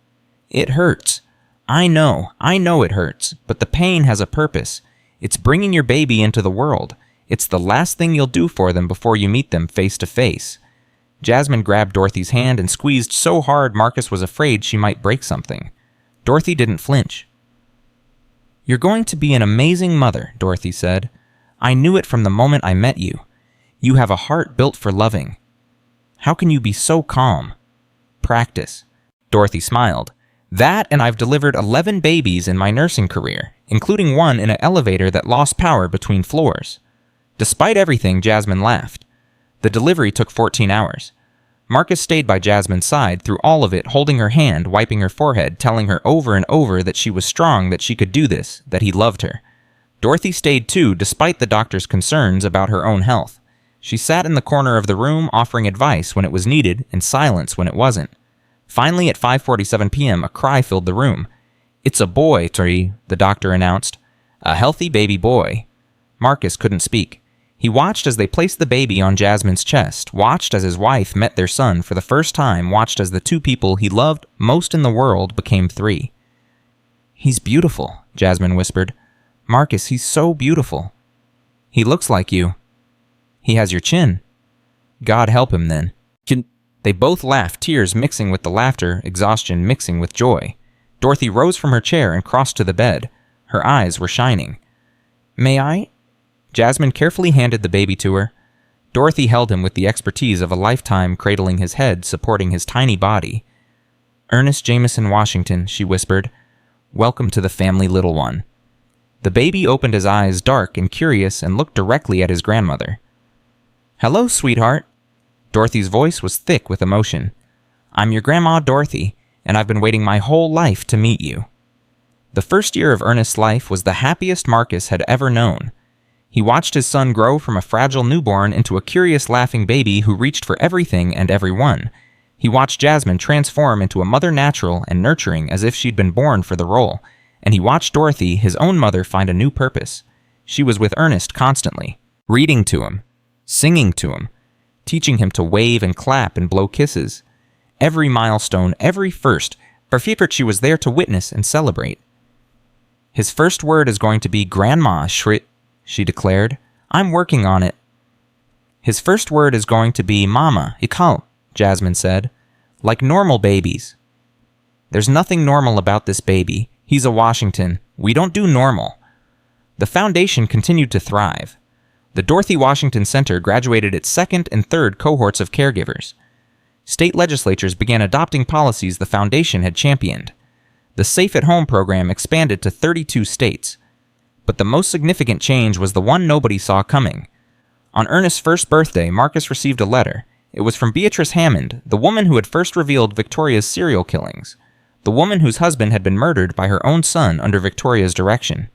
It hurts. I know it hurts, but the pain has a purpose. It's bringing your baby into the world. It's the last thing you'll do for them before you meet them face to face." Jasmine grabbed Dorothy's hand and squeezed so hard Marcus was afraid she might break something. Dorothy didn't flinch. "You're going to be an amazing mother," Dorothy said. "I knew it from the moment I met you. You have a heart built for loving. How can you be so calm?" "Practice." Dorothy smiled. "That, and I've delivered 11 babies in my nursing career, including one in an elevator that lost power between floors." Despite everything, Jasmine laughed. The delivery took 14 hours. Marcus stayed by Jasmine's side through all of it, holding her hand, wiping her forehead, telling her over and over that she was strong, that she could do this, that he loved her. Dorothy stayed too, despite the doctor's concerns about her own health. She sat in the corner of the room, offering advice when it was needed and silence when it wasn't. Finally, at 5:47 p.m., a cry filled the room. "It's a boy, Tree," the doctor announced. "A healthy baby boy." Marcus couldn't speak. He watched as they placed the baby on Jasmine's chest, watched as his wife met their son for the first time, watched as the two people he loved most in the world became 3. "He's beautiful," Jasmine whispered. "Marcus, he's so beautiful." "He looks like you." "He has your chin." "God help him, then." They both laughed, tears mixing with the laughter, exhaustion mixing with joy. Dorothy rose from her chair and crossed to the bed. Her eyes were shining. "May I?" Jasmine carefully handed the baby to her. Dorothy held him with the expertise of a lifetime, cradling his head, supporting his tiny body. "Ernest Jameson Washington," she whispered. "Welcome to the family, little one." The baby opened his eyes, dark and curious, and looked directly at his grandmother. "Hello, sweetheart." Dorothy's voice was thick with emotion. "I'm your Grandma Dorothy, and I've been waiting my whole life to meet you." The first year of Ernest's life was the happiest Marcus had ever known. He watched his son grow from a fragile newborn into a curious laughing baby who reached for everything and everyone. He watched Jasmine transform into a mother natural and nurturing as if she'd been born for the role. And he watched Dorothy, his own mother, find a new purpose. She was with Ernest constantly, reading to him, singing to him, teaching him to wave and clap and blow kisses. Every milestone, every first, for favorite she was there to witness and celebrate. His first word is going to be Grandma, Shrit, she declared. I'm working on it. His first word is going to be Mama, Ikal, Jasmine said. Like normal babies. There's nothing normal about this baby. He's a Washington. We don't do normal. The foundation continued to thrive. The Dorothy Washington Center graduated its second and third cohorts of caregivers. State legislatures began adopting policies the foundation had championed. The Safe at Home program expanded to 32 states. But the most significant change was the one nobody saw coming. On Ernest's first birthday, Marcus received a letter. It was from Beatrice Hammond, the woman who had first revealed Victoria's serial killings. The woman whose husband had been murdered by her own son under Victoria's direction.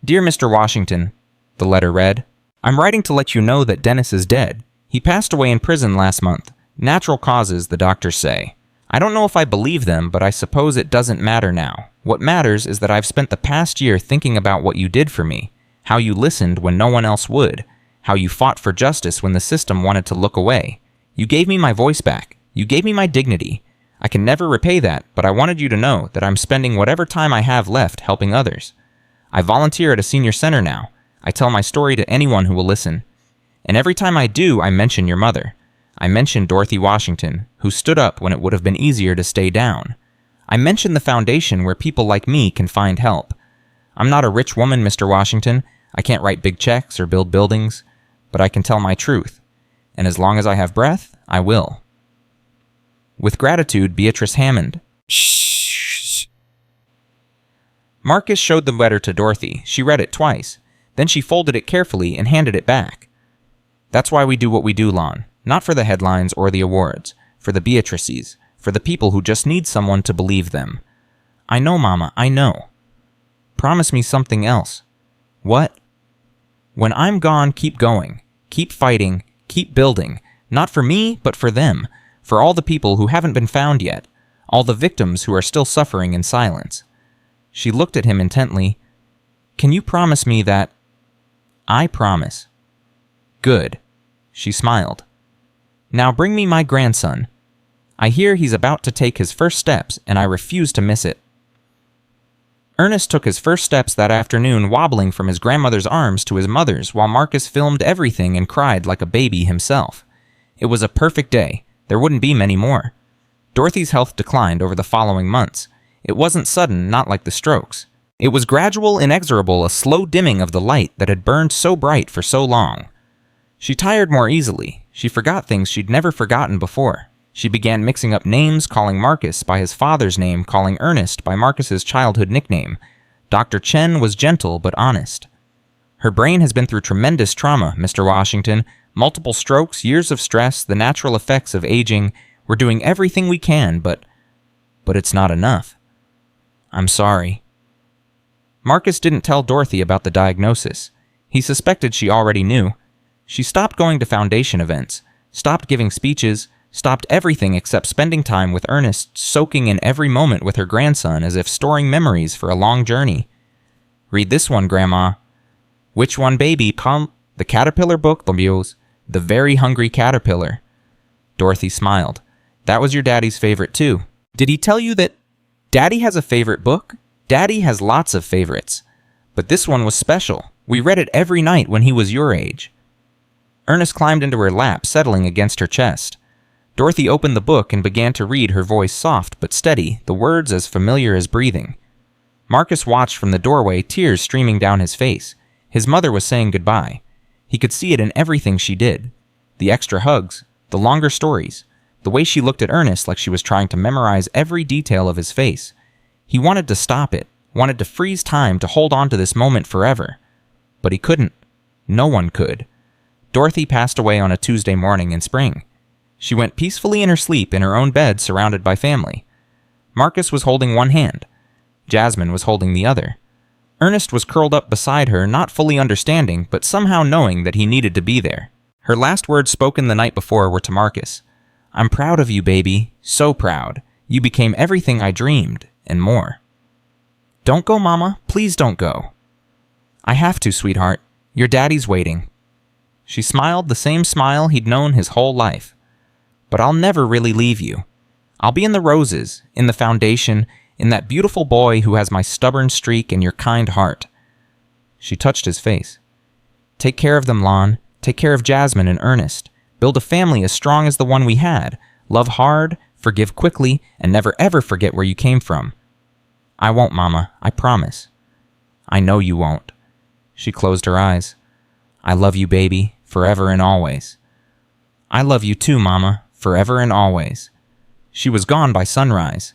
Dear Mr. Washington, the letter read, I'm writing to let you know that Dennis is dead. He passed away in prison last month. Natural causes, the doctors say. I don't know if I believe them, but I suppose it doesn't matter now. What matters is that I've spent the past year thinking about what you did for me, how you listened when no one else would, how you fought for justice when the system wanted to look away. You gave me my voice back. You gave me my dignity. I can never repay that, but I wanted you to know that I'm spending whatever time I have left helping others. I volunteer at a senior center now. I tell my story to anyone who will listen. And every time I do, I mention your mother. I mention Dorothy Washington, who stood up when it would have been easier to stay down. I mention the foundation where people like me can find help. I'm not a rich woman, Mr. Washington. I can't write big checks or build buildings, but I can tell my truth. And as long as I have breath, I will. With gratitude, Beatrice Hammond. Shh. Marcus showed the letter to Dorothy. She read it twice. Then she folded it carefully and handed it back. That's why we do what we do, Lon. Not for the headlines or the awards. For the Beatrices. For the people who just need someone to believe them. I know, Mama, I know. Promise me something else. What? When I'm gone, keep going. Keep fighting. Keep building. Not for me, but for them. For all the people who haven't been found yet. All the victims who are still suffering in silence. She looked at him intently. Can you promise me that... I promise. Good. She smiled. Now bring me my grandson. I hear he's about to take his first steps, and I refuse to miss it. Ernest took his first steps that afternoon wobbling from his grandmother's arms to his mother's while Marcus filmed everything and cried like a baby himself. It was a perfect day. There wouldn't be many more. Dorothy's health declined over the following months. It wasn't sudden, not like the strokes. It was gradual, inexorable, a slow dimming of the light that had burned so bright for so long. She tired more easily. She forgot things she'd never forgotten before. She began mixing up names, calling Marcus by his father's name, calling Ernest by Marcus's childhood nickname. Dr. Chen was gentle but honest. Her brain has been through tremendous trauma, Mr. Washington. Multiple strokes, years of stress, the natural effects of aging. We're doing everything we can, but it's not enough. I'm sorry. Marcus didn't tell Dorothy about the diagnosis. He suspected she already knew. She stopped going to foundation events, stopped giving speeches, stopped everything except spending time with Ernest, soaking in every moment with her grandson as if storing memories for a long journey. Read this one, Grandma. Which one, baby? Come. The caterpillar book, The Very Hungry Caterpillar. Dorothy smiled. That was your daddy's favorite, too. Did he tell you that Daddy has a favorite book? Daddy has lots of favorites. But this one was special. We read it every night when he was your age. Ernest climbed into her lap, settling against her chest. Dorothy opened the book and began to read, her voice soft but steady, the words as familiar as breathing. Marcus watched from the doorway, tears streaming down his face. His mother was saying goodbye. He could see it in everything she did. The extra hugs, the longer stories, the way she looked at Ernest like she was trying to memorize every detail of his face. He wanted to stop it, wanted to freeze time to hold on to this moment forever. But he couldn't. No one could. Dorothy passed away on a Tuesday morning in spring. She went peacefully in her sleep in her own bed surrounded by family. Marcus was holding one hand. Jasmine was holding the other. Ernest was curled up beside her, not fully understanding, but somehow knowing that he needed to be there. Her last words spoken the night before were to Marcus. "I'm proud of you, baby. So proud. You became everything I dreamed, and more." "Don't go, Mama. Please don't go." "I have to, sweetheart. Your daddy's waiting." She smiled the same smile he'd known his whole life. "But I'll never really leave you. I'll be in the roses, in the foundation, in that beautiful boy who has my stubborn streak and your kind heart." She touched his face. "Take care of them, Lon. Take care of Jasmine and Ernest. Build a family as strong as the one we had. Love hard, forgive quickly, and never ever forget where you came from." "I won't, Mama. I promise." "I know you won't." She closed her eyes. "I love you, baby, forever and always." "I love you too, Mama, forever and always." She was gone by sunrise.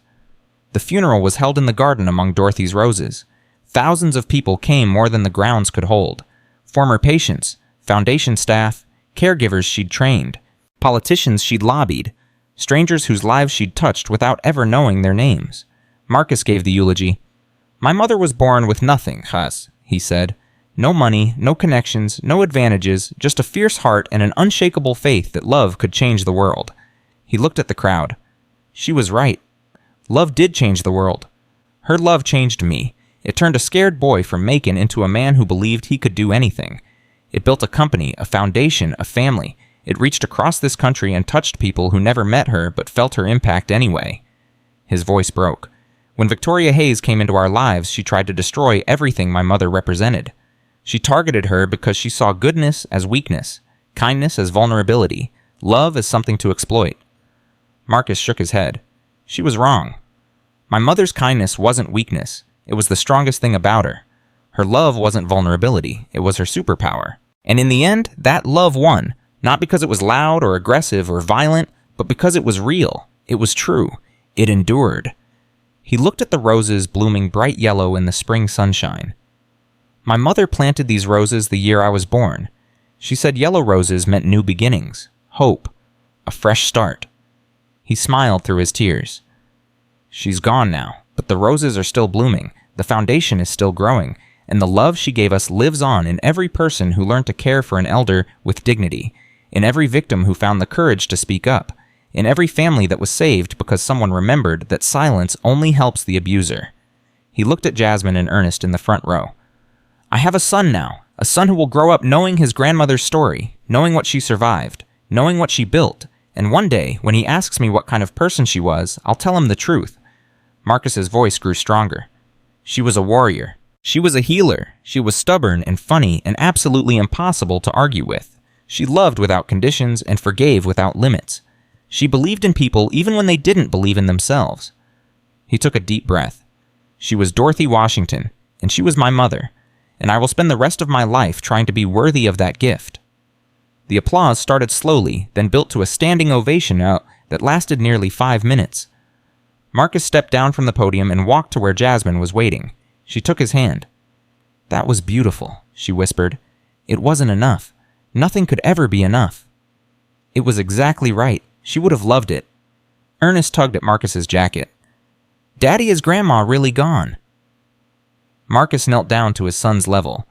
The funeral was held in the garden among Dorothy's roses. Thousands of people came, more than the grounds could hold. Former patients, foundation staff, caregivers she'd trained, politicians she'd lobbied, strangers whose lives she'd touched without ever knowing their names. Marcus gave the eulogy. "My mother was born with nothing, Chas," he said. "No money, no connections, no advantages, just a fierce heart and an unshakable faith that love could change the world." He looked at the crowd. She was right. Love did change the world. Her love changed me. It turned a scared boy from Macon into a man who believed he could do anything. It built a company, a foundation, a family. It reached across this country and touched people who never met her but felt her impact anyway. His voice broke. When Victoria Hayes came into our lives, she tried to destroy everything my mother represented. She targeted her because she saw goodness as weakness, kindness as vulnerability, love as something to exploit. Marcus shook his head. She was wrong. My mother's kindness wasn't weakness. It was the strongest thing about her. Her love wasn't vulnerability. It was her superpower. And in the end, that love won, not because it was loud or aggressive or violent, but because it was real. It was true. It endured. He looked at the roses blooming bright yellow in the spring sunshine. "My mother planted these roses the year I was born. She said yellow roses meant new beginnings, hope, a fresh start." He smiled through his tears. "She's gone now, but the roses are still blooming, the foundation is still growing, and the love she gave us lives on in every person who learned to care for an elder with dignity, in every victim who found the courage to speak up, in every family that was saved because someone remembered that silence only helps the abuser." He looked at Jasmine and Ernest in the front row. "I have a son now, a son who will grow up knowing his grandmother's story, knowing what she survived, knowing what she built, and one day, when he asks me what kind of person she was, I'll tell him the truth." Marcus's voice grew stronger. "She was a warrior. She was a healer. She was stubborn and funny and absolutely impossible to argue with. She loved without conditions and forgave without limits. She believed in people even when they didn't believe in themselves." He took a deep breath. "She was Dorothy Washington, and she was my mother, and I will spend the rest of my life trying to be worthy of that gift." The applause started slowly, then built to a standing ovation that lasted nearly 5 minutes. Marcus stepped down from the podium and walked to where Jasmine was waiting. She took his hand. "That was beautiful," she whispered. "It wasn't enough. Nothing could ever be enough." "It was exactly right. She would have loved it." Ernest tugged at Marcus's jacket. "Daddy, is Grandma really gone?" Marcus knelt down to his son's level.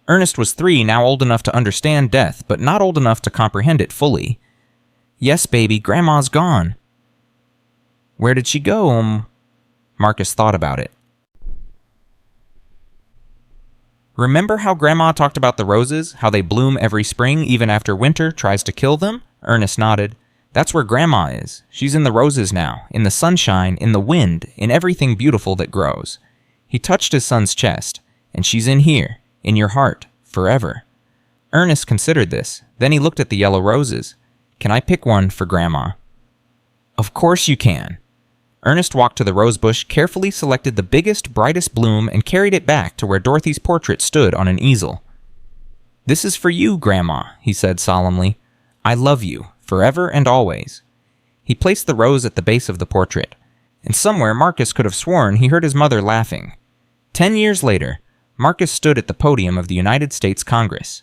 Ernest was 3, now old enough to understand death, but not old enough to comprehend it fully. "Yes, baby, Grandma's gone." "Where did she go?" Marcus thought about it. "Remember how Grandma talked about the roses, how they bloom every spring even after winter tries to kill them?" Ernest nodded. "That's where Grandma is. She's in the roses now, in the sunshine, in the wind, in everything beautiful that grows." He touched his son's chest. "And she's in here, in your heart, forever." Ernest considered this. Then he looked at the yellow roses. "Can I pick one for Grandma?" "Of course you can." Ernest walked to the rosebush, carefully selected the biggest, brightest bloom, and carried it back to where Dorothy's portrait stood on an easel. "This is for you, Grandma," he said solemnly. "I love you, forever and always." He placed the rose at the base of the portrait, and somewhere Marcus could have sworn he heard his mother laughing. 10 years later, Marcus stood at the podium of the United States Congress.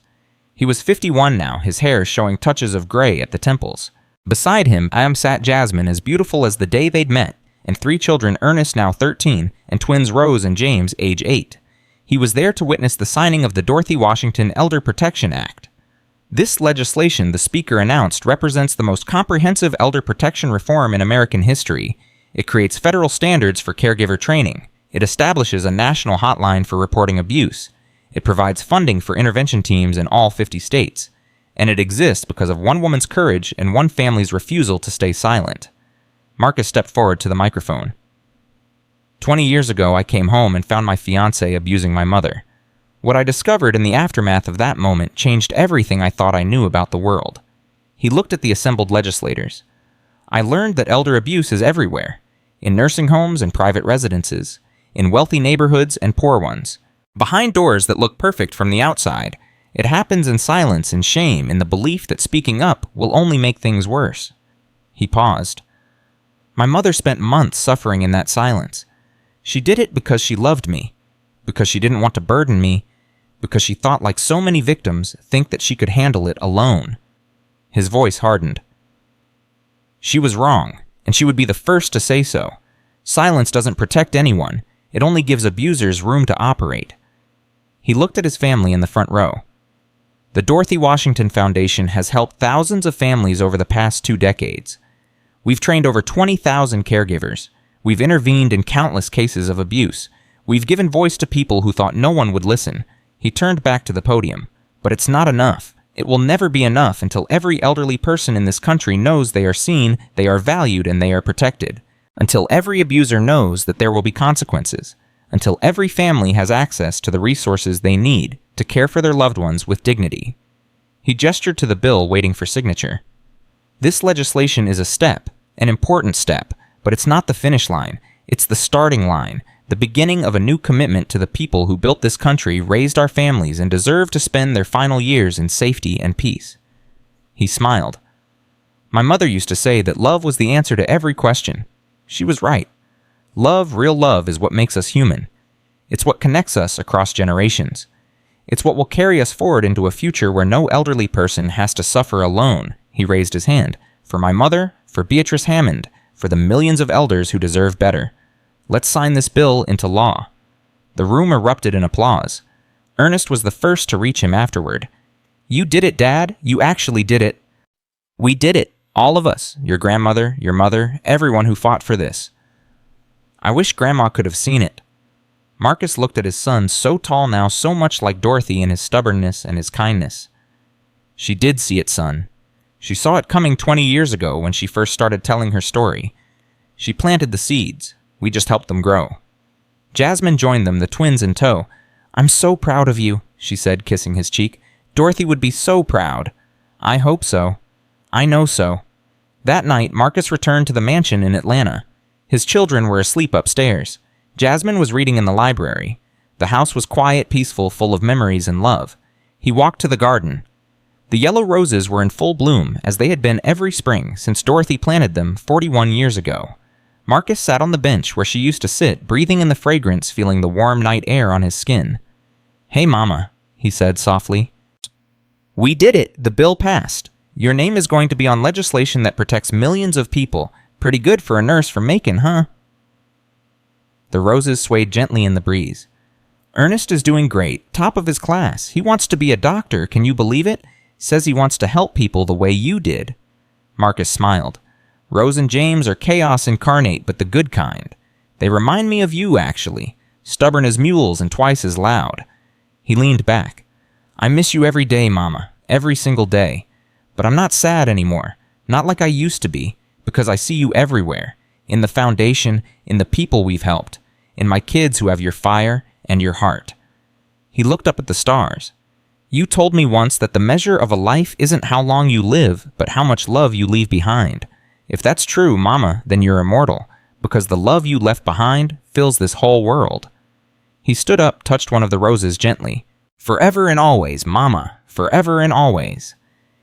He was 51 now, his hair showing touches of gray at the temples. Beside him, sat Jasmine, as beautiful as the day they'd met, and 3 children, Ernest, now 13, and twins Rose and James, age 8. He was there to witness the signing of the Dorothy Washington Elder Protection Act. This legislation, the Speaker announced, represents the most comprehensive elder protection reform in American history. It creates federal standards for caregiver training. It establishes a national hotline for reporting abuse. It provides funding for intervention teams in all 50 states. And it exists because of one woman's courage and one family's refusal to stay silent. Marcus stepped forward to the microphone. 20 years ago, I came home and found my fiancé abusing my mother. What I discovered in the aftermath of that moment changed everything I thought I knew about the world. He looked at the assembled legislators. I learned that elder abuse is everywhere, in nursing homes and private residences, in wealthy neighborhoods and poor ones, behind doors that look perfect from the outside. It happens in silence and shame, in the belief that speaking up will only make things worse. He paused. My mother spent months suffering in that silence. She did it because she loved me, because she didn't want to burden me, because she thought, like so many victims, think that she could handle it alone. His voice hardened. She was wrong, and she would be the first to say so. Silence doesn't protect anyone. It only gives abusers room to operate. He looked at his family in the front row. The Dorothy Washington Foundation has helped thousands of families over the past 2 decades. We've trained over 20,000 caregivers. We've intervened in countless cases of abuse. We've given voice to people who thought no one would listen. He turned back to the podium. But it's not enough. It will never be enough until every elderly person in this country knows they are seen, they are valued, and they are protected. Until every abuser knows that there will be consequences. Until every family has access to the resources they need to care for their loved ones with dignity. He gestured to the bill waiting for signature. This legislation is a step, an important step, but it's not the finish line. It's the starting line, the beginning of a new commitment to the people who built this country, raised our families, and deserve to spend their final years in safety and peace. He smiled. My mother used to say that love was the answer to every question. She was right. Love, real love, is what makes us human. It's what connects us across generations. It's what will carry us forward into a future where no elderly person has to suffer alone. He raised his hand. For my mother, for Beatrice Hammond, for the millions of elders who deserve better. Let's sign this bill into law. The room erupted in applause. Ernest was the first to reach him afterward. You did it, Dad. You actually did it. We did it. All of us. Your grandmother, your mother, everyone who fought for this. I wish Grandma could have seen it. Marcus looked at his son, so tall now, so much like Dorothy in his stubbornness and his kindness. She did see it, son. She saw it coming 20 years ago when she first started telling her story. She planted the seeds. We just helped them grow. Jasmine joined them, the twins in tow. I'm so proud of you, she said, kissing his cheek. Dorothy would be so proud. I hope so. I know so. That night, Marcus returned to the mansion in Atlanta. His children were asleep upstairs. Jasmine was reading in the library. The house was quiet, peaceful, full of memories and love. He walked to the garden. The yellow roses were in full bloom, as they had been every spring since Dorothy planted them 41 years ago. Marcus sat on the bench where she used to sit, breathing in the fragrance, feeling the warm night air on his skin. Hey, Mama, he said softly. We did it! The bill passed. Your name is going to be on legislation that protects millions of people. Pretty good for a nurse from Macon, huh? The roses swayed gently in the breeze. Ernest is doing great, top of his class. He wants to be a doctor, can you believe it? Says he wants to help people the way you did. Marcus smiled. Rose and James are chaos incarnate, but the good kind. They remind me of you, actually. Stubborn as mules and twice as loud. He leaned back. I miss you every day, Mama. Every single day. But I'm not sad anymore. Not like I used to be. Because I see you everywhere. In the foundation, in the people we've helped. In my kids who have your fire and your heart. He looked up at the stars. You told me once that the measure of a life isn't how long you live, but how much love you leave behind. If that's true, Mama, then you're immortal, because the love you left behind fills this whole world. He stood up, touched one of the roses gently. Forever and always, Mama, forever and always.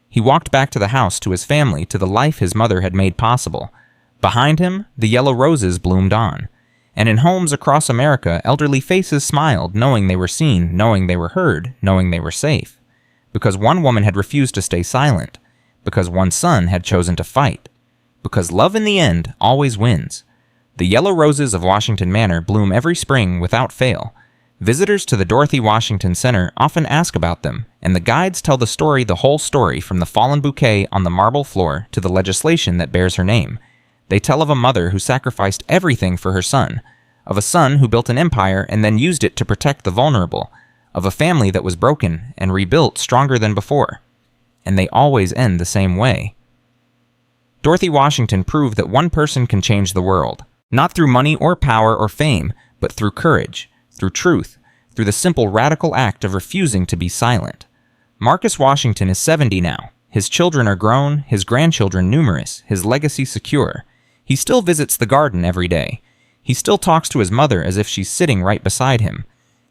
He walked back to the house, to his family, to the life his mother had made possible. Behind him, the yellow roses bloomed on. And in homes across America, elderly faces smiled, knowing they were seen, knowing they were heard, knowing they were safe. Because one woman had refused to stay silent. Because one son had chosen to fight. Because love in the end always wins. The yellow roses of Washington Manor bloom every spring without fail. Visitors to the Dorothy Washington Center often ask about them, and the guides tell the whole story from the fallen bouquet on the marble floor to the legislation that bears her name. They tell of a mother who sacrificed everything for her son, of a son who built an empire and then used it to protect the vulnerable, of a family that was broken and rebuilt stronger than before. And they always end the same way. Dorothy Washington proved that one person can change the world, not through money or power or fame, but through courage, through truth, through the simple radical act of refusing to be silent. Marcus Washington is 70 now. His children are grown, his grandchildren numerous, his legacy secure. He still visits the garden every day. He still talks to his mother as if she's sitting right beside him.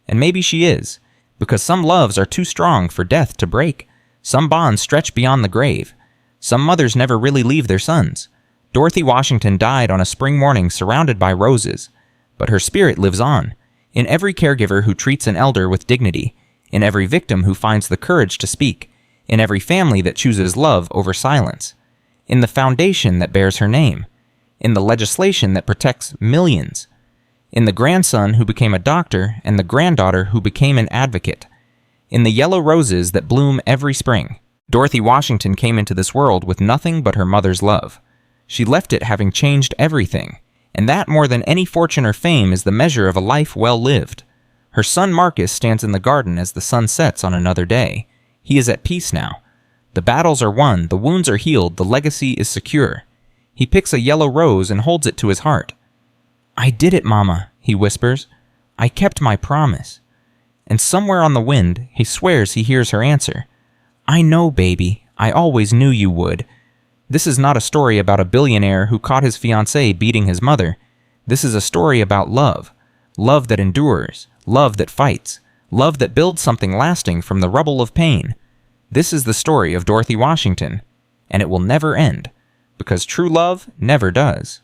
And maybe she is, because some loves are too strong for death to break. Some bonds stretch beyond the grave. Some mothers never really leave their sons. Dorothy Washington died on a spring morning surrounded by roses. But her spirit lives on, in every caregiver who treats an elder with dignity, in every victim who finds the courage to speak, in every family that chooses love over silence, in the foundation that bears her name, in the legislation that protects millions, in the grandson who became a doctor and the granddaughter who became an advocate, in the yellow roses that bloom every spring. Dorothy Washington came into this world with nothing but her mother's love. She left it having changed everything, and that more than any fortune or fame is the measure of a life well lived. Her son Marcus stands in the garden as the sun sets on another day. He is at peace now. The battles are won, the wounds are healed, the legacy is secure. He picks a yellow rose and holds it to his heart. "I did it, Mama," he whispers. "I kept my promise." And somewhere on the wind, he swears he hears her answer. "I know, baby. I always knew you would." This is not a story about a billionaire who caught his fiancée beating his mother. This is a story about love. Love that endures. Love that fights. Love that builds something lasting from the rubble of pain. This is the story of Dorothy Washington, and it will never end, because true love never does.